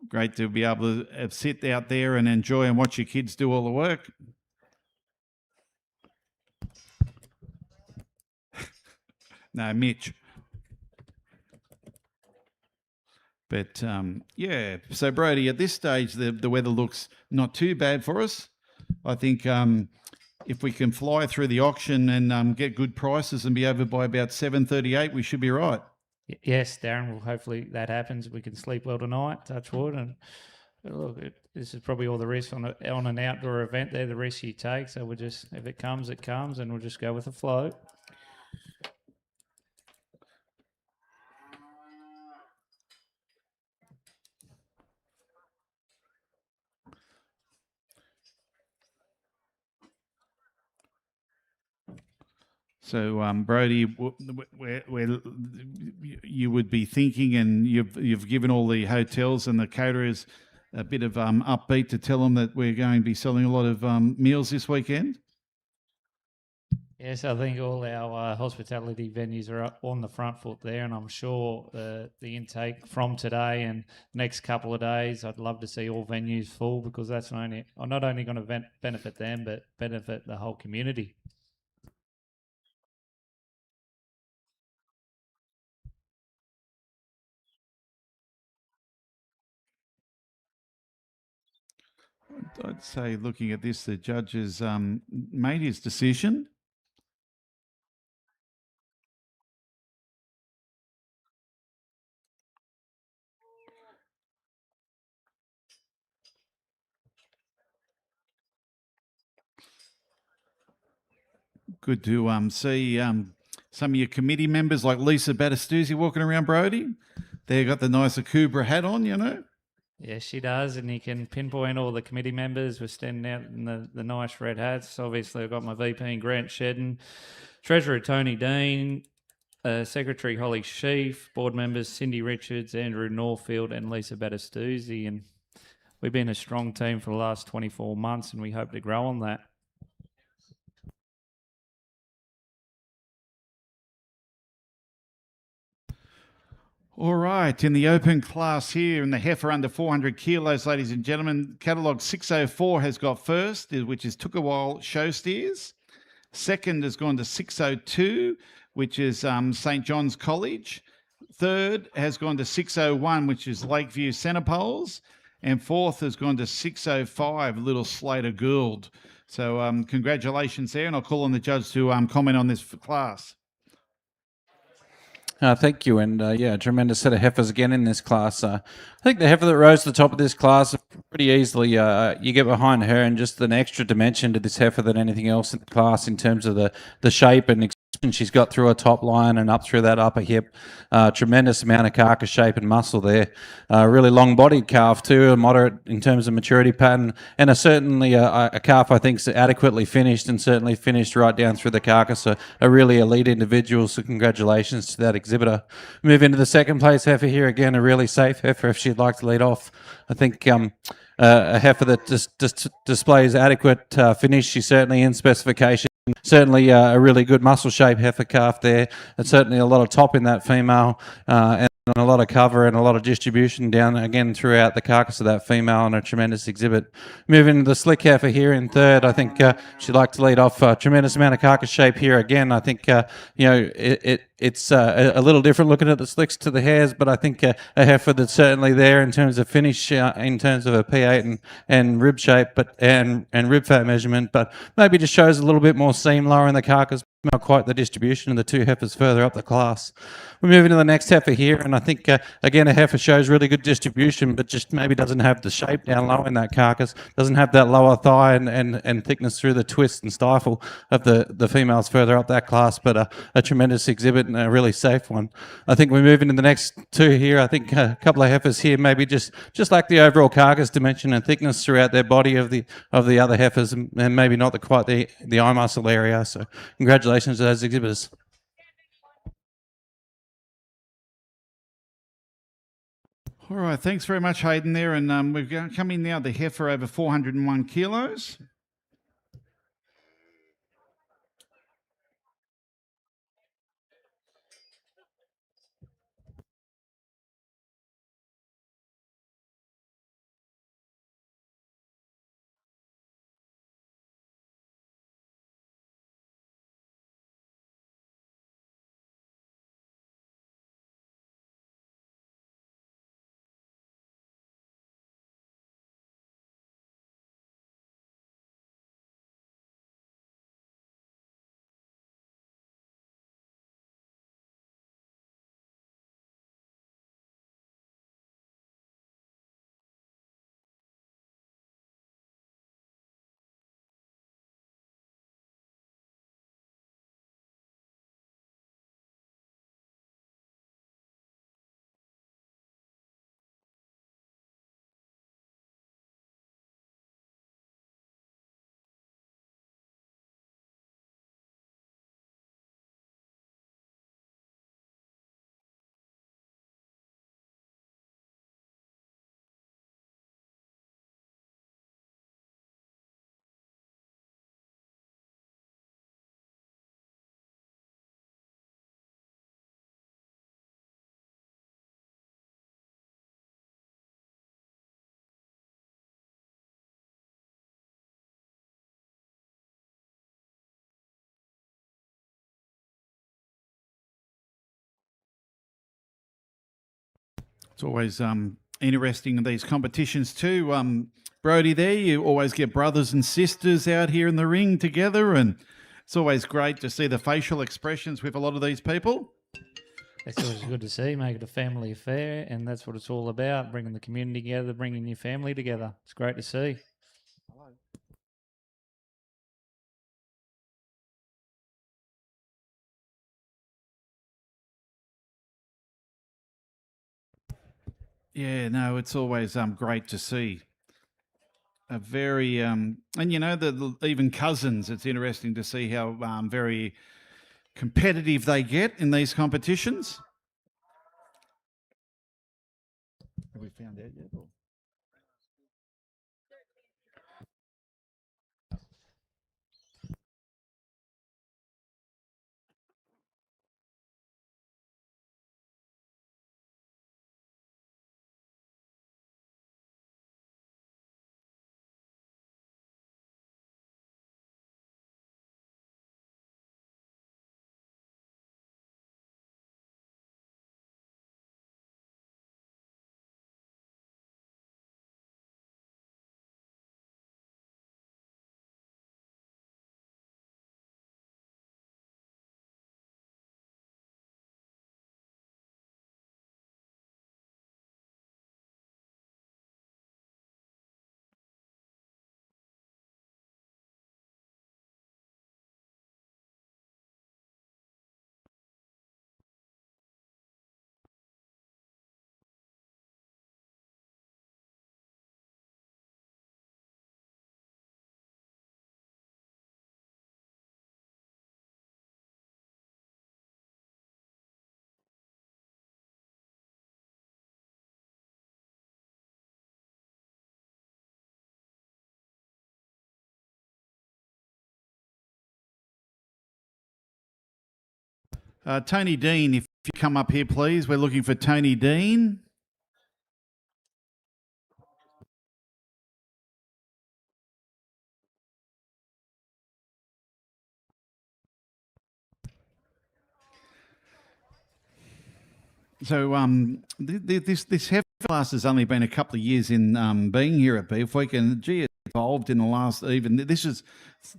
Great to be able to sit out there and enjoy and watch your kids do all the work. No, Mitch. But yeah, so Brody, at this stage, the weather looks not too bad for us. I think if we can fly through the auction and get good prices and be over by about 7:38, we should be right. Yes, Darren. Well, hopefully that happens. We can sleep well tonight. Touch wood. And look, this is probably all the risk on an outdoor event. They're the risks you take. So we'll just, if it comes, it comes, and we'll just go with the flow. So, Brody, where you would be thinking, and you've given all the hotels and the caterers a bit of upbeat to tell them that we're going to be selling a lot of meals this weekend. Yes, I think all our hospitality venues are up on the front foot there, and I'm sure the intake from today and next couple of days, I'd love to see all venues full, because that's not only going to benefit them, but benefit the whole community. I'd say, looking at this, the judge has made his decision. Good to see some of your committee members like Lisa Battistuzzi walking around, Brody. They got the nice Akubra hat on, you know. Yes, she does, and you can pinpoint all the committee members. We're standing out in the nice red hats. Obviously, I've got my VP Grant Shedden, Treasurer Tony Dean, Secretary Holly Sheaf, board members Cindy Richards, Andrew Norfield, and Lisa Battistuzzi. And we've been a strong team for the last 24 months, and we hope to grow on that. All right, in the open class here, in the heifer under 400 kilos, ladies and gentlemen, catalogue 604 has got first, which is Took a While Show Steers. Second has gone to 602, which is St. John's College. Third has gone to 601, which is Lakeview Centre Poles. And fourth has gone to 605, Little Slater Gould. So congratulations there, and I'll call on the judge to comment on this class. Thank you, and yeah, tremendous set of heifers again in this class. I think the heifer that rose to the top of this class pretty easily, you get behind her, and just an extra dimension to this heifer than anything else in the class in terms of the shape and expression she's got through her top line and up through that upper hip. Tremendous amount of carcass shape and muscle there. Really long-bodied calf too, a moderate in terms of maturity pattern, and certainly a calf I think is adequately finished, and certainly finished right down through the carcass. A really elite individual, so congratulations to that exhibitor. Move into the second place heifer here, again a really safe heifer if she'd like to lead off. I think a heifer that just displays adequate finish. She's certainly in specification. Certainly a really good muscle shape heifer calf there, and certainly a lot of top in that female, and a lot of cover and a lot of distribution down again throughout the carcass of that female, and a tremendous exhibit. Moving to the slick heifer here in third, I think she'd like to lead off. A tremendous amount of carcass shape here again. I think it's a little different looking at the slicks to the hairs, but I think a heifer that's certainly there in terms of finish, in terms of a P8 and rib shape, and rib fat measurement, but maybe just shows a little bit more seam lower in the carcass. Not quite the distribution of the two heifers further up the class. We're moving to the next heifer here, and I think again a heifer shows really good distribution, but just maybe doesn't have the shape down low in that carcass, doesn't have that lower thigh and thickness through the twist and stifle of the females further up that class, but a tremendous exhibit and a really safe one. I think we move into the next two here. I think a couple of heifers here maybe just like the overall carcass dimension and thickness throughout their body of the other heifers, and maybe not quite the eye muscle area. So congratulations to those exhibitors. All right, thanks very much, Hayden, there. And we're going to come in now, the heifer over 401 kilos. It's always interesting in these competitions too. Brody, there you always get brothers and sisters out here in the ring together, and it's always great to see the facial expressions with a lot of these people. It's always good to see, make it a family affair, and that's what it's all about, bringing the community together, bringing your family together. It's great to see. Yeah, no, it's always great to see. A very and you know even cousins. It's interesting to see how very competitive they get in these competitions. Have we found out yet? Tony Dean, if you come up here, please. We're looking for Tony Dean. So this heifer class has only been a couple of years in being here at Beefweek, and gee, it's evolved in the last. Even this is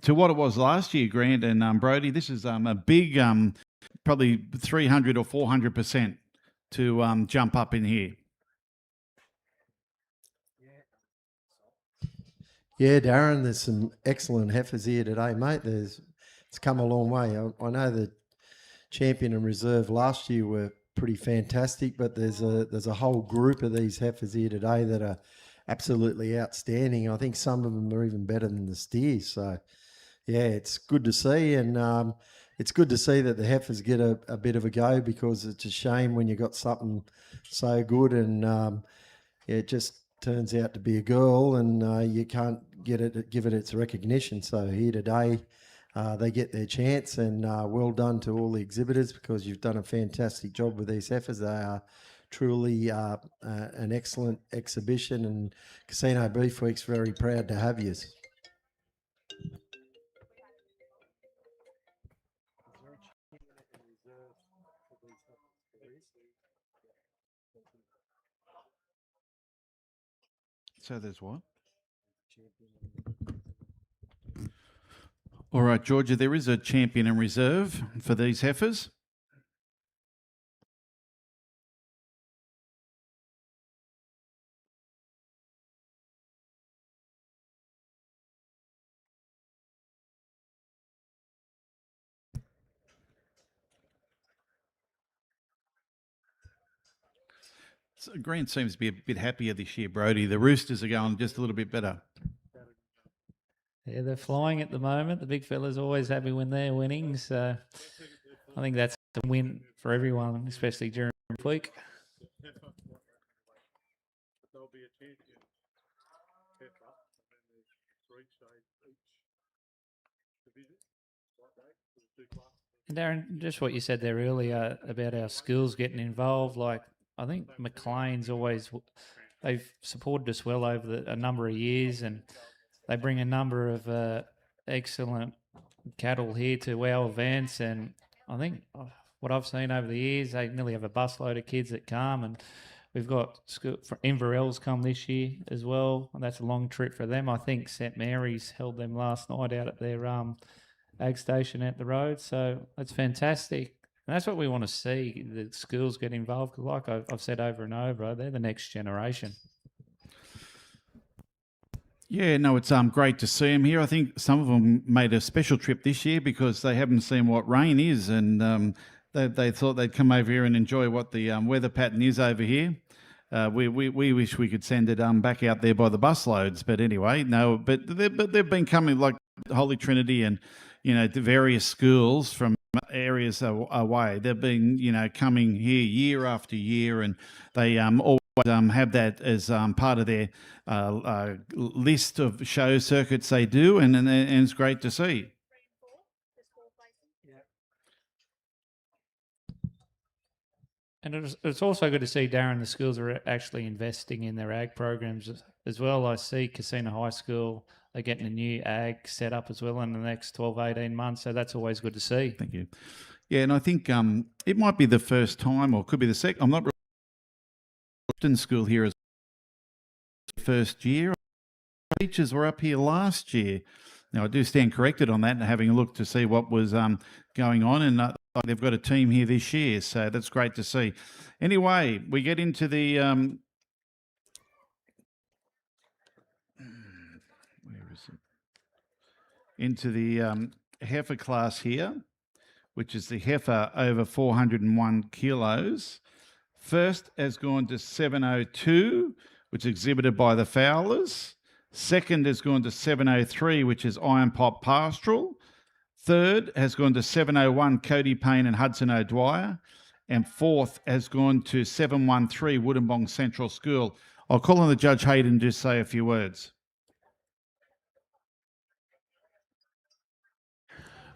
to what it was last year, Grant and Brody. This is a big, probably 300 or 400% to jump up in here. Yeah, Darren, there's some excellent heifers here today, mate. It's come a long way. I know the champion and reserve last year were pretty fantastic, but there's a whole group of these heifers here today that are absolutely outstanding. I think some of them are even better than the steers. So, yeah, it's good to see, and it's good to see that the heifers get a bit of a go, because it's a shame when you got something so good and it just turns out to be a girl, and you can't give it its recognition. So here today, they get their chance, and well done to all the exhibitors, because you've done a fantastic job with these heifers. They are truly an excellent exhibition, and Casino Beef Week's very proud to have you. So there's what? All right, Georgia, there is a champion in reserve for these heifers. So Grant seems to be a bit happier this year, Brody. The Roosters are going just a little bit better. Yeah, they're flying at the moment. The big fella's always happy when they're winning. So I think that's a win for everyone, especially during the week. There'll be a champion heifer, and then there's 3 shades each division. There's 2 classes. And Darren, just what you said there earlier about our schools getting involved, like I think McLean's always, they've supported us well over a number of years, and they bring a number of excellent cattle here to our events. And I think what I've seen over the years, they nearly have a busload of kids that come, and We've got Inverell's come this year as well, and that's a long trip for them. I think St Mary's held them last night out at their ag station at the road, so that's fantastic. And that's what we want to see, the schools get involved. 'Cause like I've said over and over, they're the next generation. Yeah, no, it's great to see them here. I think some of them made a special trip this year because they haven't seen what rain is, and they thought they'd come over here and enjoy what the weather pattern is over here. We wish we could send it back out there by the busloads, but anyway, no. But they've been coming like Holy Trinity and the various schools from areas away. They've been coming here year after year, and they always have that as part of their list of show circuits they do, and it's great to see. And it's also good to see, Darren, the schools are actually investing in their ag programs as well. I see Casino High School are getting a new ag set up as well in the next 12, 18 months. So that's always good to see. Thank you. Yeah, and I think it might be the first time, or could be the second. I'm not really in school here as first year. Teachers were up here last year. Now, I do stand corrected on that and having a look to see what was going on, and they've got a team here this year, so that's great to see. Anyway, we get into the where is it? Into the heifer class here, which is the heifer over 401 kilos. First has gone to 702, which is exhibited by the Fowlers. Second has gone to 703, which is Iron Pop Pastoral. Third has gone to 701, Cody Payne and Hudson O'Dwyer. And fourth has gone to 713, Woodinbong Central School. I'll call on the Judge Hayden to just say a few words.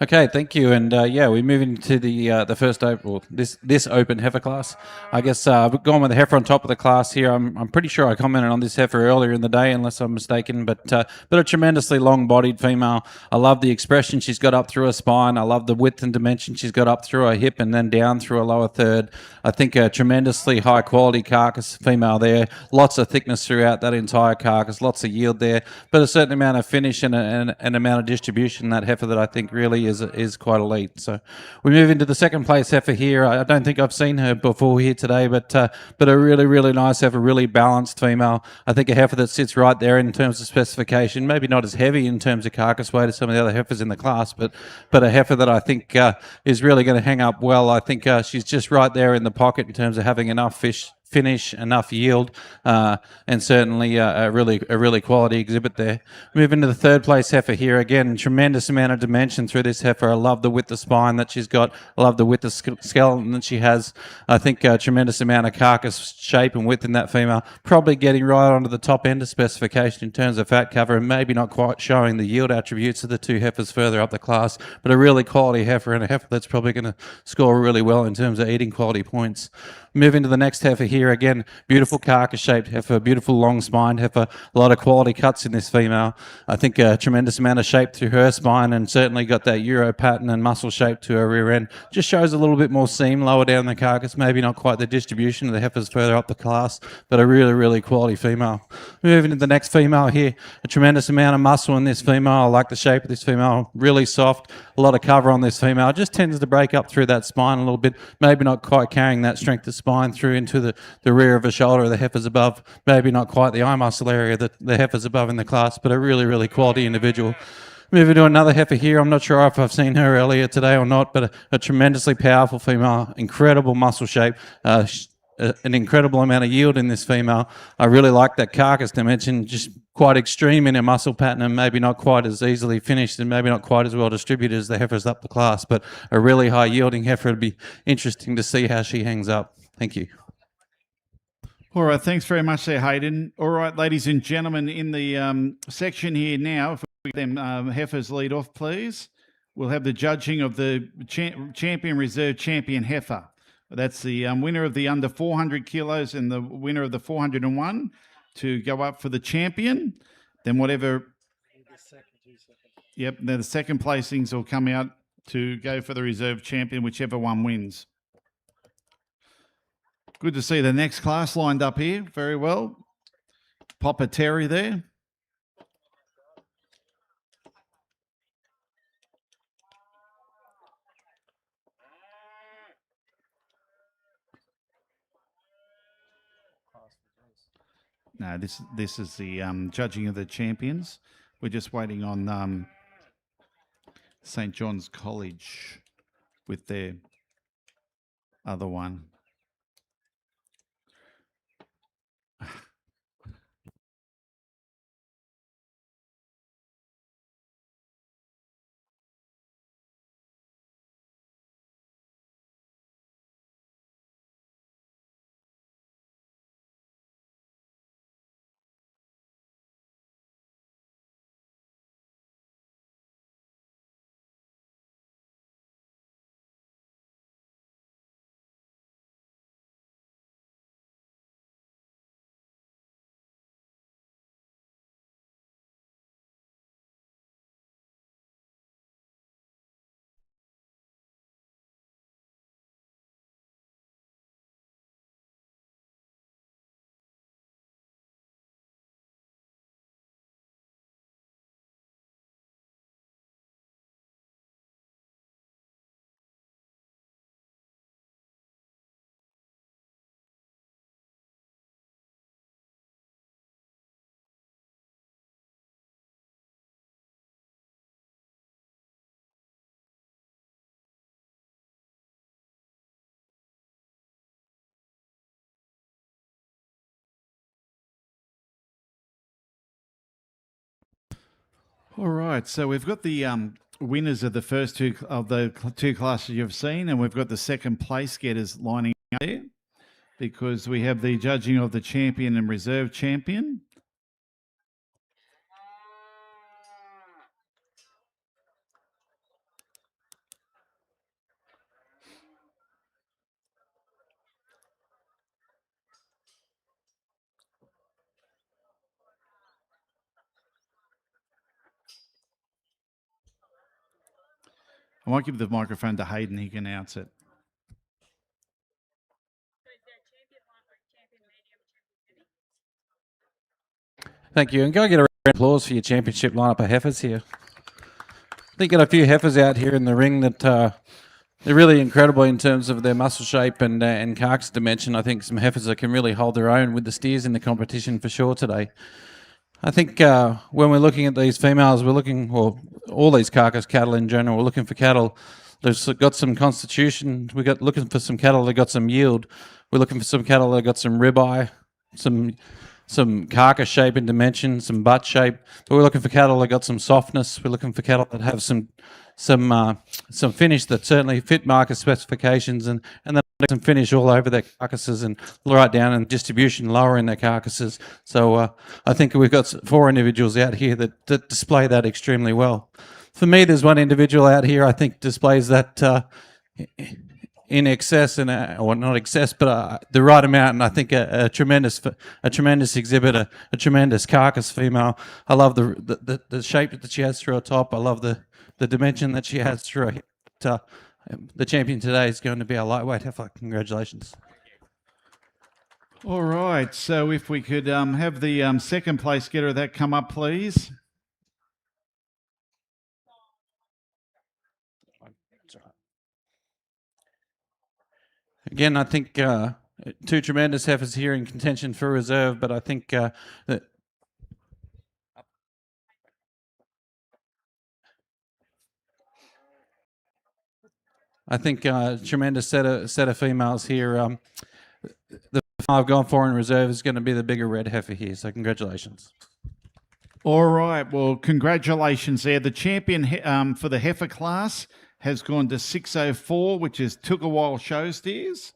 Okay, thank you. And yeah, we move into the first open, or this open heifer class. I guess we've gone with the heifer on top of the class here. I'm pretty sure I commented on this heifer earlier in the day, unless I'm mistaken. But a tremendously long-bodied female. I love the expression she's got up through her spine. I love the width and dimension she's got up through her hip and then down through her lower third. I think a tremendously high-quality carcass female there. Lots of thickness throughout that entire carcass. Lots of yield there, but a certain amount of finish and an amount of distribution in that heifer that I think really is quite elite. So we move into the second place heifer here. I don't think I've seen her before here today, but a really, really nice heifer, really balanced female. I think a heifer that sits right there in terms of specification, maybe not as heavy in terms of carcass weight as some of the other heifers in the class, but a heifer that I think is really going to hang up well. I think she's just right there in the pocket in terms of having enough finish, enough yield, and certainly a really quality exhibit there. Moving to the third place heifer here, again, tremendous amount of dimension through this heifer. I love the width of spine that she's got. I love the width of skeleton that she has. I think a tremendous amount of carcass shape and width in that female. Probably getting right onto the top end of specification in terms of fat cover, and maybe not quite showing the yield attributes of the two heifers further up the class, but a really quality heifer, and a heifer that's probably going to score really well in terms of eating quality points. Moving to the next heifer here, again, beautiful carcass-shaped heifer, beautiful long-spined heifer, a lot of quality cuts in this female. I think a tremendous amount of shape through her spine, and certainly got that Euro pattern and muscle shape to her rear end. Just shows a little bit more seam lower down the carcass, maybe not quite the distribution of the heifers further up the class, but a really, really quality female. Moving to the next female here, a tremendous amount of muscle in this female. I like the shape of this female, really soft, a lot of cover on this female. Just tends to break up through that spine a little bit, maybe not quite carrying that strength of spine through into the rear of the shoulder of the heifers above, maybe not quite the eye muscle area that the heifers above in the class, but a really, really quality individual. Moving to another heifer here, I'm not sure if I've seen her earlier today or not, but a tremendously powerful female, incredible muscle shape, an incredible amount of yield in this female. I really like that carcass dimension, just quite extreme in her muscle pattern, and maybe not quite as easily finished and maybe not quite as well distributed as the heifers up the class, but a really high yielding heifer. It'd be interesting to see how she hangs up. Thank you. All right, thanks very much there, Hayden. All right, ladies and gentlemen, in the section here now, if we get them heifers lead off, please. We'll have the judging of the champion reserve champion heifer. That's the winner of the under 400 kilos and the winner of the 401 to go up for the champion. Then whatever... Yep, then the second placings will come out to go for the reserve champion, whichever one wins. Good to see the next class lined up here. Very well. Papa Terry there. No, this is the judging of the champions. We're just waiting on St. John's College with their other one. All right, so we've got the winners of the first two of the two classes you've seen, and we've got the second place getters lining up there because we have the judging of the champion and reserve champion. I might give the microphone to Hayden. He can announce it. Thank you. And go get a round of applause for your championship lineup of heifers here. I think got a few heifers out here in the ring that they're really incredible in terms of their muscle shape and carcass dimension. I think some heifers that can really hold their own with the steers in the competition for sure today. I think when we're looking at these females, we're looking, well, all these carcass cattle in general, we're looking for cattle that's got some constitution. We're looking for some cattle that got some yield. We're looking for some cattle that got some ribeye, some carcass shape and dimension, some butt shape. But we're looking for cattle that got some softness. We're looking for cattle that have some finish that certainly fit market specifications and that some finish all over their carcasses and right down in distribution lower in their carcasses. So I think we've got 4 individuals out here that display that extremely well. For me, there's one individual out here I think displays that in excess or not excess, but the right amount, and I think a tremendous exhibit, a tremendous carcass female. I love the shape that she has through her top. I love the dimension that she has through her hip. The champion today is going to be our lightweight heifer. Congratulations. All right, so if we could have the second place getter of that come up, please. Again, I think 2 tremendous heifers here in contention for reserve, but I think that tremendous set of females here. The I've gone for in reserve is going to be the bigger red heifer here. So congratulations. All right. Well, congratulations there. The champion for the heifer class has gone to 604, which is Took a While Show Steers.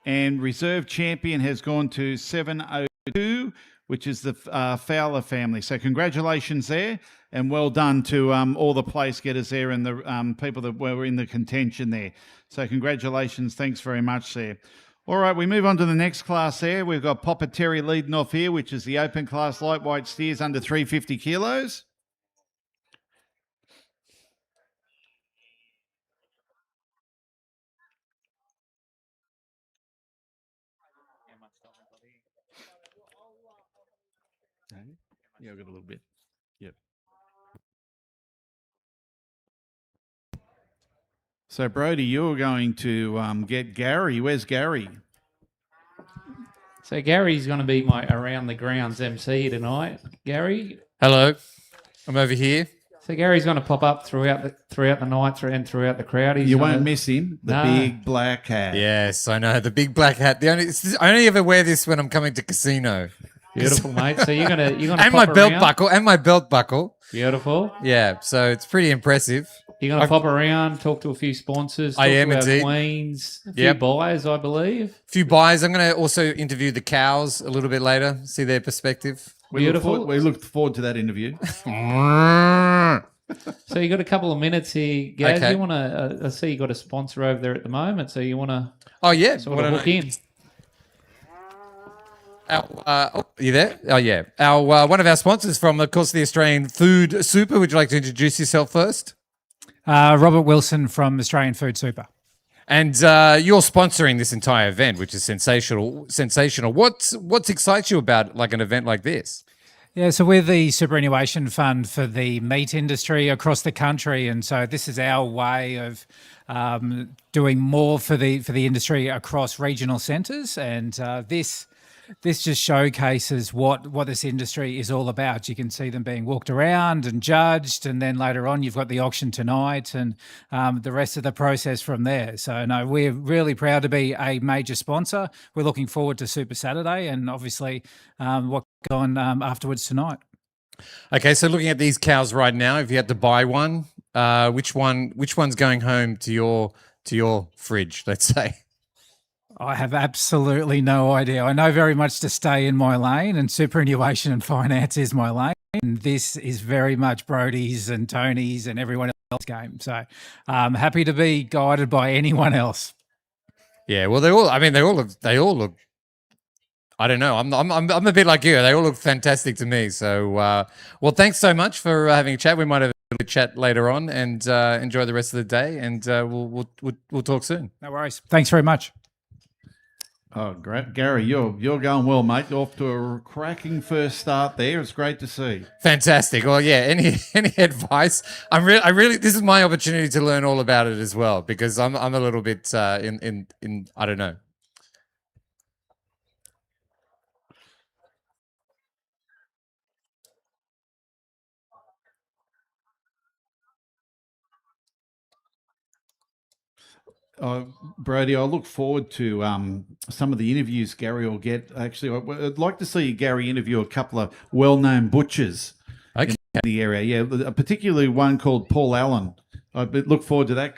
And reserve champion has gone to 702, which is the Fowler family. So congratulations there, and well done to all the place getters there and the people that were in the contention there. So congratulations. Thanks very much there. All right, we move on to the next class there. We've got Papa Terry leading off here, which is the open class lightweight steers under 350 kilos. Yeah, I've got a little bit. Yep. So, Brody, you're going to get Gary. Where's Gary? So Gary's going to be my around the grounds MC tonight. Gary. Hello, I'm over here. So Gary's going to pop up throughout the night and throughout the crowd. You won't miss him. The No. big black hat. Yes, I know the big black hat. I only ever wear this when I'm coming to casino. Beautiful, mate. So you're gonna And my belt buckle. Beautiful. Yeah, so it's pretty impressive. You're gonna pop around, talk to a few sponsors. I am to our indeed. Queens, a few Yep. buyers, I believe. A few buys. I'm going to also interview the cows a little bit later, see their perspective. We look forward to that interview. So you got a couple of minutes here, Gaz. Okay. You want to? I see you got a sponsor over there at the moment. So you want to Oh yeah, sort of hook in? You there? Oh yeah. Our one of our sponsors from, of course, the Australian Food Super. Would you like to introduce yourself first? Robert Wilson from Australian Food Super. And you're sponsoring this entire event, which is sensational. Sensational. What excites you about like an event like this? Yeah, so we're the superannuation fund for the meat industry across the country, and so this is our way of doing more for the industry across regional centres, and this just showcases what this industry is all about. You can see them being walked around and judged, and then later on you've got the auction tonight and the rest of the process from there. So no, we're really proud to be a major sponsor. We're looking forward to Super Saturday and obviously what goes on afterwards tonight. Okay, so looking at these cows right now, if you had to buy one, which one's going home to your fridge, let's say? I have absolutely no idea. I know very much to stay in my lane, and superannuation and finance is my lane. And this is very much Brody's and Tony's and everyone else's game. So I'm happy to be guided by anyone else. Yeah, well, they all look. I don't know. I'm a bit like you. They all look fantastic to me. So, well, thanks so much for having a chat. We might have a little chat later on, and enjoy the rest of the day. And we'll talk soon. No worries. Thanks very much. Oh, great, Gary, you're going well, mate. You're off to a cracking first start there. It's great to see. Fantastic. Well, yeah. Any advice? I really. This is my opportunity to learn all about it as well, because I'm a little bit in I don't know. Brody, I look forward to some of the interviews Gary will get. Actually, I'd like to see Gary interview a couple of well-known butchers in the area. Yeah, particularly one called Paul Allen. I look forward to that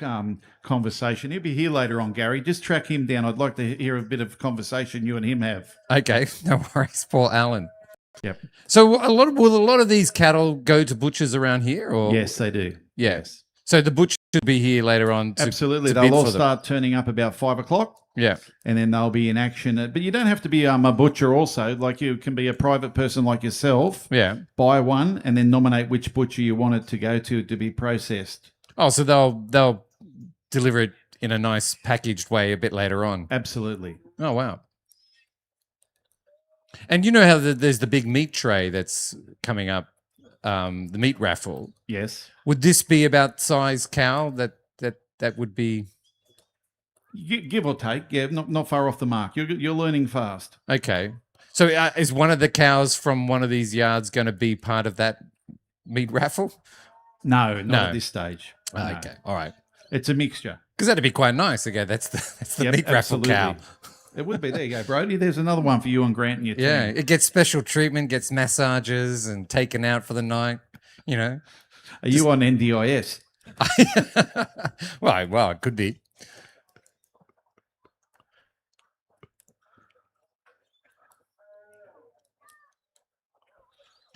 conversation. He'll be here later on, Gary. Just track him down. I'd like to hear a bit of conversation you and him have. Okay, no worries, Paul Allen. Yep. So will a lot of these cattle go to butchers around here? Or Yes, they do. Yes. So the butcher should be here later on. Absolutely. to bid They'll all for them. start turning up about 5 o'clock. Yeah. And then they'll be in action. But you don't have to be a butcher also. Like, you can be a private person like yourself. Yeah. Buy one and then nominate which butcher you want it to go to be processed. Oh, so they'll deliver it in a nice packaged way a bit later on. Absolutely. Oh, wow. And you know how there's the big meat tray that's coming up, the meat raffle. Yes. Would this be about size cow that would be? Give or take. Yeah, not far off the mark. You're learning fast. Okay. So is one of the cows from one of these yards going to be part of that meat raffle? No, not at this stage. Oh, No. okay. All right. It's a mixture. Because that'd be quite nice. Okay, that's the Yep, meat raffle cow. absolutely. It would be. There you go, Brody. There's another one for you and Grant and your team. Yeah, it gets special treatment, gets massages and taken out for the night, you know. Are you on NDIS? Well, it could be.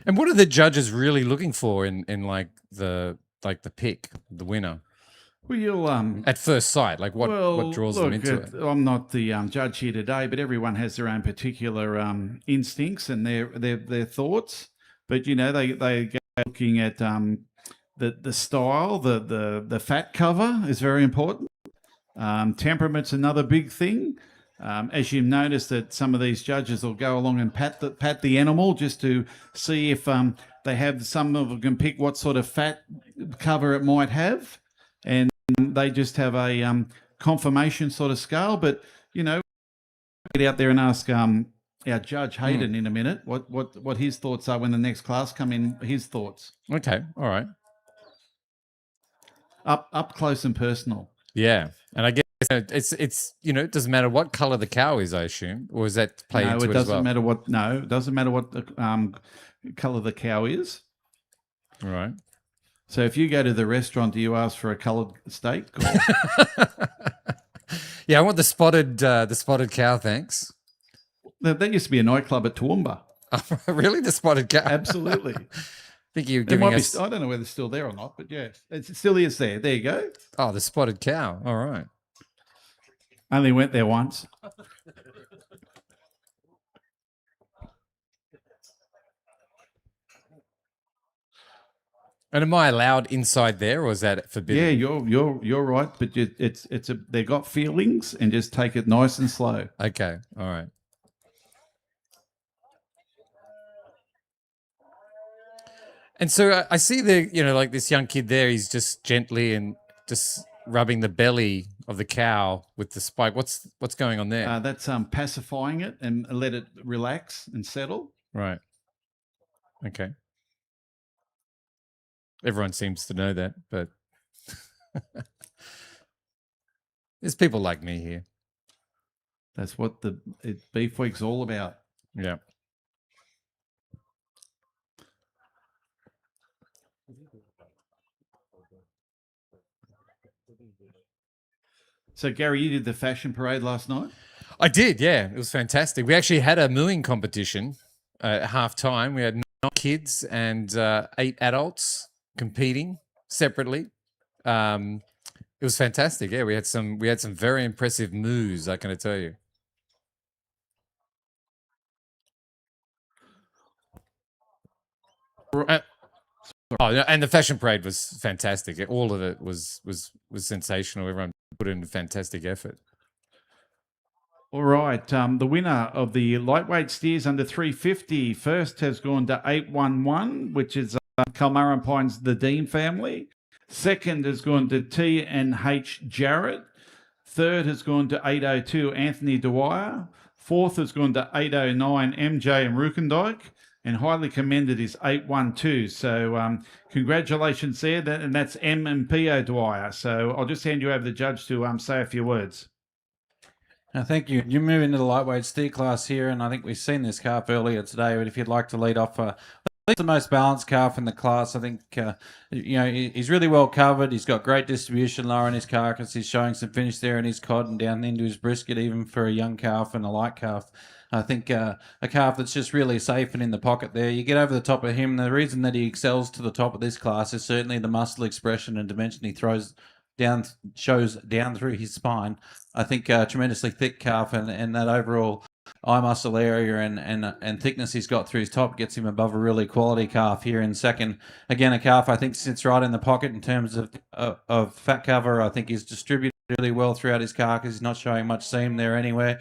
And what are the judges really looking for in like the pick, the winner? Well, you'll At first sight, like what draws them into it? I'm not the judge here today, but everyone has their own particular instincts and their thoughts. But you know, they go looking at the style, the fat cover is very important. Temperament's another big thing. As you notice that some of these judges will go along and pat the animal just to see if they have, some of them can pick what sort of fat cover it might have, and they just have a confirmation sort of scale. But get out there and ask our judge Hayden in a minute what his thoughts are when the next class come in. His thoughts. Okay, all right. Up close and personal. Yeah, and I guess it's it doesn't matter what color the cow is, I assume, or is that play into it as well? It doesn't matter what the color the cow is. All right. So if you go to the restaurant, do you ask for a coloured steak? Or? Yeah, I want the spotted cow, thanks. That used to be a nightclub at Toowoomba. Really, the spotted cow? Absolutely. I think you're giving us. I don't know whether it's still there or not, but yeah, it still is there. There you go. Oh, the spotted cow. All right. Only went there once. And am I allowed inside there, or is that forbidden? Yeah, you're right, but they got feelings, and just take it nice and slow. Okay. All right. And so I see like this young kid there. He's just gently and just rubbing the belly of the cow with the spike. What's going on there? That's pacifying it and let it relax and settle. Right. Okay. Everyone seems to know that, but there's people like me here. That's what Beef Week's all about. Yeah. So, Gary, you did the fashion parade last night? I did, yeah. It was fantastic. We actually had a mooing competition at half time. We had 9 kids and 8 adults competing separately. It was fantastic. Yeah, we had some very impressive moves, I can tell you. And the fashion parade was fantastic. All of it was sensational. Everyone put in a fantastic effort. All right. The winner of the lightweight steers under 350 first has gone to 811, which is Calmurran Pines, the Dean family. Second has gone to T&H Jarrett. Third has gone to 802 Anthony Dwyer. Fourth has gone to 809 MJ and Rukendijk. And highly commended is 812. So congratulations there. And that's M and P O'Dwyer. So I'll just hand you over to the judge to say a few words. Thank you. You move into the lightweight steer class here, and I think we've seen this calf earlier today, but if you'd like to lead off, he's the most balanced calf in the class. I think, he's really well covered. He's got great distribution lower in his carcass. He's showing some finish there in his cod and down into his brisket, even for a young calf and a light calf. I think a calf that's just really safe and in the pocket there. You get over the top of him. The reason that he excels to the top of this class is certainly the muscle expression and dimension he shows down through his spine. I think tremendously thick calf and that overall eye muscle area and thickness he's got through his top gets him above a really quality calf here in second. Again, a calf I think sits right in the pocket in terms of fat cover. I think he's distributed really well throughout his carcass. He's not showing much seam there anywhere.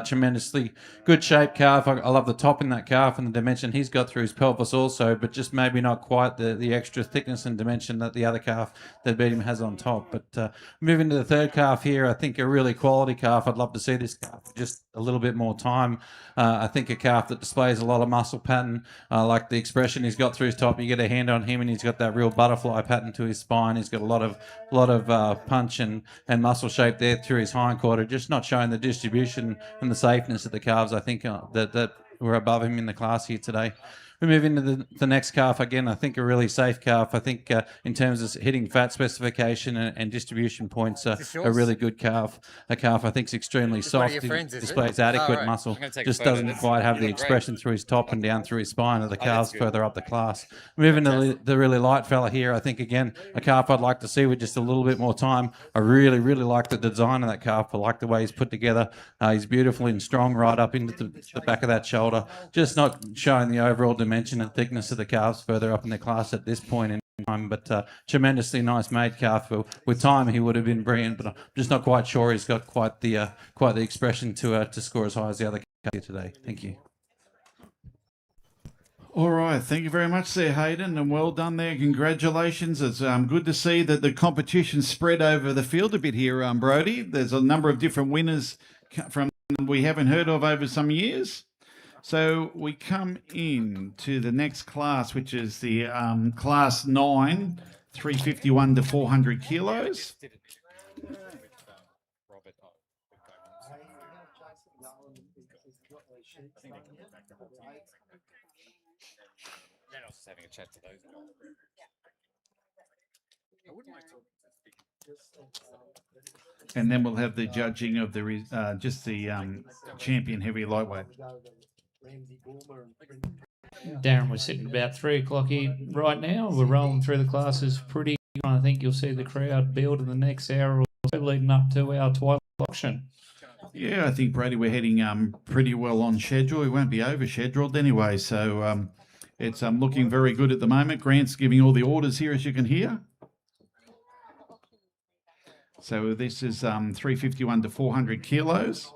Tremendously good shaped calf. I love the top in that calf and the dimension he's got through his pelvis also, but just maybe not quite the extra thickness and dimension that the other calf that beat him has on top. But moving to the third calf here, I think a really quality calf. I'd love to see this calf just a little bit more time. I think a calf that displays a lot of muscle pattern, like the expression he's got through his top. You get a hand on him and he's got that real butterfly pattern to his spine. He's got a lot of punch and muscle shape there through his hindquarter, just not showing the distribution and the safeness of the calves, I think, that were above him in the class here today. We move into the next calf. Again, I think a really safe calf. I think in terms of hitting fat specification and distribution points, a really good calf. A calf I think is extremely soft. Displays adequate muscle. Just doesn't quite have the expression through his top and down through his spine of the calves further up the class. Moving to the really light fella here. I think, again, a calf I'd like to see with just a little bit more time. I really, really like the design of that calf. I like the way he's put together. He's beautiful and strong right up into the back of that shoulder. Just not showing the overall dimension and thickness of the calves further up in the class at this point. time, but tremendously nice made calf. With time, he would have been brilliant, but I'm just not quite sure he's got quite the expression to score as high as the other calf here today. Thank you. All right, thank you very much there, Hayden, and well done there. Congratulations. It's good to see that the competition spread over the field a bit here, Brody. There's a number of different winners from we haven't heard of over some years. So we come in to the next class, which is the Class 9, 351 to 400 kilos. Then I was just having a chat to those guys. I wouldn't mind talking to And then we'll have the judging of the champion heavy lightweight. Darren, we're sitting about 3 o'clock here right now. We're rolling through the classes pretty. I think you'll see the crowd build in the next hour or so leading up to our twilight auction. Yeah, I think, Brady, we're heading pretty well on schedule. We won't be over-scheduled anyway, so it's looking very good at the moment. Grant's giving all the orders here, as you can hear. So this is 351 to 400 kilos.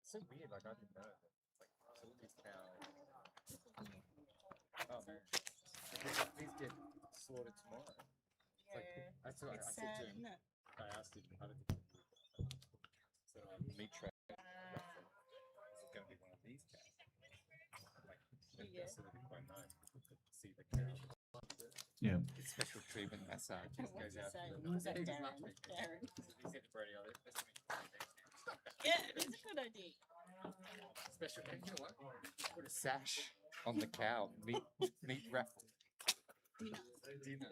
So weird, like I didn't know. Like all these cows. Oh man. These get slaughtered tomorrow. Like, that's what I said to him. I asked him how did so meat tray is it gonna be one of these cows? Like that's sort of quite nice to see the cow. Yeah. It's special treatment massage. Just goes out to Was that He Darren? Darren. said to Brady, oh, that's Yeah, it's a good idea. special. And you know what? Put a sash on the cow. Meat raffle. Dinner.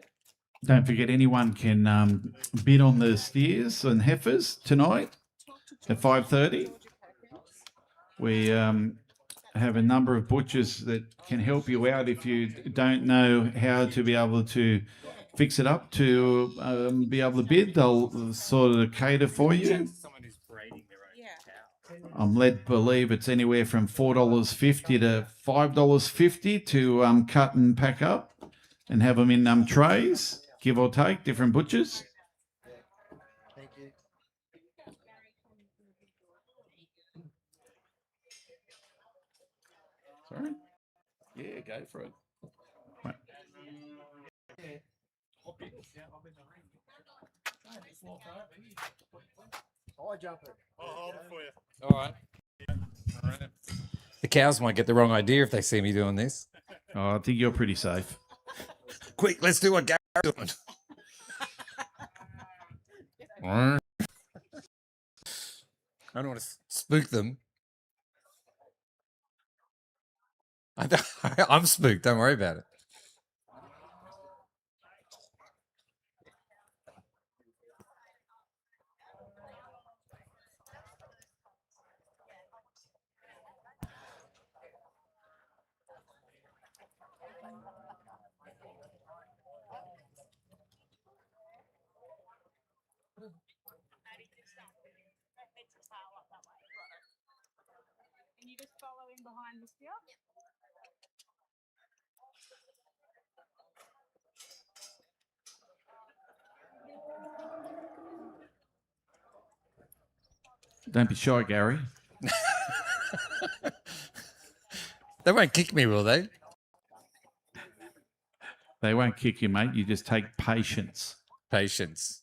Don't forget, anyone can bid on the steers and heifers tonight at 5:30. We have a number of butchers that can help you out if you don't know how to be able to fix it up to be able to bid. They'll sort of cater for you. Someone who's braiding their own cow. I'm led to believe it's anywhere from $4.50 to $5.50 to cut and pack up and have them in trays, give or take, different butchers. Thank you. Sorry? Yeah, go for it. Right. I'll jump it. I'll hold it for you. All right. The cows might get the wrong idea if they see me doing this. Oh, I think you're pretty safe. Quick, let's do what Gary's doing. I don't want to spook them. I'm spooked. Don't worry about it. And you just follow in behind the steer. Don't be shy, Gary. They won't kick me, will they? They won't kick you, mate. You just take patience. Patience.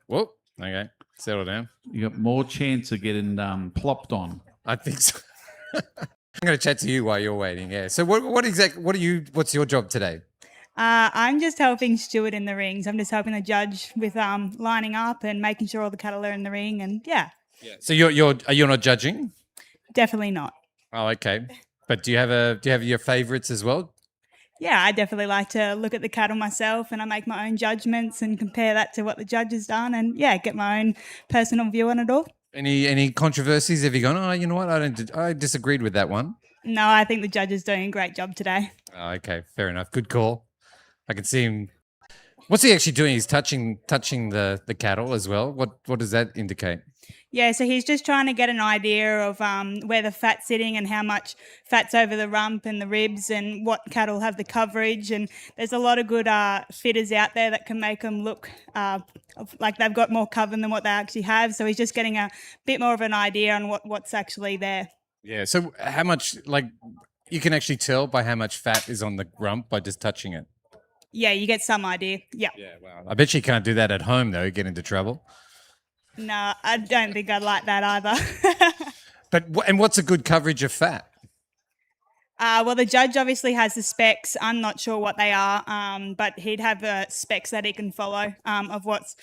Whoop. Okay. Settle down. You got more chance of getting plopped on. I think so. I'm going to chat to you while you're waiting. Yeah. So what's your job today? I'm just helping Stuart in the rings. I'm just helping the judge with lining up and making sure all the cattle are in the ring. And yeah, So you're not judging? definitely not. Oh, okay. But do you have your favorites as well? Yeah, I definitely like to look at the cattle myself and I make my own judgments and compare that to what the judge has done and yeah, get my own personal view on it all. Any controversies? Have you gone, oh, you know what? I disagreed with that one. No, I think the judge is doing a great job today. Oh, okay, fair enough. Good call. I can see him What's he actually doing? He's touching the cattle as well. What does that indicate? Yeah, so he's just trying to get an idea of where the fat's sitting and how much fat's over the rump and the ribs and what cattle have the coverage. And there's a lot of good fitters out there that can make them look like they've got more cover than what they actually have. So he's just getting a bit more of an idea on what's actually there. Yeah. So how much, like, you can actually tell by how much fat is on the rump by just touching it? Yeah, you get some idea. Yeah. Yeah, wow. I bet you can't do that at home, though. You get into trouble. No, I don't think I'd like that either. But and what's a good coverage of fat? Well, the judge obviously has the specs. I'm not sure what they are, but he'd have specs that he can follow of what's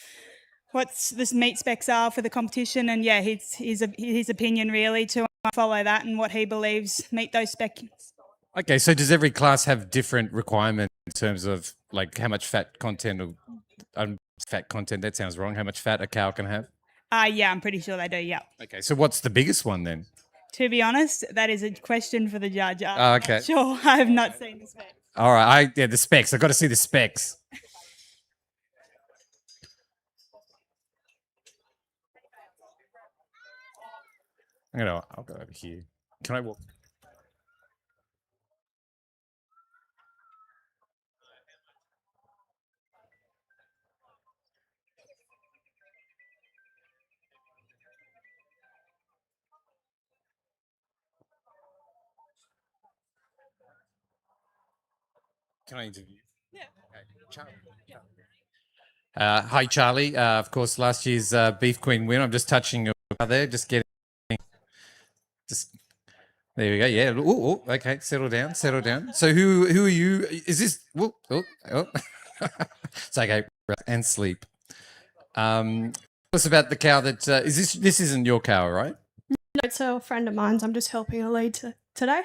the meat specs are for the competition. And yeah, his opinion really to follow that and what he believes meet those specs. Okay, so does every class have different requirements in terms of like how much fat content or fat content? That sounds wrong. How much fat a cow can have? Yeah, I'm pretty sure they do. Yeah. Okay, so what's the biggest one then? To be honest, that is a question for the judge. Okay. Not sure, I have not seen the specs. All right, the specs. I've got to see the specs. I'll go over here. Can I walk? Can I interview? Yeah. Okay. Charlie. Hi, Charlie. Of course, last year's Beef Queen win. I'm just touching your there, just getting. There we go. Yeah. Ooh, okay. Settle down. Settle down. So who are you? Is this? It's okay. And sleep. Tell us about the cow that is this. This isn't your cow, right? No, it's a friend of mine's. I'm just helping her lead today.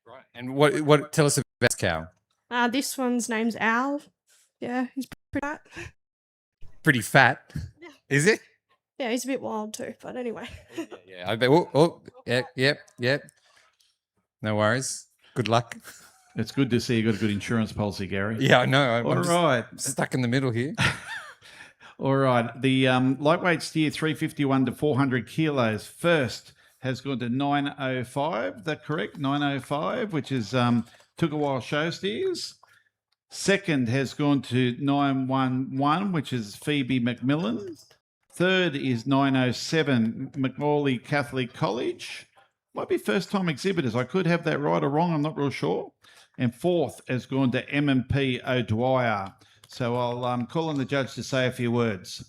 Right. And what? Tell us about this cow. This one's name's Al. Yeah, he's pretty fat. Pretty fat. Yeah. Is it? Yeah, he's a bit wild too, but anyway. Yeah. I bet. Yep. No worries. Good luck. It's good to see you got a good insurance policy, Gary. Yeah, I know. All right. Stuck in the middle here. All right. The lightweight steer 351 to 400 kilos first has gone to 905. Is that correct? 905, which is took a while show steers. Second has gone to 911, which is Phoebe McMillan. Third is 907, McMorley Catholic College. Might be first-time exhibitors. I could have that right or wrong. I'm not real sure. And fourth has gone to M&P O'Dwyer. So I'll call on the judge to say a few words.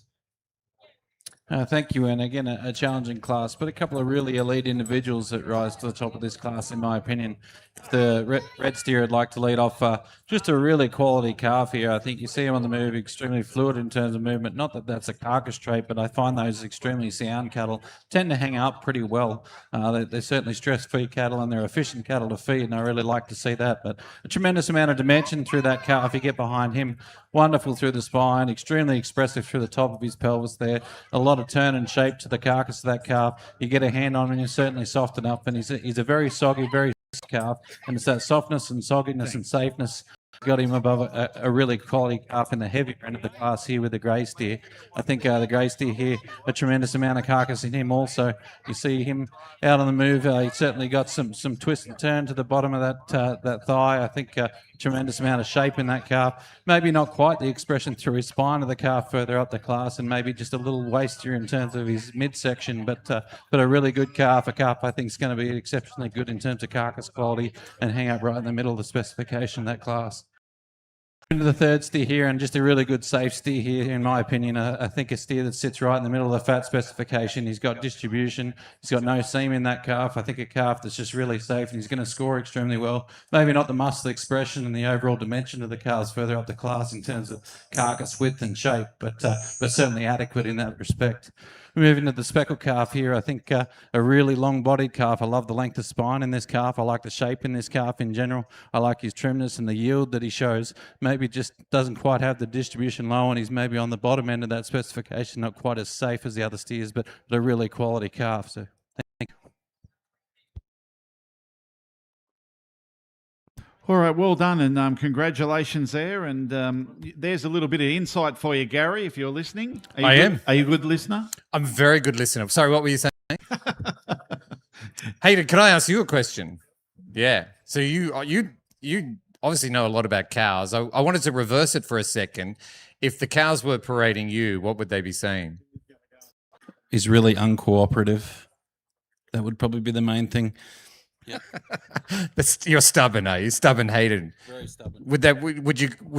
Thank you, and again, a challenging class, but a couple of really elite individuals that rise to the top of this class, in my opinion. If the red steer would like to lead off, just a really quality calf here. I think you see him on the move, extremely fluid in terms of movement. Not that that's a carcass trait, but I find those extremely sound cattle tend to hang up pretty well. They're certainly stress-free cattle, and they're efficient cattle to feed, and I really like to see that. But a tremendous amount of dimension through that calf. You get behind him, wonderful through the spine, extremely expressive through the top of his pelvis there. A lot of turn and shape to the carcass of that calf. You get a hand on him, he's certainly soft enough, and he's a very soggy, very calf, and it's that softness and sogginess and safeness got him above a really quality calf in the heavier end of the class here with the grey steer. I think the grey steer here, a tremendous amount of carcass in him also. You see him out on the move. He's certainly got some twist and turn to the bottom of that thigh. I think a tremendous amount of shape in that calf. Maybe not quite the expression through his spine of the calf further up the class, and maybe just a little wastier in terms of his midsection, but a really good calf. A calf I think is going to be exceptionally good in terms of carcass quality and hang up right in the middle of the specification of that class. Into the third steer here, and just a really good safe steer here, in my opinion. I think a steer that sits right in the middle of the fat specification. He's got distribution. He's got no seam in that calf. I think a calf that's just really safe, and he's going to score extremely well. Maybe not the muscle expression and the overall dimension of the calves further up the class in terms of carcass width and shape, but certainly adequate in that respect. Moving to the speckled calf here, I think a really long-bodied calf. I love the length of spine in this calf. I like the shape in this calf in general. I like his trimness and the yield that he shows. Maybe just doesn't quite have the distribution low, and he's maybe on the bottom end of that specification, not quite as safe as the other steers, but a really quality calf. So thank you. All right, well done, and congratulations there. And there's a little bit of insight for you, Gary, if you're listening. I am. Are you a good listener? I'm a very good listener. Sorry, what were you saying? Hayden, can I ask you a question? Yeah. So you obviously know a lot about cows. I wanted to reverse it for a second. If the cows were parading you, what would they be saying? He's really uncooperative. That would probably be the main thing. Yeah. You're stubborn, are you? Stubborn Hayden. Very stubborn. Would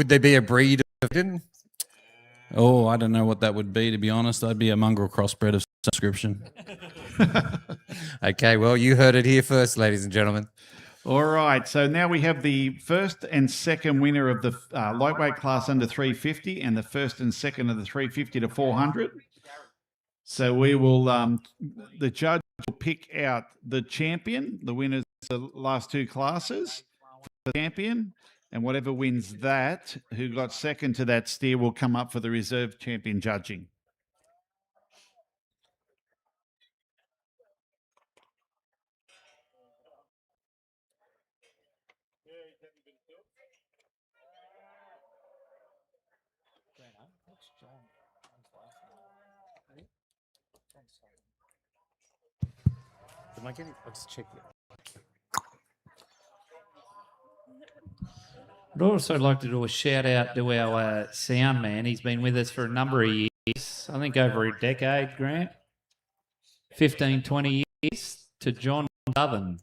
there be a breed of Hayden? Oh, I don't know what that would be, to be honest. I'd be a mongrel crossbred of some description. Okay, well, you heard it here first, ladies and gentlemen. All right, so now we have the first and second winner of the lightweight class under 350 and the first and second of the 350 to 400. So we will, the judge will pick out the champion, the winners of the last two classes for the champion, and whatever wins that, who got second to that steer, will come up for the reserve champion judging. Am I getting? I'll just check it. I'd also like to do a shout out to our sound man. He's been with us for a number of years, I think over a decade, Grant. 15, 20 years, to John Doven.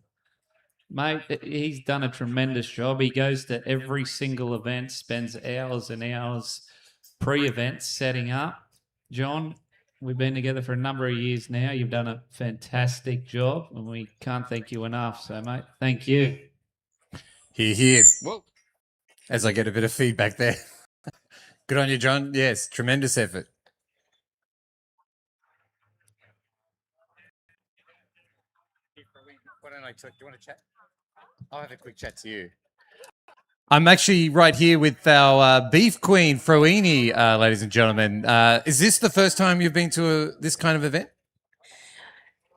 Mate, he's done a tremendous job. He goes to every single event, spends hours and hours pre-event setting up. John, we've been together for a number of years now. You've done a fantastic job, and we can't thank you enough. So, mate, thank you. Here. Whoa. As I get a bit of feedback there. Good on you, John. Yes, tremendous effort. Why don't I talk? Do you want to chat? I'll have a quick chat to you. I'm actually right here with our beef queen, Froini, ladies and gentlemen. Is this the first time you've been to this kind of event?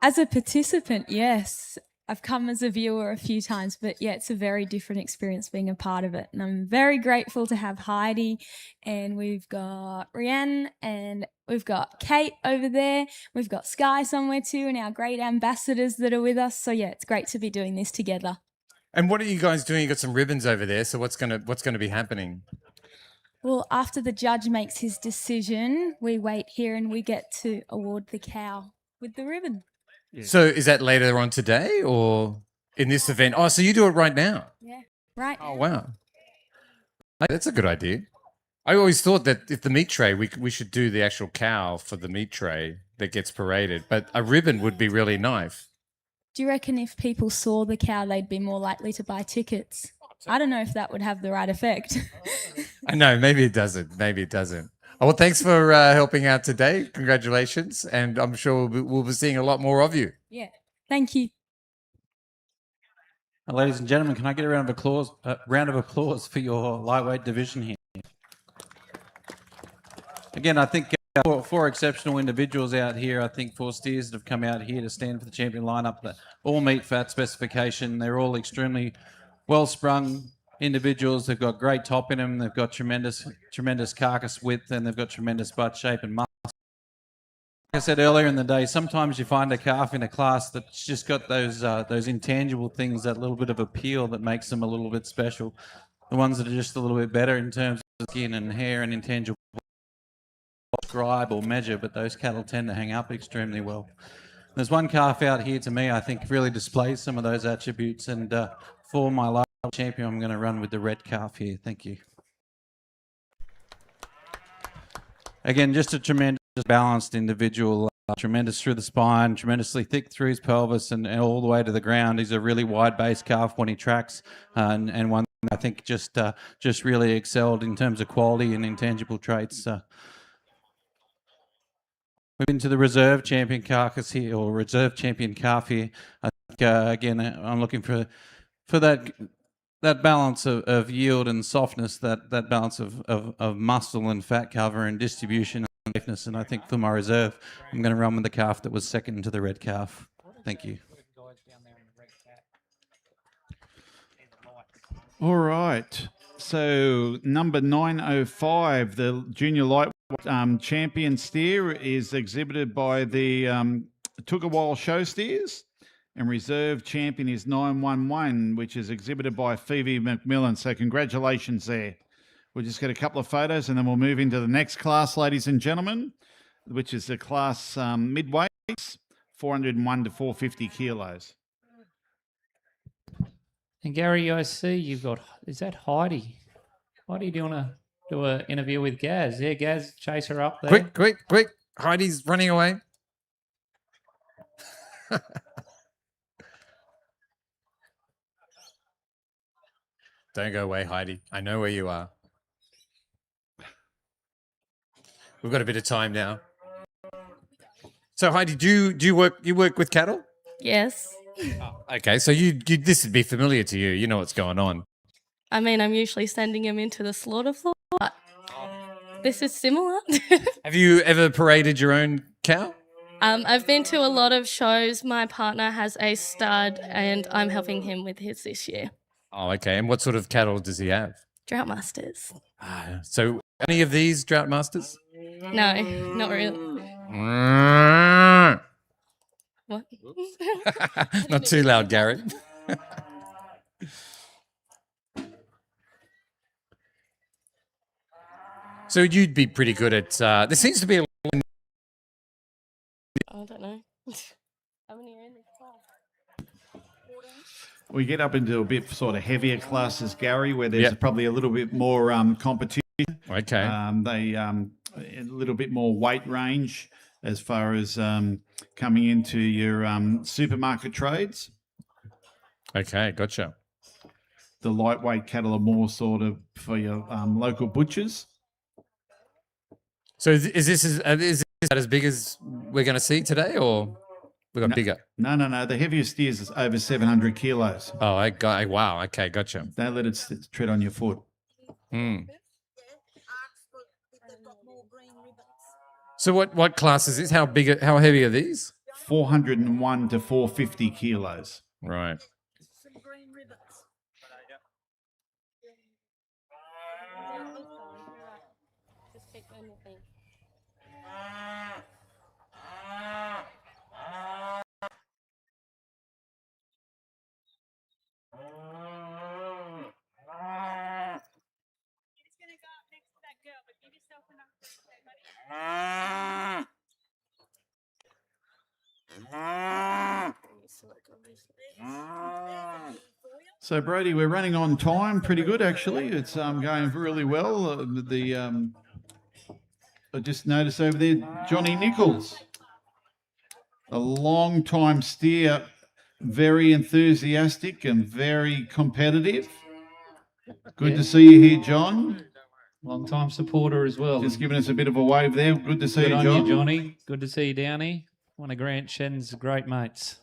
As a participant, yes. I've come as a viewer a few times, but yeah, it's a very different experience being a part of it. And I'm very grateful to have Heidi, and we've got Rianne, and we've got Kate over there. We've got Sky somewhere too, and our great ambassadors that are with us. So yeah, it's great to be doing this together. And what are you guys doing? You got some ribbons over there. So what's gonna be happening? Well, after the judge makes his decision, we wait here and we get to award the cow with the ribbon. Yeah. So is that later on today or in this event? Oh, so you do it right now? Yeah, right. Oh, wow. That's a good idea. I always thought that if the meat tray, we should do the actual cow for the meat tray that gets paraded, but a ribbon would be really nice. Do you reckon if people saw the cow, they'd be more likely to buy tickets? I don't know if that would have the right effect. I know, maybe it doesn't. Maybe it doesn't. Oh, well, thanks for helping out today. Congratulations. And I'm sure we'll be seeing a lot more of you. Yeah, thank you. Ladies and gentlemen, can I get a round of applause for your lightweight division here? Again, I think four exceptional individuals out here. I think 4 steers that have come out here to stand for the champion lineup. That all meet fat specification. They're all extremely well-sprung individuals. They've got great top in them. They've got tremendous carcass width, and they've got tremendous butt shape and muscle. Like I said earlier in the day, sometimes you find a calf in a class that's just got those intangible things, that little bit of appeal that makes them a little bit special. The ones that are just a little bit better in terms of skin and hair and intangible describe or measure, but those cattle tend to hang up extremely well. There's one calf out here to me I think really displays some of those attributes, and for my last champion I'm going to run with the red calf here. Thank you. Again, just a tremendous balanced individual, tremendous through the spine, tremendously thick through his pelvis and all the way to the ground. He's a really wide-based calf when he tracks, and one I think just really excelled in terms of quality and intangible traits. We've been to the reserve champion carcass here, or reserve champion calf here. I think, again, I'm looking for that balance of yield and softness, that balance of muscle and fat cover and distribution and safeness. And I think for my reserve, I'm going to run with the calf that was second to the red calf. Thank you. All right. So number 905, the junior lightweight champion steer, is exhibited by the Took a While Show Steers, and reserve champion is 911, which is exhibited by Phoebe McMillan. So congratulations there. We'll just get a couple of photos and then we'll move into the next class, ladies and gentlemen, which is the class midweights, 401 to 450 kilos. And Gary, I see you've got, is that Heidi? Heidi, do you want to do an interview with Gaz? Yeah, Gaz, chase her up there. Quick. Heidi's running away. Don't go away, Heidi. I know where you are. We've got a bit of time now. So Heidi, do you work with cattle? Yes. Okay, so you this would be familiar to you. You know what's going on. I mean, I'm usually sending him into the slaughter floor, but this is similar. Have you ever paraded your own cow? I've been to a lot of shows. My partner has a stud, and I'm helping him with his this year. Oh, okay. And what sort of cattle does he have? Drought Masters. So any of these Drought Masters? No, not really. What? Not too loud, Gary. So you'd be pretty good at. There seems to be a. I don't know. How many are in this class? We get up into a bit sort of heavier classes, Gary, where there's probably a little bit more competition. Okay. They a little bit more weight range as far as coming into your supermarket trades. Okay, gotcha. The lightweight cattle are more sort of for your local butchers. So is this as big as we're going to see today, or we got bigger? No. The heaviest steers is over 700 kilos. Oh, wow. Okay, gotcha. Don't let it tread on your foot. So what class is this? How heavy are these? 401 to 450 kilos. Right. So Brody, we're running on time pretty good actually. It's going really well. I just noticed over there Johnny Nichols, a long time steer, very enthusiastic and very competitive. Good to see you here, John. Long-time supporter as well. Just giving us a bit of a wave there. Good to see Good you, on John. you, Johnny. Good to see you, Downie. One of Grant Shen's great mates.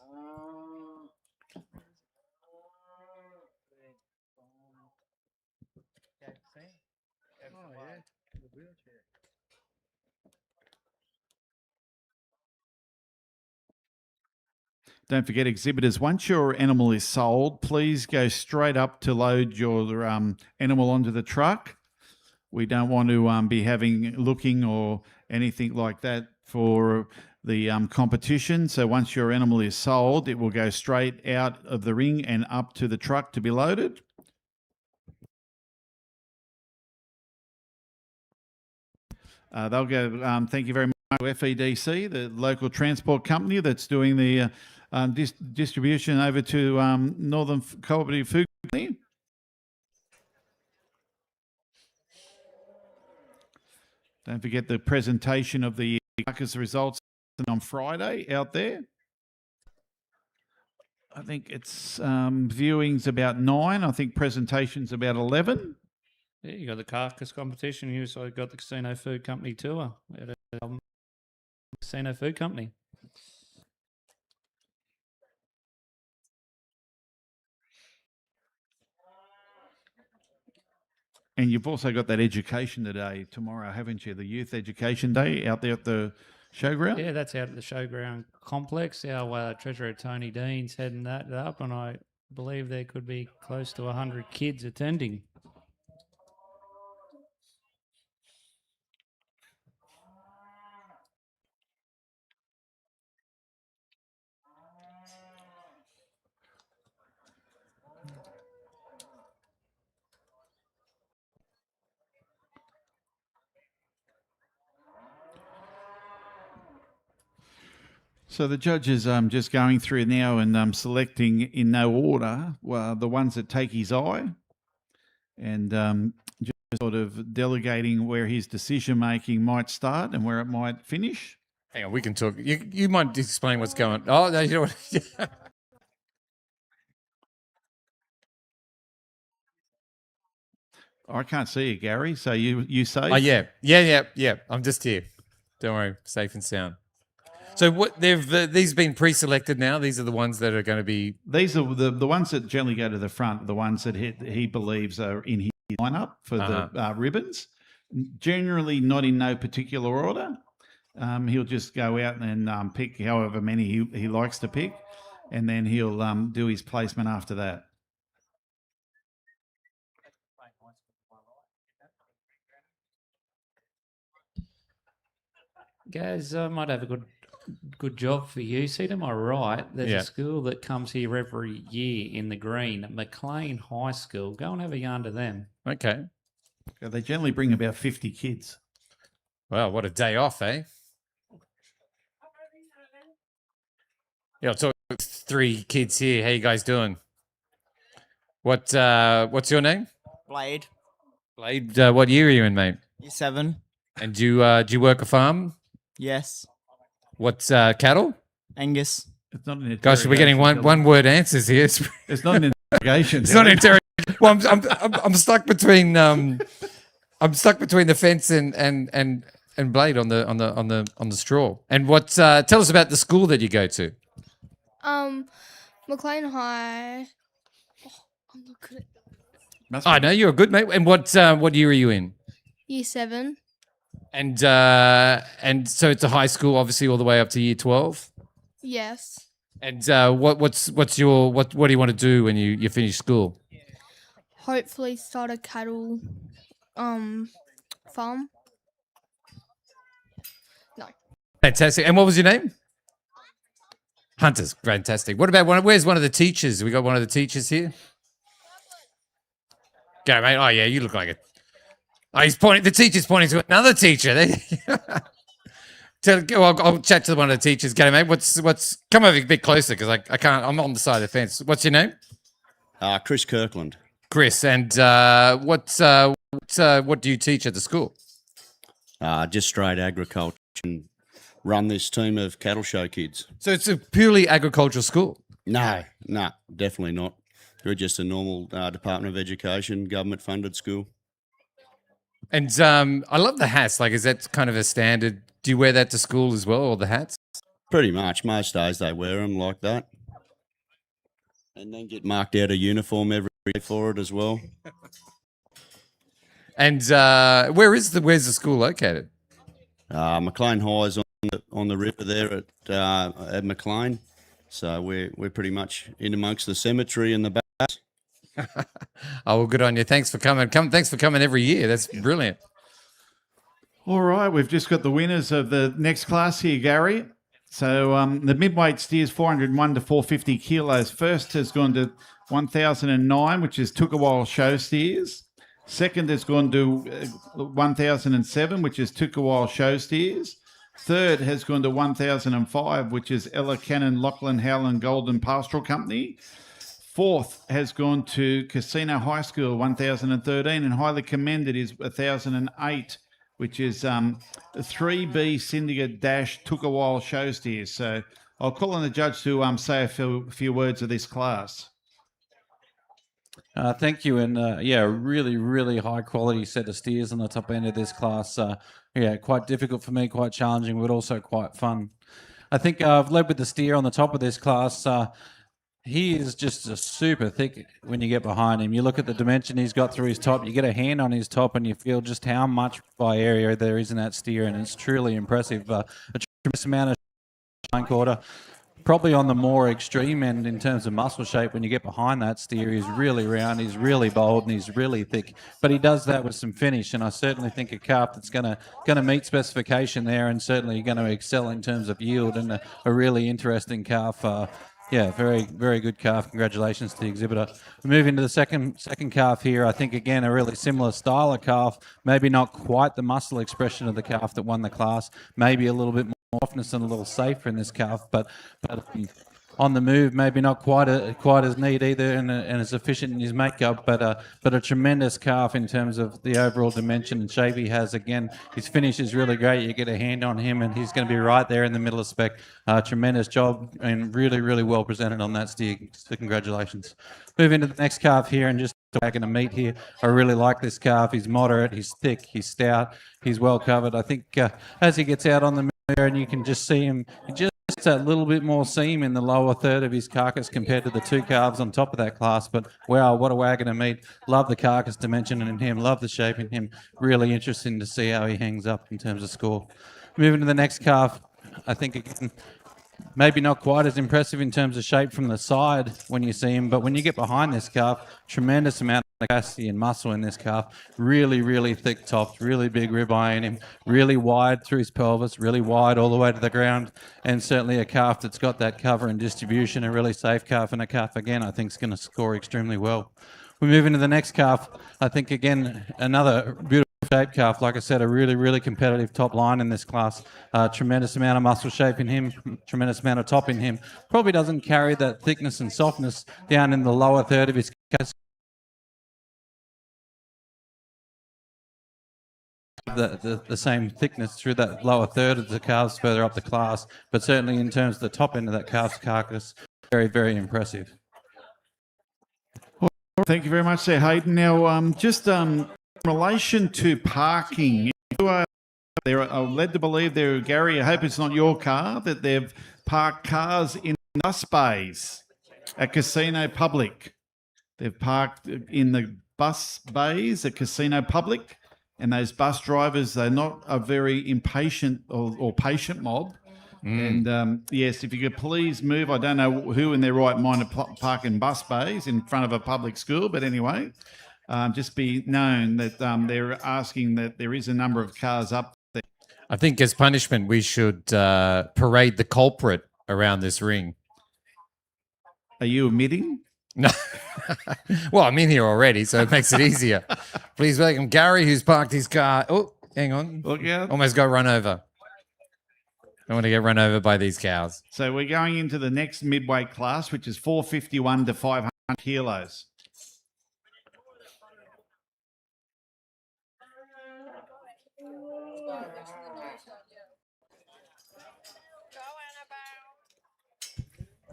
Don't forget, exhibitors, once your animal is sold, please go straight up to load your animal onto the truck. We don't want to be looking or anything like that for the competition. So once your animal is sold, it will go straight out of the ring and up to the truck to be loaded. They'll go, thank you very much to FEDC, the local transport company that's doing the distribution over to Northern Cooperative Food Company. Don't forget the presentation of the carcass results on Friday out there. I think it's viewing's about 9. I think presentation's about 11. Yeah, you got the carcass competition. You also got the Casino Food Company tour. We had a Casino Food Company. And you've also got that education day tomorrow, haven't you? The Youth Education Day out there at the showground? Yeah, that's out at the showground complex. Our treasurer, Tony Dean's heading that up, and I believe there could be close to 100 kids attending. So the judge is just going through now and selecting in no order the ones that take his eye, and just sort of delegating where his decision making might start and where it might finish. Hang on, we can talk. You might explain what's going on. Oh, no, you know what? I can't see you, Gary. So you say? Oh, yeah. I'm just here. Don't worry, safe and sound. So what these been pre-selected now? These are the ones that are going to be. These are the ones that generally go to the front. The ones that he believes are in his lineup for the ribbons. Generally, not in no particular order. He'll just go out and pick however many he likes to pick, and then he'll do his placement after that. Gaz, I might have a good job for you. See, to my right, there's a school that comes here every year in the green, McLean High School. Go and have a yarn to them. Okay. They generally bring about 50 kids. Well, what a day off, eh? Yeah, I'll talk to 3 kids here. How you guys doing? What's your name? Blade. Blade, what year are you in, mate? Year 7. And do you work a farm? Yes. What's cattle? Angus. It's not an Gosh, we're getting one word answers here. It's not an interrogation. It's not an interrogation. Well, I'm stuck between the fence and Blade on the straw. And what? Tell us about the school that you go to. McLean High. Oh, I'm not good at. I know you're good, mate. And what year are you in? Year 7. And so it's a high school, obviously, all the way up to year 12. Yes. And what do you want to do when you finish school? Hopefully start a cattle farm. No. Fantastic. And what was your name? Hunters. Fantastic. What about where's one of the teachers? We got one of the teachers here. Go, mate. Oh yeah, you look like it. Oh, he's pointing. The teacher's pointing to another teacher. I'll chat to one of the teachers. Go, mate. What's? Come over a bit closer because I can't. I'm on the side of the fence. What's your name? Chris Kirkland. Chris. And what do you teach at the school? Just straight agriculture and run this team of cattle show kids. So it's a purely agricultural school? No, definitely not. We're just a normal Department of Education, government-funded school. And I love the hats. Like, is that kind of a standard? Do you wear that to school as well, or the hats? Pretty much. Most days they wear them like that. And then get marked out a uniform every day for it as well. And where's the school located? McLean High is on the river there at McLean. So we're pretty much in amongst the cemetery and the bass. Oh, well, good on you. Thanks for coming. Thanks for coming every year. That's brilliant. All right, we've just got the winners of the next class here, Gary. So the midweight steers 401 to 450 kilos. First has gone to 1009, which is took a while show steers. Second has gone to 1007, which is took a while show steers. Third has gone to 1005, which is Ella Cannon, Lachlan Howland Golden Pastoral Company. Fourth has gone to Casino High School, 1013, and highly commended is 1008, which is 3B Syndicate Dash took a while show steers. So I'll call on the judge to say a few words of this class. Thank you, and really, really high quality set of steers on the top end of this class. Quite difficult for me, quite challenging, but also quite fun. I think I've led with the steer on the top of this class. He is just a super thick when you get behind him. You look at the dimension he's got through his top, you get a hand on his top, and you feel just how much by area there is in that steer, and it's truly impressive. A tremendous amount of quarter. probably on the more extreme end in terms of muscle shape. When you get behind that steer, he's really round, he's really bold, and he's really thick. But he does that with some finish, and I certainly think a calf that's going to meet specification there, and certainly going to excel in terms of yield, and a really interesting calf. Yeah, very, very good calf. Congratulations to the exhibitor. We move into the second calf here. I think, again, a really similar style of calf. Maybe not quite the muscle expression of the calf that won the class. Maybe a little bit more softness and a little safer in this calf. But on the move, maybe not quite as neat either, and as efficient in his makeup, but a tremendous calf in terms of the overall dimension and shape he has. Again, his finish is really great. You get a hand on him, and he's going to be right there in the middle of spec. Tremendous job, and really, really well presented on that steer. So congratulations. Move into the next calf here, and just wagon of meat here. I really like this calf. He's moderate, he's thick, he's stout, he's well covered. I think as he gets out on the mirror, and you can just see him, just a little bit more seam in the lower third of his carcass compared to the two calves on top of that class. But wow, what a wagon of meat. Love the carcass dimension in him, love the shape in him. Really interesting to see how he hangs up in terms of score. Moving to the next calf, I think again, maybe not quite as impressive in terms of shape from the side when you see him, but when you get behind this calf, tremendous amount of capacity and muscle in this calf. Really, really thick tops, really big ribeye in him, really wide through his pelvis, really wide all the way to the ground, and certainly a calf that's got that cover and distribution, a really safe calf, and a calf, again, I think is going to score extremely well. We move into the next calf. I think, again, another beautiful shaped calf. Like I said, a really, really competitive top line in this class. Tremendous amount of muscle shape in him, tremendous amount of top in him. Probably doesn't carry that thickness and softness down in the lower third of his calf. The same thickness through that lower third of the calves further up the class, but certainly in terms of the top end of that calf's carcass, very, very impressive. Thank you very much there, Hayden. Now, just in relation to parking, you are led to believe there, Gary, I hope it's not your car, that they've parked cars in bus bays at Casino Public. They've parked in the bus bays at Casino Public, and those bus drivers, they're not a very impatient or patient mob. And yes, if you could please move. I don't know who in their right mind are parking bus bays in front of a public school, but anyway, just be known that they're asking that there is a number of cars up there. I think as punishment, we should parade the culprit around this ring. Are you admitting? No. Well, I'm in here already, so it makes it easier. Please welcome Gary, who's parked his car. Oh, hang on. Look out. Almost got run over. I want to get run over by these cows. So we're going into the next midweight class, which is 451 to 500 kilos.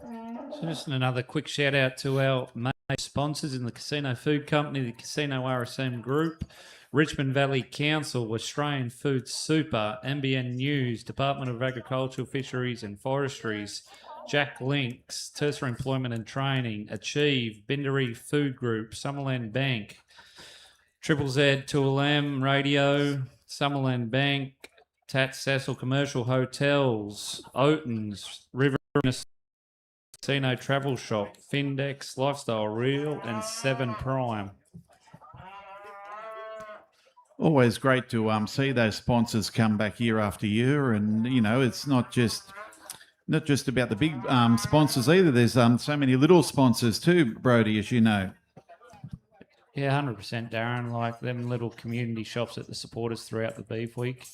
So just another quick shout out to our main sponsors in the Casino Food Company, the Casino RSM Group, Richmond Valley Council, Australian Food Super, NBN News, Department of Agriculture, Fisheries and Forestries, Jack Links, Tertiary Employment and Training, Achieve, Bindery Food Group, Summerland Bank, Triple Z, 2LM Radio, Summerland Bank, Tat Cecil Commercial Hotels, Oatons, River Casino Travel Shop, Findex, Lifestyle Real, and 7 Prime. Always great to see those sponsors come back year after year, and you know it's not just about the big sponsors either. There's so many little sponsors too, Brody, as you know. Yeah, 100%, Darren. Like them little community shops at the supporters throughout the Beef Week.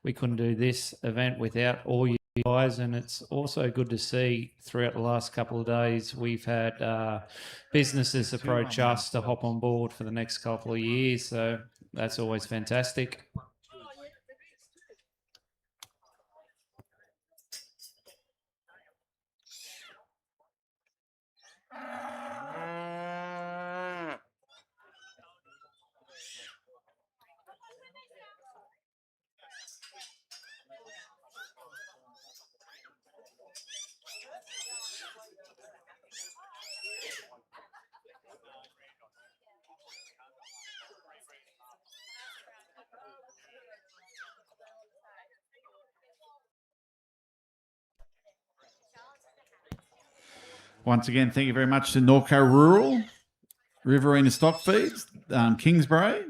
We couldn't do this event without all you guys, and it's also good to see throughout the last couple of days we've had businesses approach us to hop on board for the next couple of years, so that's always fantastic. Once again, thank you very much to Norco Rural, Riverina Stock Feeds, Kingsbury,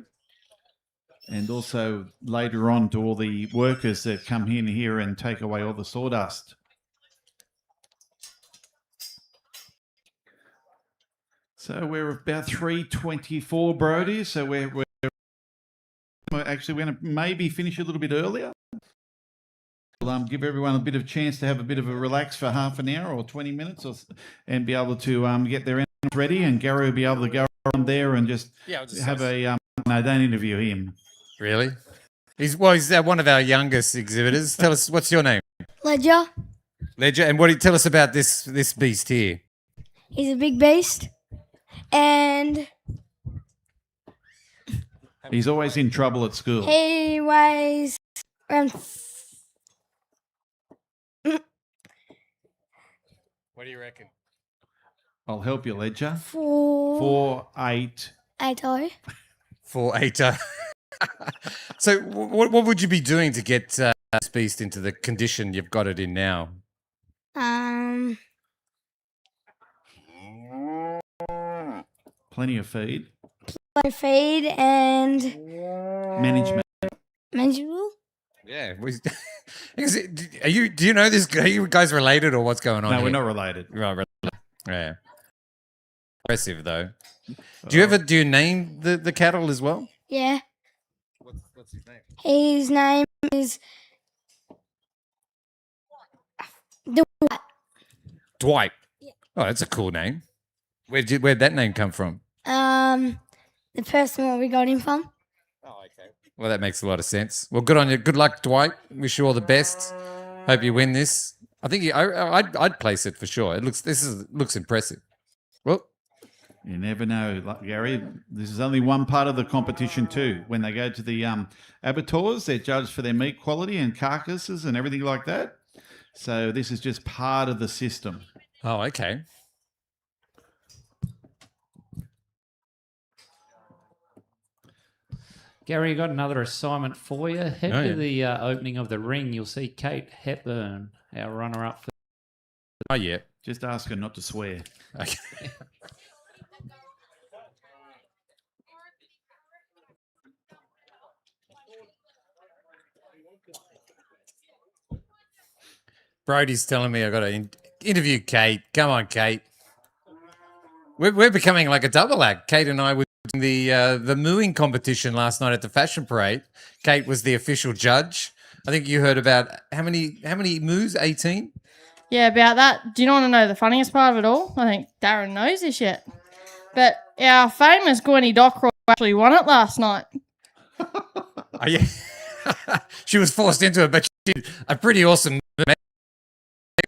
and also later on to all the workers that come in here and take away all the sawdust. So we're about 3:24, Brody. So we're actually going to maybe finish a little bit earlier. We'll give everyone a bit of chance to have a bit of a relax for half an hour or 20 minutes and be able to get their engines ready. And Gary will be able to go on there and just have a... no, don't interview him. Really? He's one of our youngest exhibitors. Tell us, what's your name? Ledger. Ledger. And what do you tell us about this beast here? He's a big beast. And he's always in trouble at school. He weighs around... What do you reckon? I'll help you, Ledger. 4'8". 4'8". 4'8". So what would you be doing to get this beast into the condition you've got it in now? Plenty of feed. And Management. Yeah. Do you know this? Are you guys related or what's going on? No, here? we're not related. Right. Yeah. Impressive though. Do you name the cattle as well? Yeah. What's his name? His name is Dwight. Dwight. Yeah. Oh, that's a cool name. Where'd that name come from? The person where we got him from. Oh, okay. Well, that makes a lot of sense. Well, good on you. Good luck, Dwight. Wish you all the best. Hope you win this. I think I'd place it for sure. It looks impressive. Well, you never know, Gary. This is only one part of the competition too. When they go to the abattoirs, they're judged for their meat quality and carcasses and everything like that. So this is just part of the system. Oh, okay. Gary, got another assignment for you. Head to the opening of the ring. You'll see Kate Hepburn, our runner-up. Oh, yeah. Just ask her not to swear. Okay. Brody's telling me I've got to interview Kate. Come on, Kate. We're becoming like a double act. Kate and I were doing the mooing competition last night at the fashion parade. Kate was the official judge. I think you heard about how many moos? 18? Yeah, about that. Do you want to know the funniest part of it all? I think Darren knows this yet. But our famous Gwenny Dockrell actually won it last night. Oh, yeah. She was forced into it, but she did a pretty awesome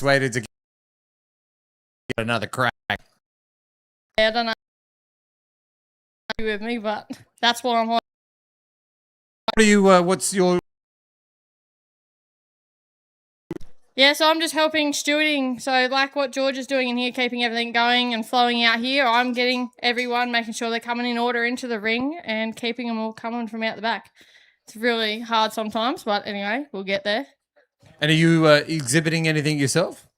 waited to get another crack. Yeah, I don't know with me, but that's what I'm like. What are you? What's your? Yeah, so I'm just helping stewarding. So like what George is doing in here, keeping everything going and flowing out here, I'm getting everyone, making sure they're coming in order into the ring and keeping them all coming from out the back. It's really hard sometimes, but anyway, we'll get there. And are you exhibiting anything yourself?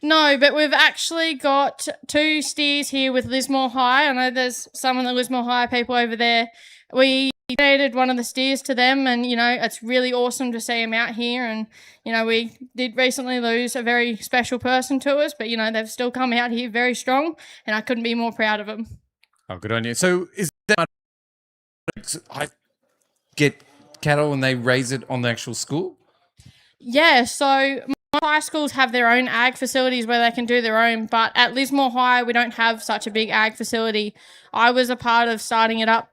No, but we've actually got 2 steers here with Lismore High. I know there's some of the Lismore High people over there. We donated one of the steers to them, and, you know, it's really awesome to see them out here. And, you know, we did recently lose a very special person to us, but, you know, they've still come out here very strong, and I couldn't be more proud of them. Oh, good on you. So is that I get cattle and they raise it on the actual school? Yeah, so high schools have their own ag facilities where they can do their own, but at Lismore High we don't have such a big ag facility. I was a part of starting it up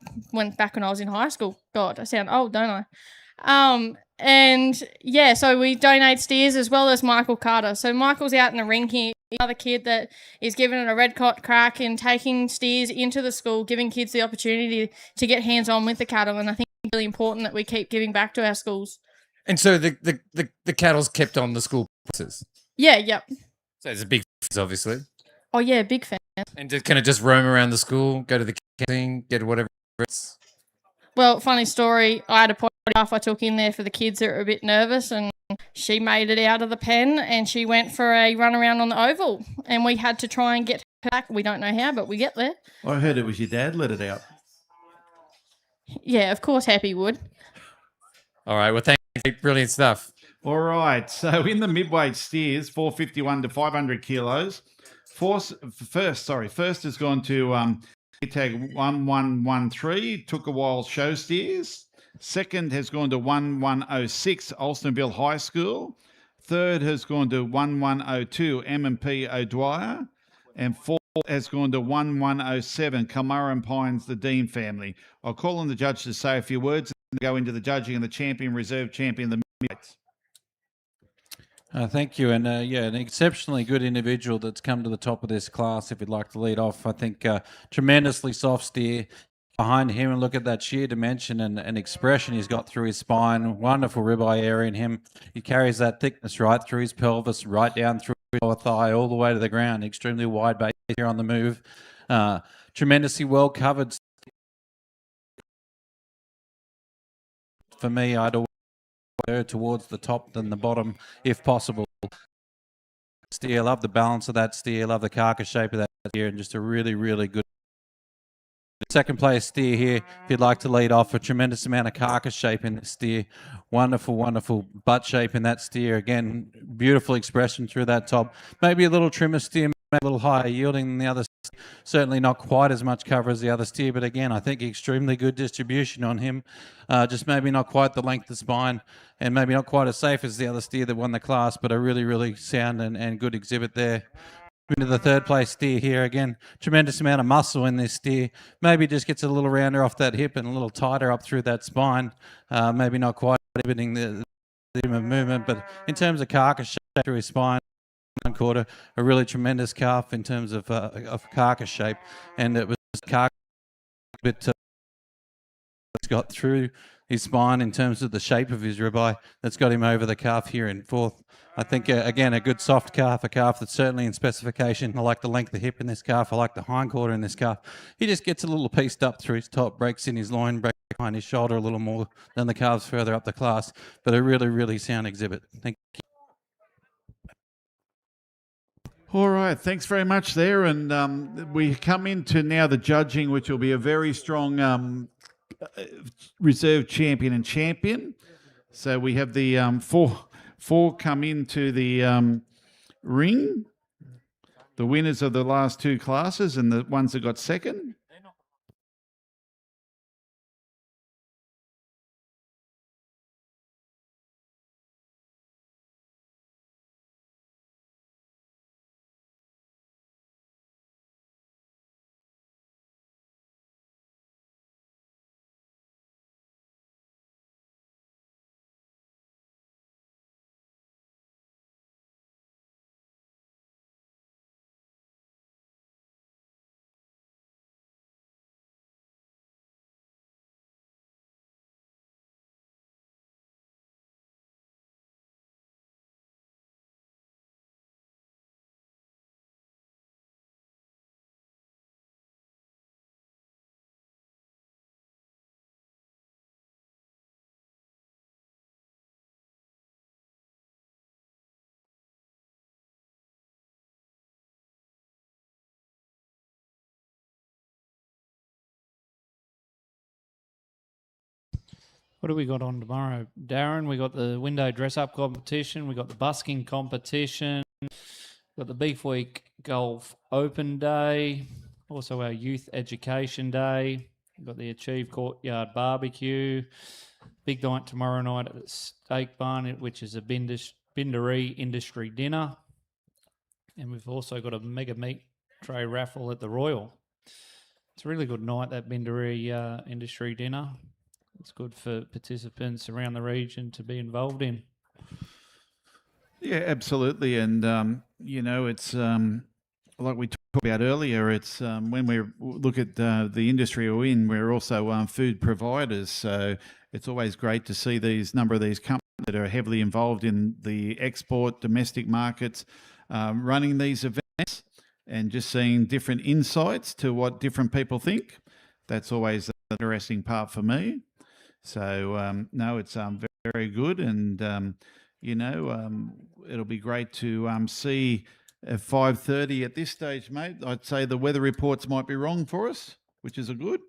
back when I was in high school. God, I sound old, don't I? And yeah, so we donate steers as well as Michael Carter. So Michael's out in the ring here, another kid that is giving it a red hot crack and taking steers into the school, giving kids the opportunity to get hands on with the cattle, and I think it's really important that we keep giving back to our schools. And so the cattle's kept on the school premises? Yeah, yep. So it's a big fence, obviously. Oh, yeah, big fan. And can it just roam around the school, go to the canteen, get whatever it's... Well, funny story, I had a potty calf I took in there for the kids that were a bit nervous, and she made it out of the pen and she went for a run around on the oval, and we had to try and get her back. We don't know how, but we get there. I heard it was your dad let it out. Yeah, of course Happy would. All right. Well, thank you. Brilliant stuff. All right. So in the midweight steers, 451 to 500 kilos. First has gone to tag 1113. Took a while. Show steers. Second has gone to 1106. Alstonville High School. Third has gone to 1102. M&P O'Dwyer. And fourth has gone to 1107. Kilmurran Pines, the Dean family. I'll call on the judge to say a few words and go into the judging and the champion, reserve champion, the midweights. Thank you. And an exceptionally good individual that's come to the top of this class. If you'd like to lead off, I think tremendously soft steer behind him, and look at that sheer dimension and expression he's got through his spine. Wonderful ribeye area in him. He carries that thickness right through his pelvis, right down through his lower thigh, all the way to the ground. Extremely wide base here on the move. Tremendously well covered. For me, I'd always go towards the top than the bottom if possible. Steer, love the balance of that steer, love the carcass shape of that steer, and just a really, really good second place steer here. If you'd like to lead off, a tremendous amount of carcass shape in this steer. Wonderful, wonderful butt shape in that steer. Again, beautiful expression through that top. Maybe a little trimmer steer, maybe a little higher yielding than the other. Certainly not quite as much cover as the other steer, but again, I think extremely good distribution on him. Just maybe not quite the length of spine, and maybe not quite as safe as the other steer that won the class, but a really, really sound and good exhibit there. Into the third place steer here again. Tremendous amount of muscle in this steer. Maybe just gets a little rounder off that hip and a little tighter up through that spine. Maybe not quite inhibiting the movement, but in terms of carcass shape through his spine, one quarter, a really tremendous calf in terms of carcass shape, and it was carcass bit it's got through his spine in terms of the shape of his ribeye that's got him over the calf here in fourth. I think, again, a good soft calf, a calf that's certainly in specification. I like the length of hip in this calf. I like the hind quarter in this calf. He just gets a little pieced up through his top, breaks in his loin, breaks behind his shoulder a little more than the calves further up the class, but a really, really sound exhibit. Thank you. All right, thanks very much there. And we come into now the judging, which will be a very strong reserve champion and champion. So we have the four come into the ring, the winners of the last two classes and the ones that got second. What do we got on tomorrow, Darren? We got the window dress-up competition. We got the busking competition. Got the Beef Week Golf Open Day. Also our Youth Education Day. We've got the Achieve Courtyard Barbecue. Big night tomorrow night at the Steak Barn, which is a Bindery Industry Dinner. And we've also got a mega meat tray raffle at the Royal. It's a really good night, that Bindery Industry Dinner. It's good for participants around the region to be involved in. Yeah, absolutely. And, it's like we talked about earlier, it's when we look at the industry we're in, we're also food providers. So it's always great to see number of these companies that are heavily involved in the export, domestic markets, running these events and just seeing different insights to what different people think. That's always the interesting part for me. So, no, it's very, very good. And it'll be great to see at 5:30 at this stage, mate. I'd say the weather reports might be wrong for us, which is a good.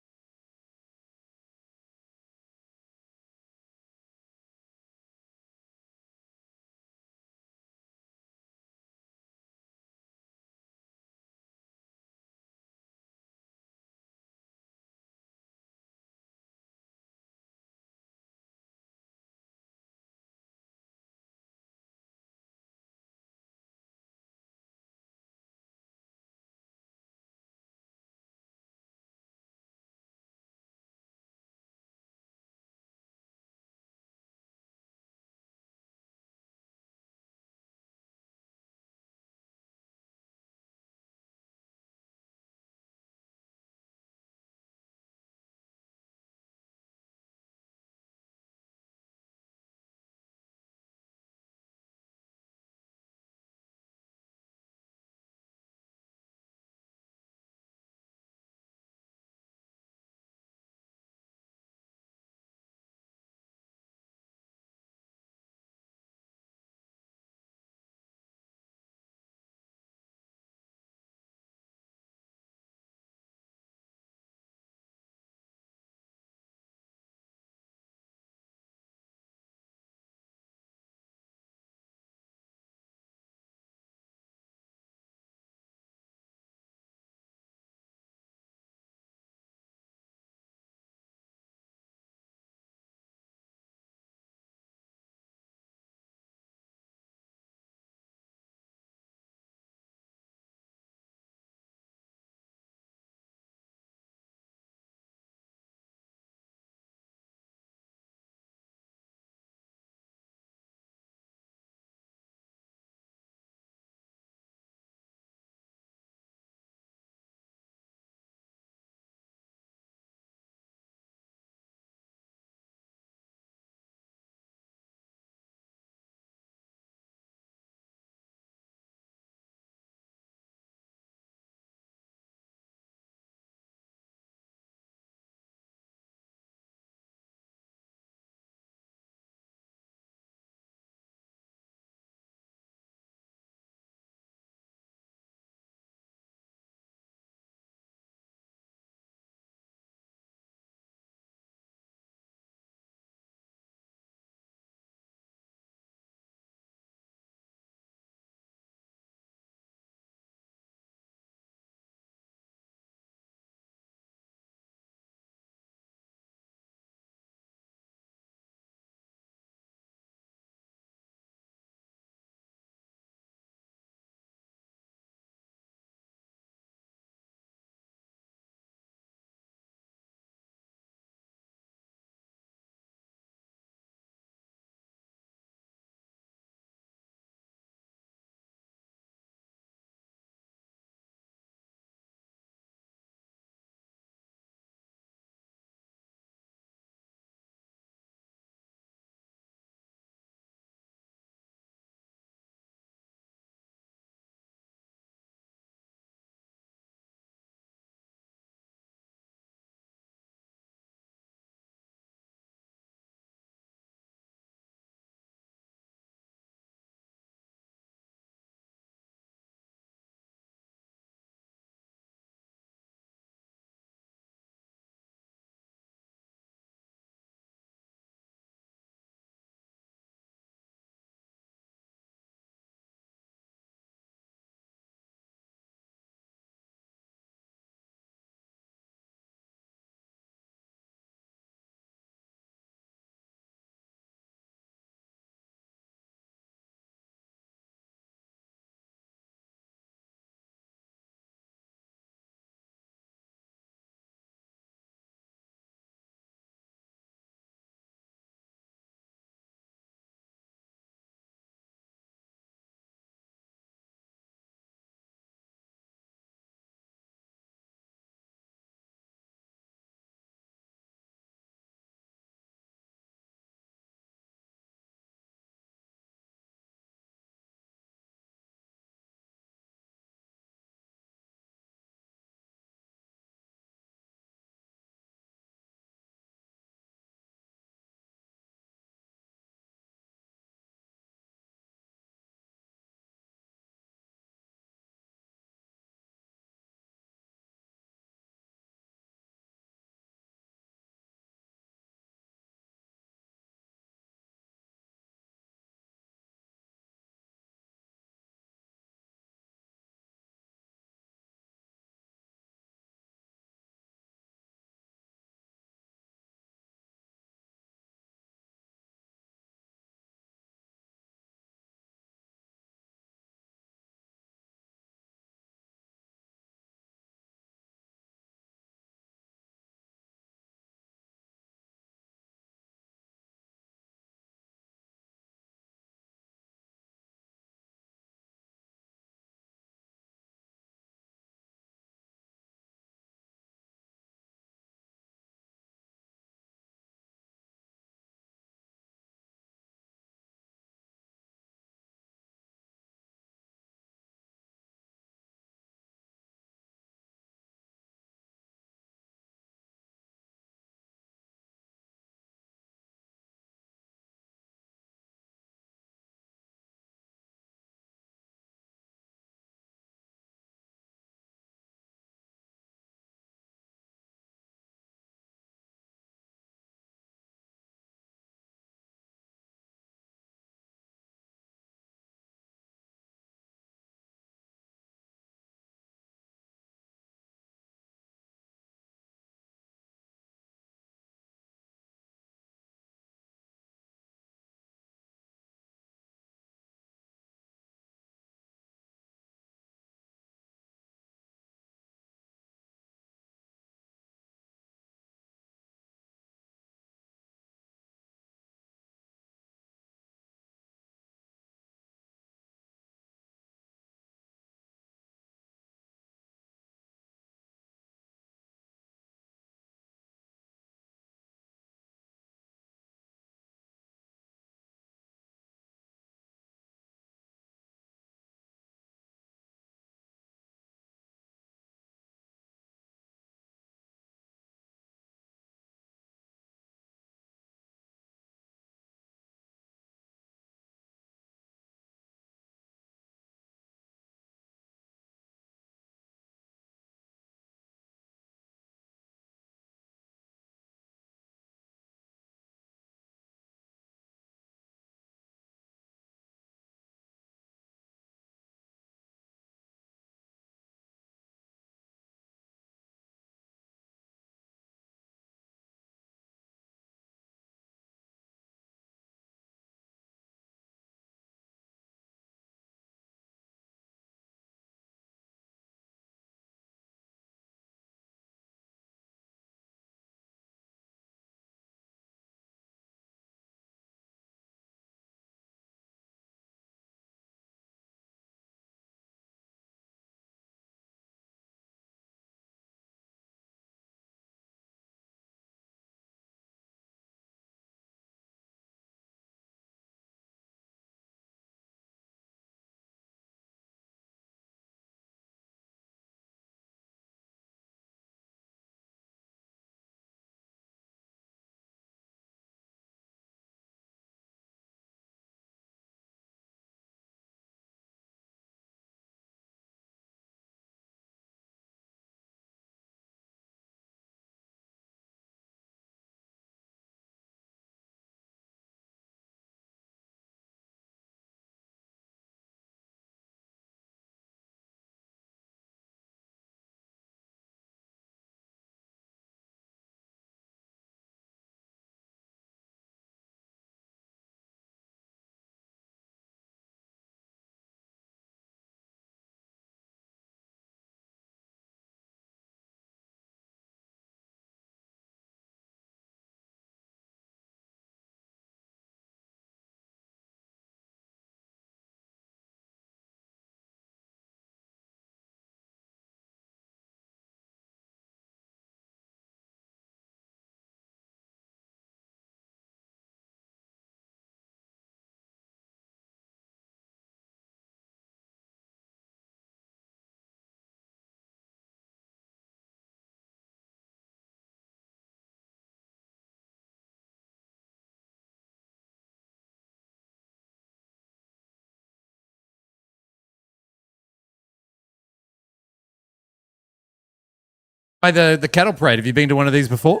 By the cattle parade, have you been to one of these before?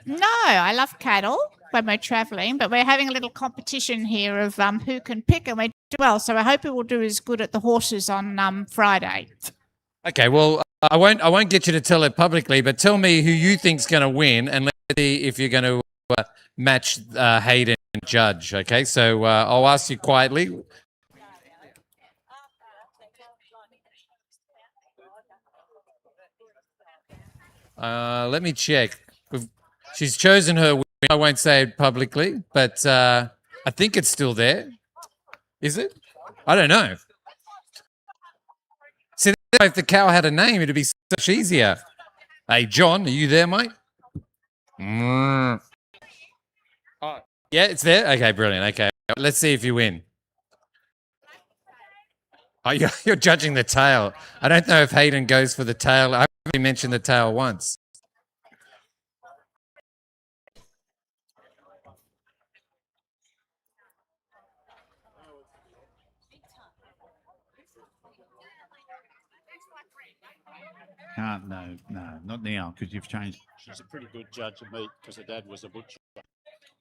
No, I love cattle when we're travelling, but we're having a little competition here of who can pick, and we do well. So I hope it will do as good at the horses on Friday. Okay, well, I won't get you to tell it publicly, but tell me who you think's going to win, and let's see if you're going to match Hayden and Judge. Okay, so I'll ask you quietly. Let me check. She's chosen her win. I won't say it publicly, but I think it's still there. Is it? I don't know. See, if the cow had a name, it'd be much easier. Hey, John, are you there, mate? Oh, yeah, it's there? Okay, brilliant. Okay, let's see if you win. Oh, you're judging the tail. I don't know if Hayden goes for the tail. I only mentioned the tail once. Can't, no, not now, because you've changed. She's a pretty good judge of meat because her dad was a butcher.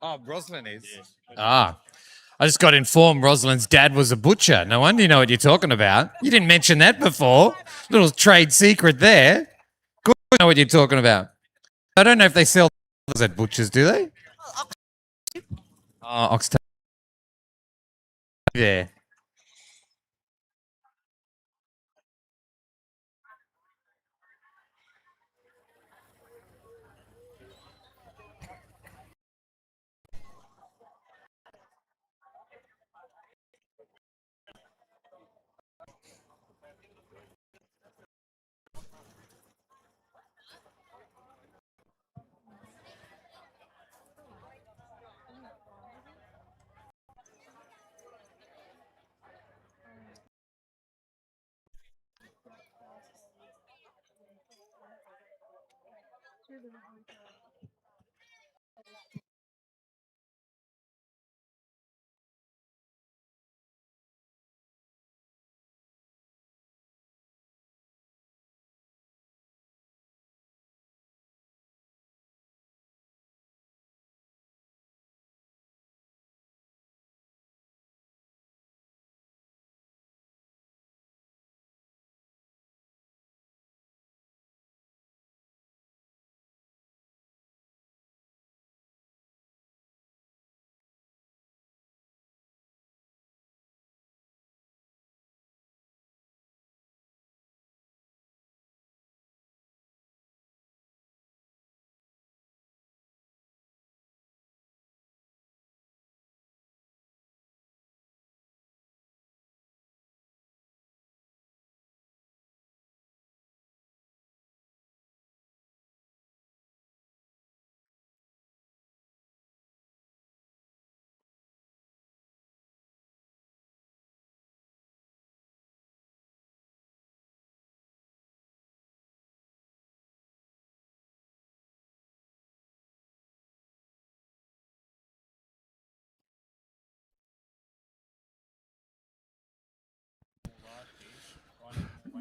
Oh, Rosalind is? Yes. Ah, I just got informed Rosalind's dad was a butcher. No wonder you know what you're talking about. You didn't mention that before. Little trade secret there. Good to know what you're talking about. I don't know if they sell those at butchers, do they? Oh, oxtail. Yeah.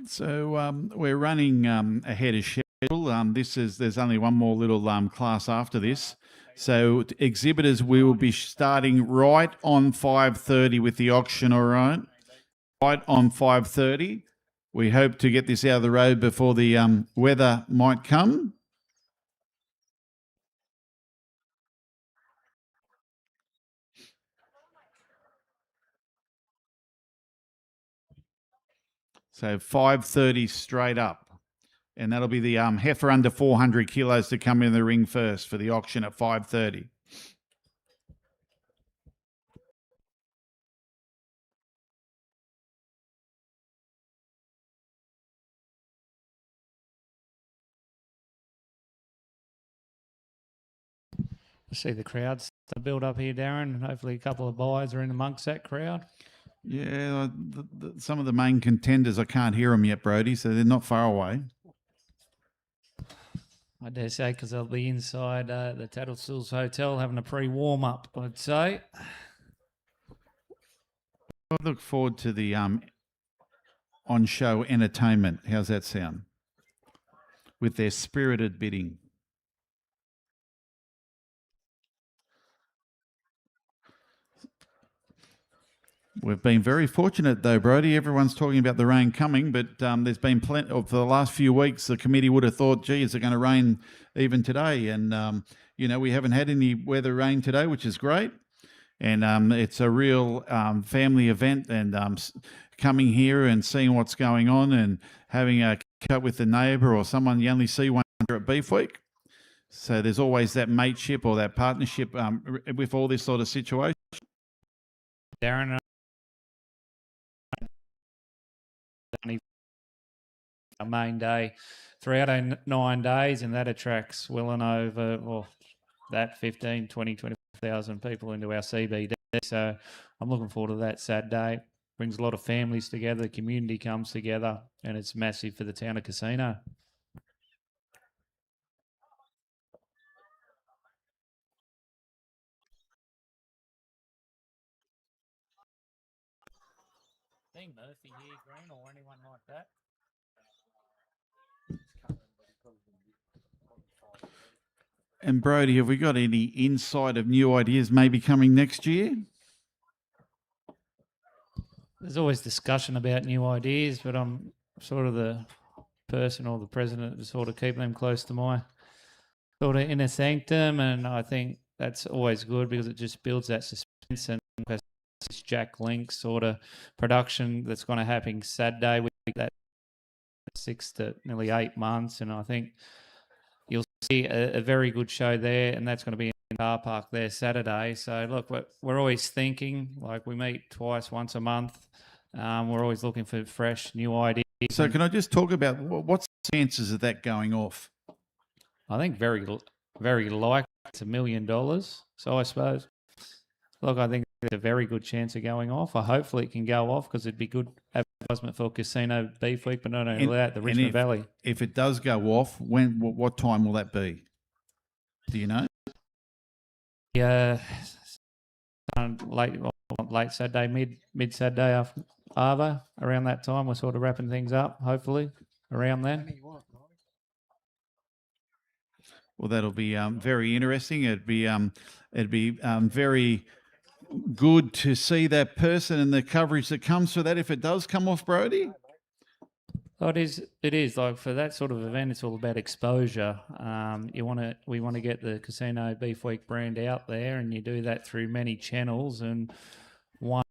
So we're running ahead of schedule. There's only one more little class after this. So exhibitors, we will be starting right on 5:30 with the auction. All right, right on 5:30. We hope to get this out of the road before the weather might come. So 5:30 straight up. And that'll be the heifer under 400 kilos to come in the ring first for the auction at 5:30. I see the crowds build up here, Darren. Hopefully a couple of buyers are in amongst that crowd. Yeah, some of the main contenders, I can't hear them yet, Brody, so they're not far away. I dare say because they'll be inside the Tattlestills Hotel having a pre-warm-up, I'd say. I look forward to the on-show entertainment. How's that sound? with their spirited bidding. We've been very fortunate though, Brodie. Everyone's talking about the rain coming, but there's been plenty for the last few weeks. The committee would have thought, gee, is it going to rain even today? And, we haven't had any weather rain today, which is great. And it's a real family event, and coming here and seeing what's going on and having a cut with the neighbour or someone you only see one here at Beef Week. So there's always that mateship or that partnership with all this sort of situation. Darren, our main day, 3 out of 9 days, and that attracts well and over, that 15, 20, 25,000 people into our CBD. So I'm looking forward to that Saturday. Brings a lot of families together, the community comes together, and it's massive for the town of Casino. Dean Murphy here, Green, or anyone like that? And Brodie, have we got any insight of new ideas maybe coming next year? There's always discussion about new ideas, but I'm sort of the person or the president to sort of keep them close to my sort of inner sanctum, and I think that's always good because it just builds that suspense. And this Jack Link sort of production that's going to happen Saturday, we think that 6 to nearly 8 months, and I think you'll see a very good show there, and that's going to be in the car park there Saturday. So look, we're always thinking, like we meet once a month. We're always looking for fresh, new ideas. So can I just talk about what's the chances of that going off? I think very likely it's $1 million. So I suppose, look, I think there's a very good chance of going off. Hopefully it can go off because it'd be good advertisement for Casino Beef Week, but not only that, the Richmond Valley. If it does go off, what time will that be? Do you know? Yeah, late Saturday, mid Saturday after Arvo, around that time. We're sort of wrapping things up, hopefully, around then. Well, that'll be very interesting. It'd be very good to see that person and the coverage that comes for that if it does come off, Brodie. Oh, it is like for that sort of event, it's all about exposure. We want to get the Casino Beef Week brand out there, and you do that through many channels. And one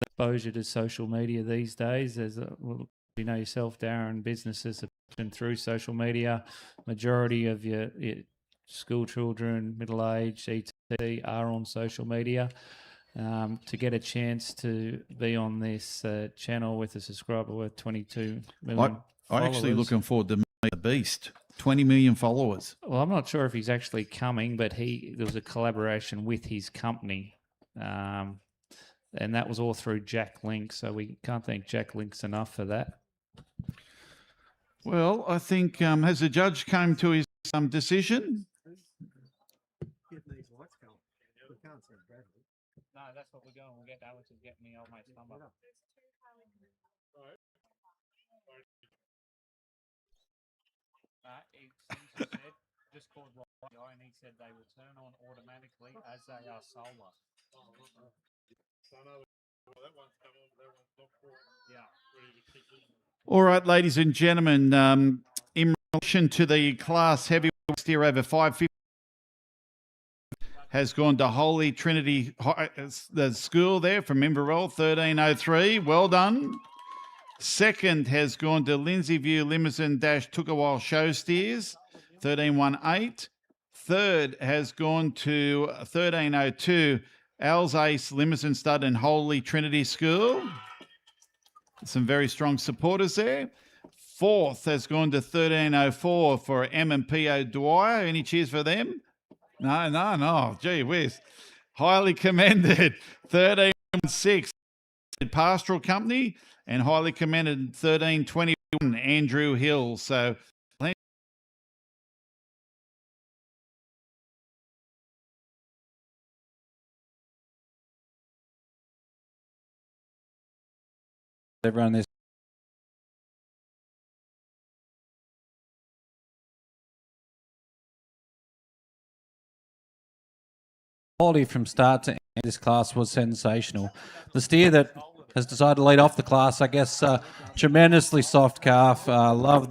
exposure to social media these days, as you know yourself, Darren, businesses have been through social media. Majority of your school children, middle age, ET are on social media. To get a chance to be on this channel with a subscriber worth 22 million I'm actually looking forward to meet the beast. 20 million followers. Well, I'm not sure if he's actually coming, but there was a collaboration with his company, and that was all through Jack Link. So we can't thank Jack Links enough for that. Well, I think has the judge come to his decision? No, that's what we're going. We'll get Alex to get me old mate's number. He said, just called Wi-Fi, and he said they will turn on automatically as they are solar. All right, ladies and gentlemen, in relation to the class heavyweight steer over 550, has gone to Holy Trinity, the school there from Inverell, 1303. Well done. Second has gone to Lindsay View Limousine Took a While Show Steers, 1318. Third has gone to 1302 Al's Ace Limousine Stud and Holy Trinity School. Some very strong supporters there. Fourth has gone to 1304 for M&P O'Dwyer. Any cheers for them? No. Gee whiz. Highly commended 1316 Pastoral Company and highly commended 1321 Andrew Hill. So everyone, there's quality from start to end. This class was sensational. The steer that has decided to lead off the class, I guess, tremendously soft calf. Love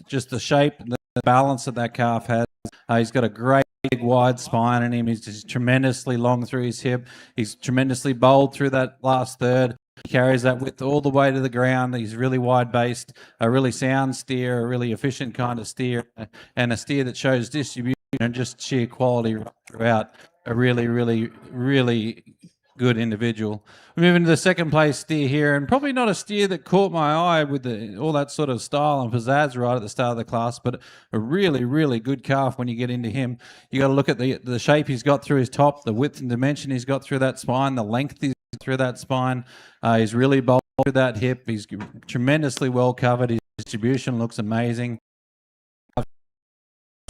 just the shape, the balance that calf has. He's got a great big wide spine in him. He's just tremendously long through his hip. He's tremendously bold through that last third. He carries that width all the way to the ground. He's really wide based, a really sound steer, a really efficient kind of steer, and a steer that shows distribution and just sheer quality throughout. A really, really, really good individual. We're moving to the second place steer here, and probably not a steer that caught my eye with all that sort of style and pizzazz right at the start of the class, but a really, really good calf when you get into him. You got to look at the shape he's got through his top, the width and dimension he's got through that spine, the length he's got through that spine. He's really bold through that hip. He's tremendously well covered. His distribution looks amazing.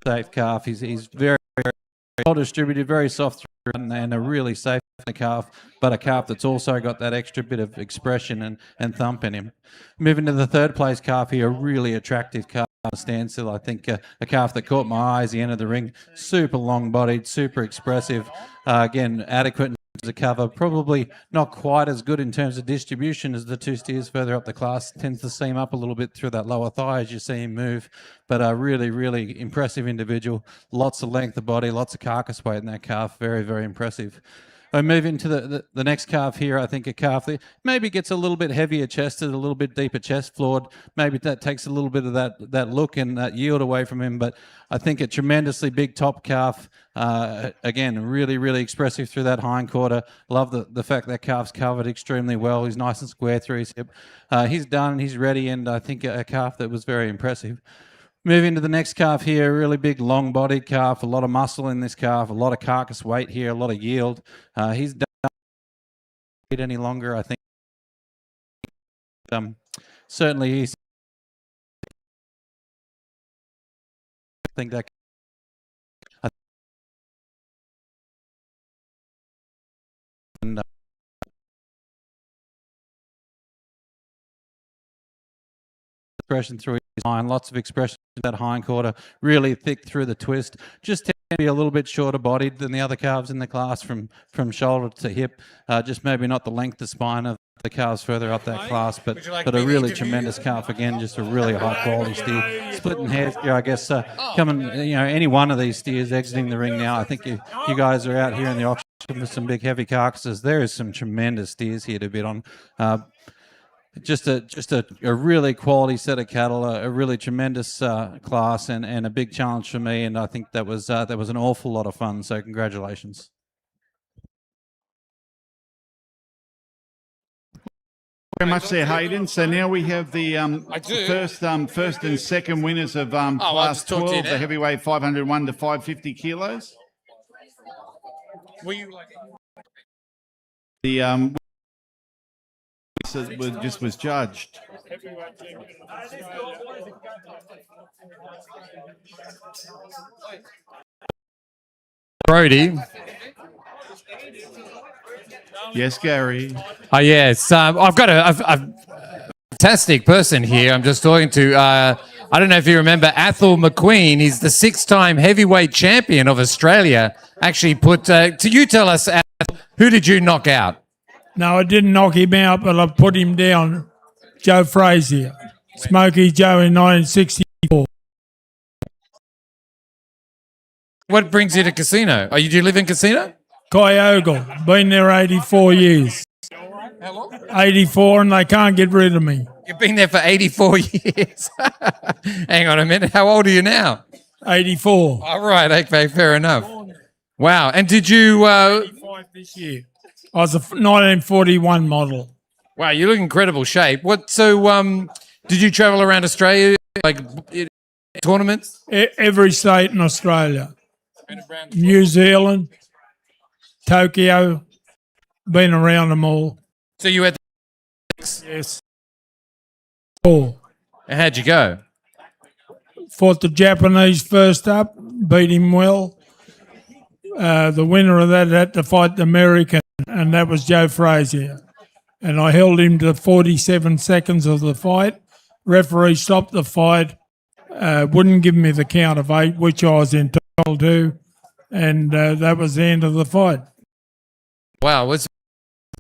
Safe calf. He's very, very well distributed, very soft through, and a really safe calf, but a calf that's also got that extra bit of expression and thump in him. Moving to the third place calf here, a really attractive calf standstill. I think a calf that caught my eye as he entered the ring. Super long bodied, super expressive. Again, adequate in terms of cover. Probably not quite as good in terms of distribution as the two steers further up the class. Tends to seam up a little bit through that lower thigh as you see him move. But a really, really impressive individual. Lots of length of body, lots of carcass weight in that calf. Very, very impressive. I move into the next calf here. I think a calf that maybe gets a little bit heavier chested, a little bit deeper chest floored. Maybe that takes a little bit of that look and that yield away from him. But I think a tremendously big top calf. Again, really, really expressive through that hind quarter. Love the fact that calf's covered extremely well. He's nice and square through his hip. He's done, he's ready, and I think a calf that was very impressive. Moving to the next calf here, really big, long-bodied calf, a lot of muscle in this calf, a lot of carcass weight here, a lot of yield. He's done any longer, I think. Certainly, he's. I think that. And expression through his hind, lots of expression in that hind quarter, really thick through the twist. Just tend to be a little bit shorter bodied than the other calves in the class from shoulder to hip. Just maybe not the length of spine of the calves further up that class, but a really tremendous calf again, just a really high quality steer. Splitting hairs here, I guess, coming, any one of these steers exiting the ring now. I think you guys are out here in the auction with some big heavy carcasses. There is some tremendous steers here to bid on. Just a really quality set of cattle, a really tremendous class, and a big challenge for me. And I think that was an awful lot of fun. So congratulations. Very much there, Hayden. So now we have the first and second winners of class 12, the heavyweight 501 to 550 kilos. Were you like the was judged. Brody? Yes, Gary. Oh, yes. I've got a fantastic person here I'm just talking to. I don't know if you remember Athol McQueen. He's the 6-time heavyweight champion of Australia. Actually put, you tell us, Athol, who did you knock out? No, I didn't knock him out, but I put him down. Joe Frazier. Smokey Joe in 1964. What brings you to casino? Oh, do you live in casino? Kyogle. Been there 84 years. How long? 84, and they can't get rid of me. You've been there for 84 years. Hang on a minute. How old are you now? 84. All right. Okay, fair enough. Wow. And did you... 85 this year. I was a 1941 model. Wow, you look in incredible shape. So, did you travel around Australia, like tournaments? Every state in Australia. New Zealand, Tokyo, been around them all. So you had Yes. 4. And how'd you go? Fought the Japanese first up, beat him well. The winner of that had to fight the American, and that was Joe Frazier. And I held him to 47 seconds of the fight. Referee stopped the fight, wouldn't give me the count of 8, which I was entitled to. and that was the end of the fight. Wow, was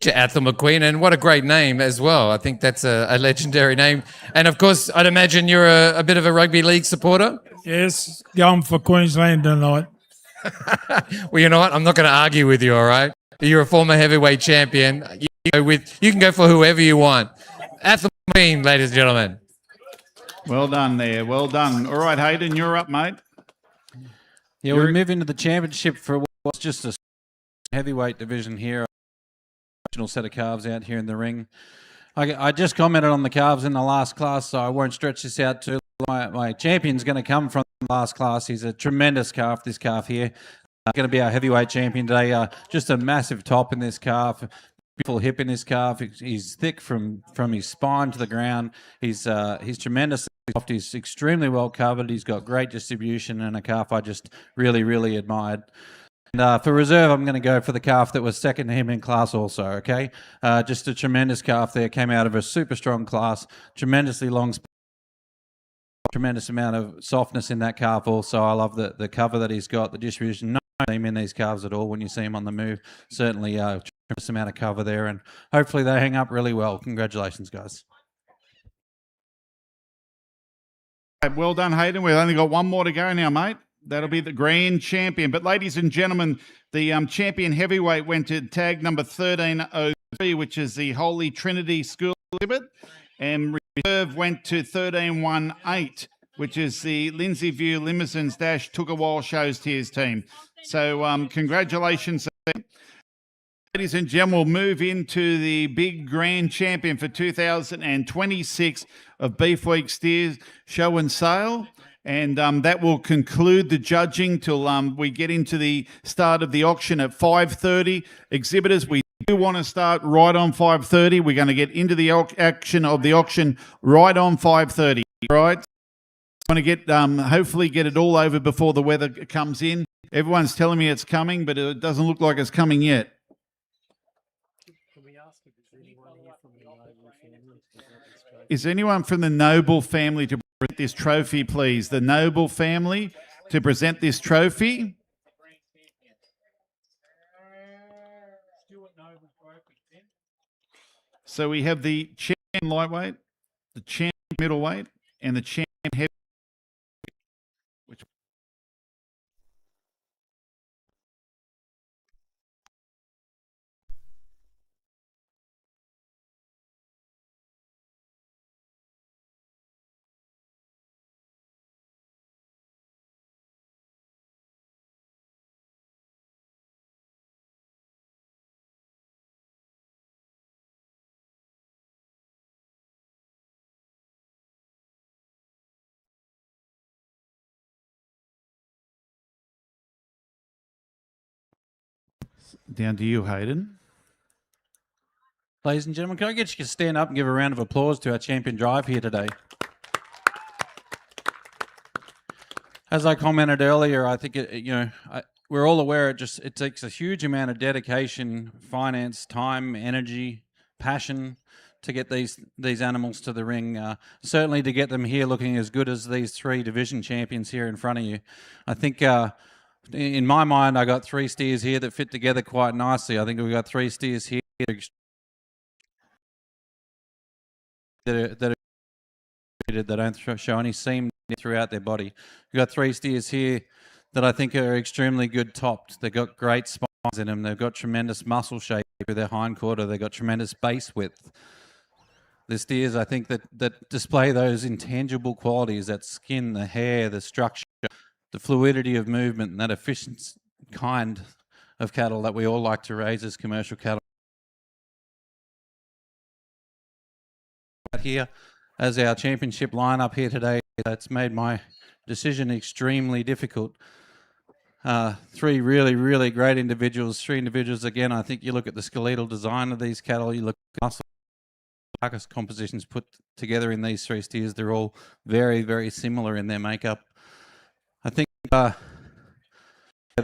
Athel McQueen, and what a great name as well. I think that's a legendary name. And of course, I'd imagine you're a bit of a rugby league supporter. Yes, going for Queensland tonight. Well, you know what? I'm not going to argue with you. All right, you're a former heavyweight champion. You can go for whoever you want. Athel McQueen, ladies and gentlemen. Well done there. Well done. All right, Hayden, you're up, mate. Yeah, we move into the championship for what's just a heavyweight division here. Original set of calves out here in the ring. I just commented on the calves in the last class, so I won't stretch this out too long. My champion's going to come from the last class. He's a tremendous calf, this calf here. Going to be our heavyweight champion today. Just a massive top in this calf. Beautiful hip in his calf. He's thick from his spine to the ground. He's tremendously soft. He's extremely well covered. He's got great distribution, and a calf I just really, really admired. And for reserve, I'm going to go for the calf that was second to him in class also, okay? Just a tremendous calf there. Came out of a super strong class. Tremendously long, tremendous amount of softness in that calf also. I love the cover that he's got, the distribution. No seam in these calves at all when you see him on the move. Certainly tremendous amount of cover there, and hopefully they hang up really well. Congratulations, guys. Well done, Hayden. We've only got one more to go now, mate. That'll be the grand champion. But ladies and gentlemen, the champion heavyweight went to tag number 1303, which is the Holy Trinity School exhibit. And reserve went to 1318, which is the Lindsay View Limousines Took a While Shows Tears team. So congratulations. Ladies and gentlemen, we'll move into the big grand champion for 2026 of Beef Week Steers Show and Sale. And that will conclude the judging till we get into the start of the auction at 5:30. Exhibitors, we do want to start right on 5:30. We're going to get into the action of the auction right on 5:30, right? Want to get hopefully get it all over before the weather comes in. Everyone's telling me it's coming, but it doesn't look like it's coming yet. Is anyone from the Noble family to present this trophy, please? The Noble family to present this trophy. So we have the champion lightweight, the champion middleweight, and the champion heavyweight. Down to you, Hayden. Ladies and gentlemen, can I get you to stand up and give a round of applause to our champion drive here today? As I commented earlier, I think we're all aware it takes a huge amount of dedication, finance, time, energy, passion to get these animals to the ring. Certainly to get them here looking as good as these three division champions here in front of you. I think in my mind, I got three steers here that fit together quite nicely. I think we've got three steers here that don't show any seam throughout their body. We've got three steers here that I think are extremely good topped. They've got great spines in them. They've got tremendous muscle shape with their hind quarter. They've got tremendous base width. The steers, I think, that display those intangible qualities, that skin, the hair, the structure, the fluidity of movement, and that efficient kind of cattle that we all like to raise as commercial cattle. Here, as our championship lineup here today, that's made my decision extremely difficult. Three really, really great individuals. Three individuals, again, I think you look at the skeletal design of these cattle, you look at the muscle carcass compositions put together in these three steers, they're all very, very similar in their makeup. I think the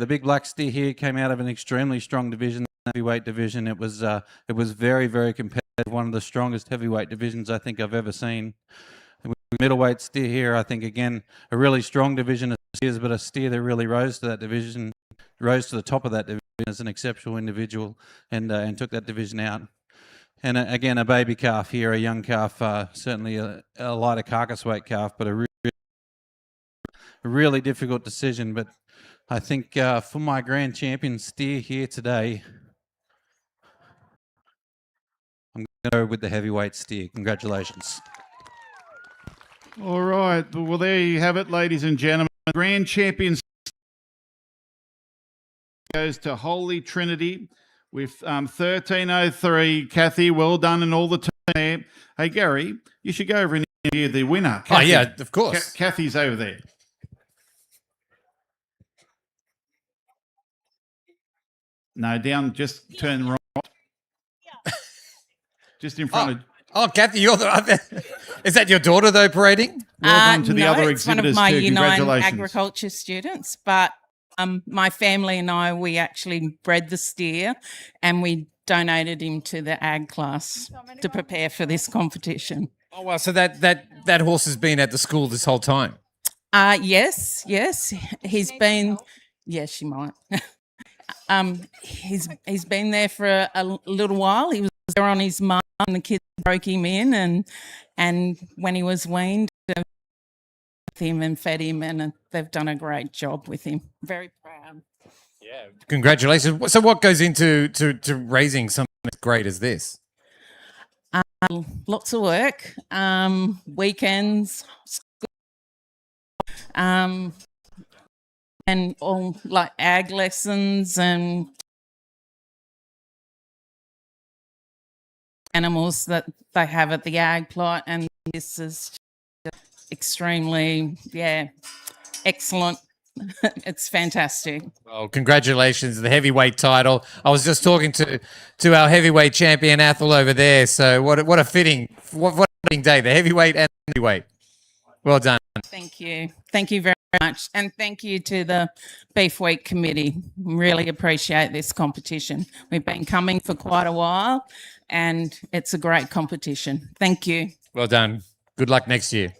big black steer here came out of an extremely strong division, the heavyweight division. It was very, very competitive. One of the strongest heavyweight divisions I think I've ever seen. The middleweight steer here, I think, again, a really strong division of steers, but a steer that really rose to that division. rose to the top of that division as an exceptional individual and took that division out. And again, a baby calf here, a young calf, certainly a lighter carcass weight calf, but a really difficult decision. But I think for my grand champion steer here today, I'm going to go with the heavyweight steer. Congratulations. All right. Well, there you have it, ladies and gentlemen. Grand champions goes to Holy Trinity with 1303. Kathy, well done, and all the team there. Hey, Gary, you should go over and interview the winner. Kathy. Oh, yeah, of course. Kathy's over there. No, down, just turn right. Just in front of... Oh, Kathy, you're the... Is that your daughter, though, parading? Well done to the no, other it's one exhibitors of my too. Year 9 Congratulations. agriculture students, but my family and I, we actually bred the steer and we donated him to the ag class to prepare for this competition. Oh, wow. So that horse has been at the school this whole time? Yes. He's been... Yes, she might. He's been there for a little while. He was there on his mum and the kids broke him in and when he was weaned, with him and fed him, and they've done a great job with him. Very proud. Yeah. Congratulations. So what goes into to raising something as great as this? Lots of work, weekends, and all like ag lessons and animals that they have at the ag plot, and this is extremely, excellent. It's fantastic. Well, congratulations, the heavyweight title. I was just talking to our heavyweight champion Athel over there. So what a fitting day, the heavyweight and the heavyweight. Well done. Thank you very much, and thank you to the Beef Week committee. Really appreciate this competition. We've been coming for quite a while, and it's a great competition. Thank you. Well done. Good luck next year.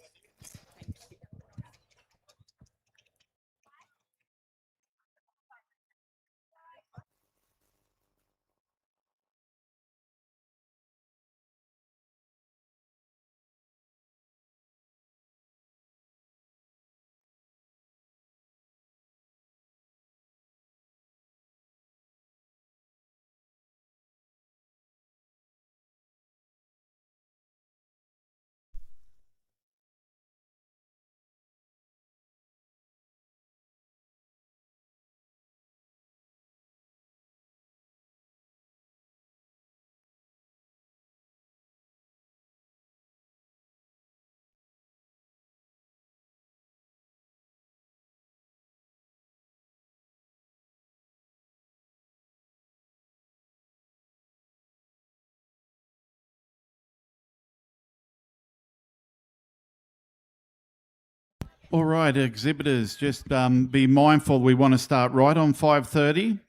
All right, exhibitors, just be mindful. We want to start right on 5:30.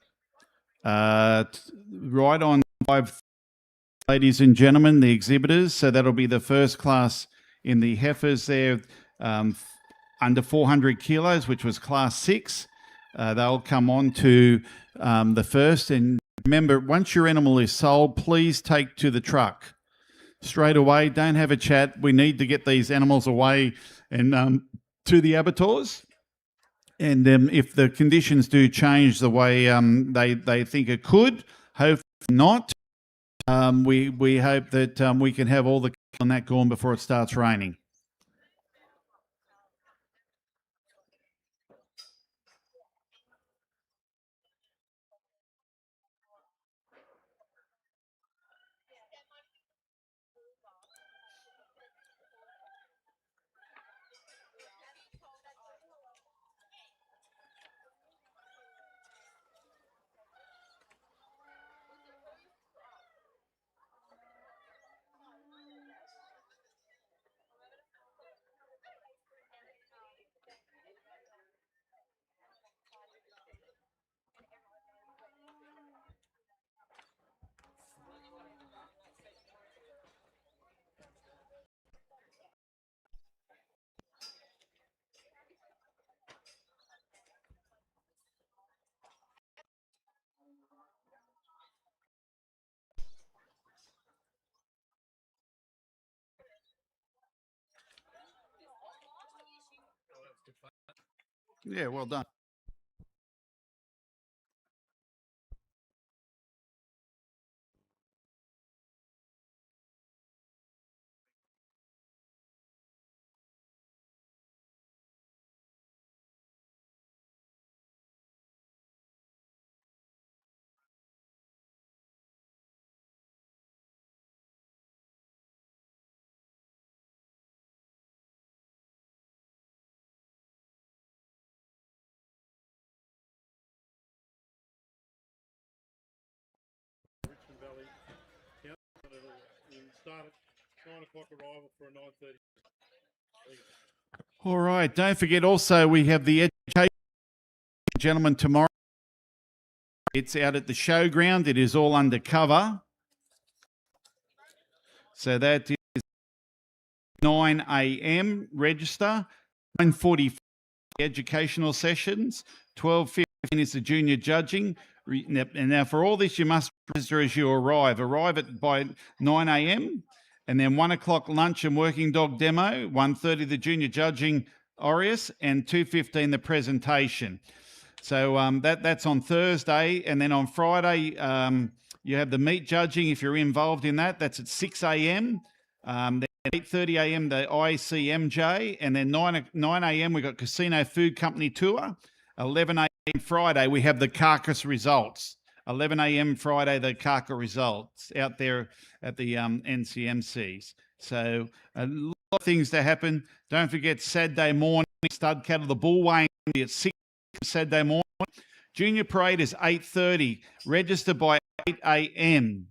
Right on 5, ladies and gentlemen, the exhibitors. So that'll be the first class in the heifers there, under 400 kilos, which was class 6. They'll come on to the first. And remember, once your animal is sold, please take to the truck straight away. Don't have a chat. We need to get these animals away and to the abattoirs. And if the conditions do change the way they think it could, hopefully not, we hope that we can have all the on that gone before it starts raining. Yeah, well done. Richmond Valley Council. We'll start at 9 o'clock arrival for a 9:30. All right. Don't forget also we have the education gentlemen tomorrow. It's out at the showground. It is all undercover. So that is 9 a.m. register. 9:45 educational sessions. 12:15 is the junior judging. And now for all this, you must register as you arrive. Arrive by 9 a.m. and then 1 o'clock lunch and working dog demo. 1:30 the junior judging Aureus and 2:15 the presentation. So that's on Thursday, and then on Friday you have the meat judging. If you're involved in that, that's at 6 a.m. Then 8:30 a.m. the ICMJ, and then 9 a.m. we got Casino Food Company tour. 11 a.m. Friday we have the carcass results. 11 a.m. Friday the carcass results out there at the NCMCs. So a lot of things to happen. Don't forget Saturday morning stud cattle the bull weighing at 6. Saturday morning. Junior parade is 8:30. Register by 8 a.m.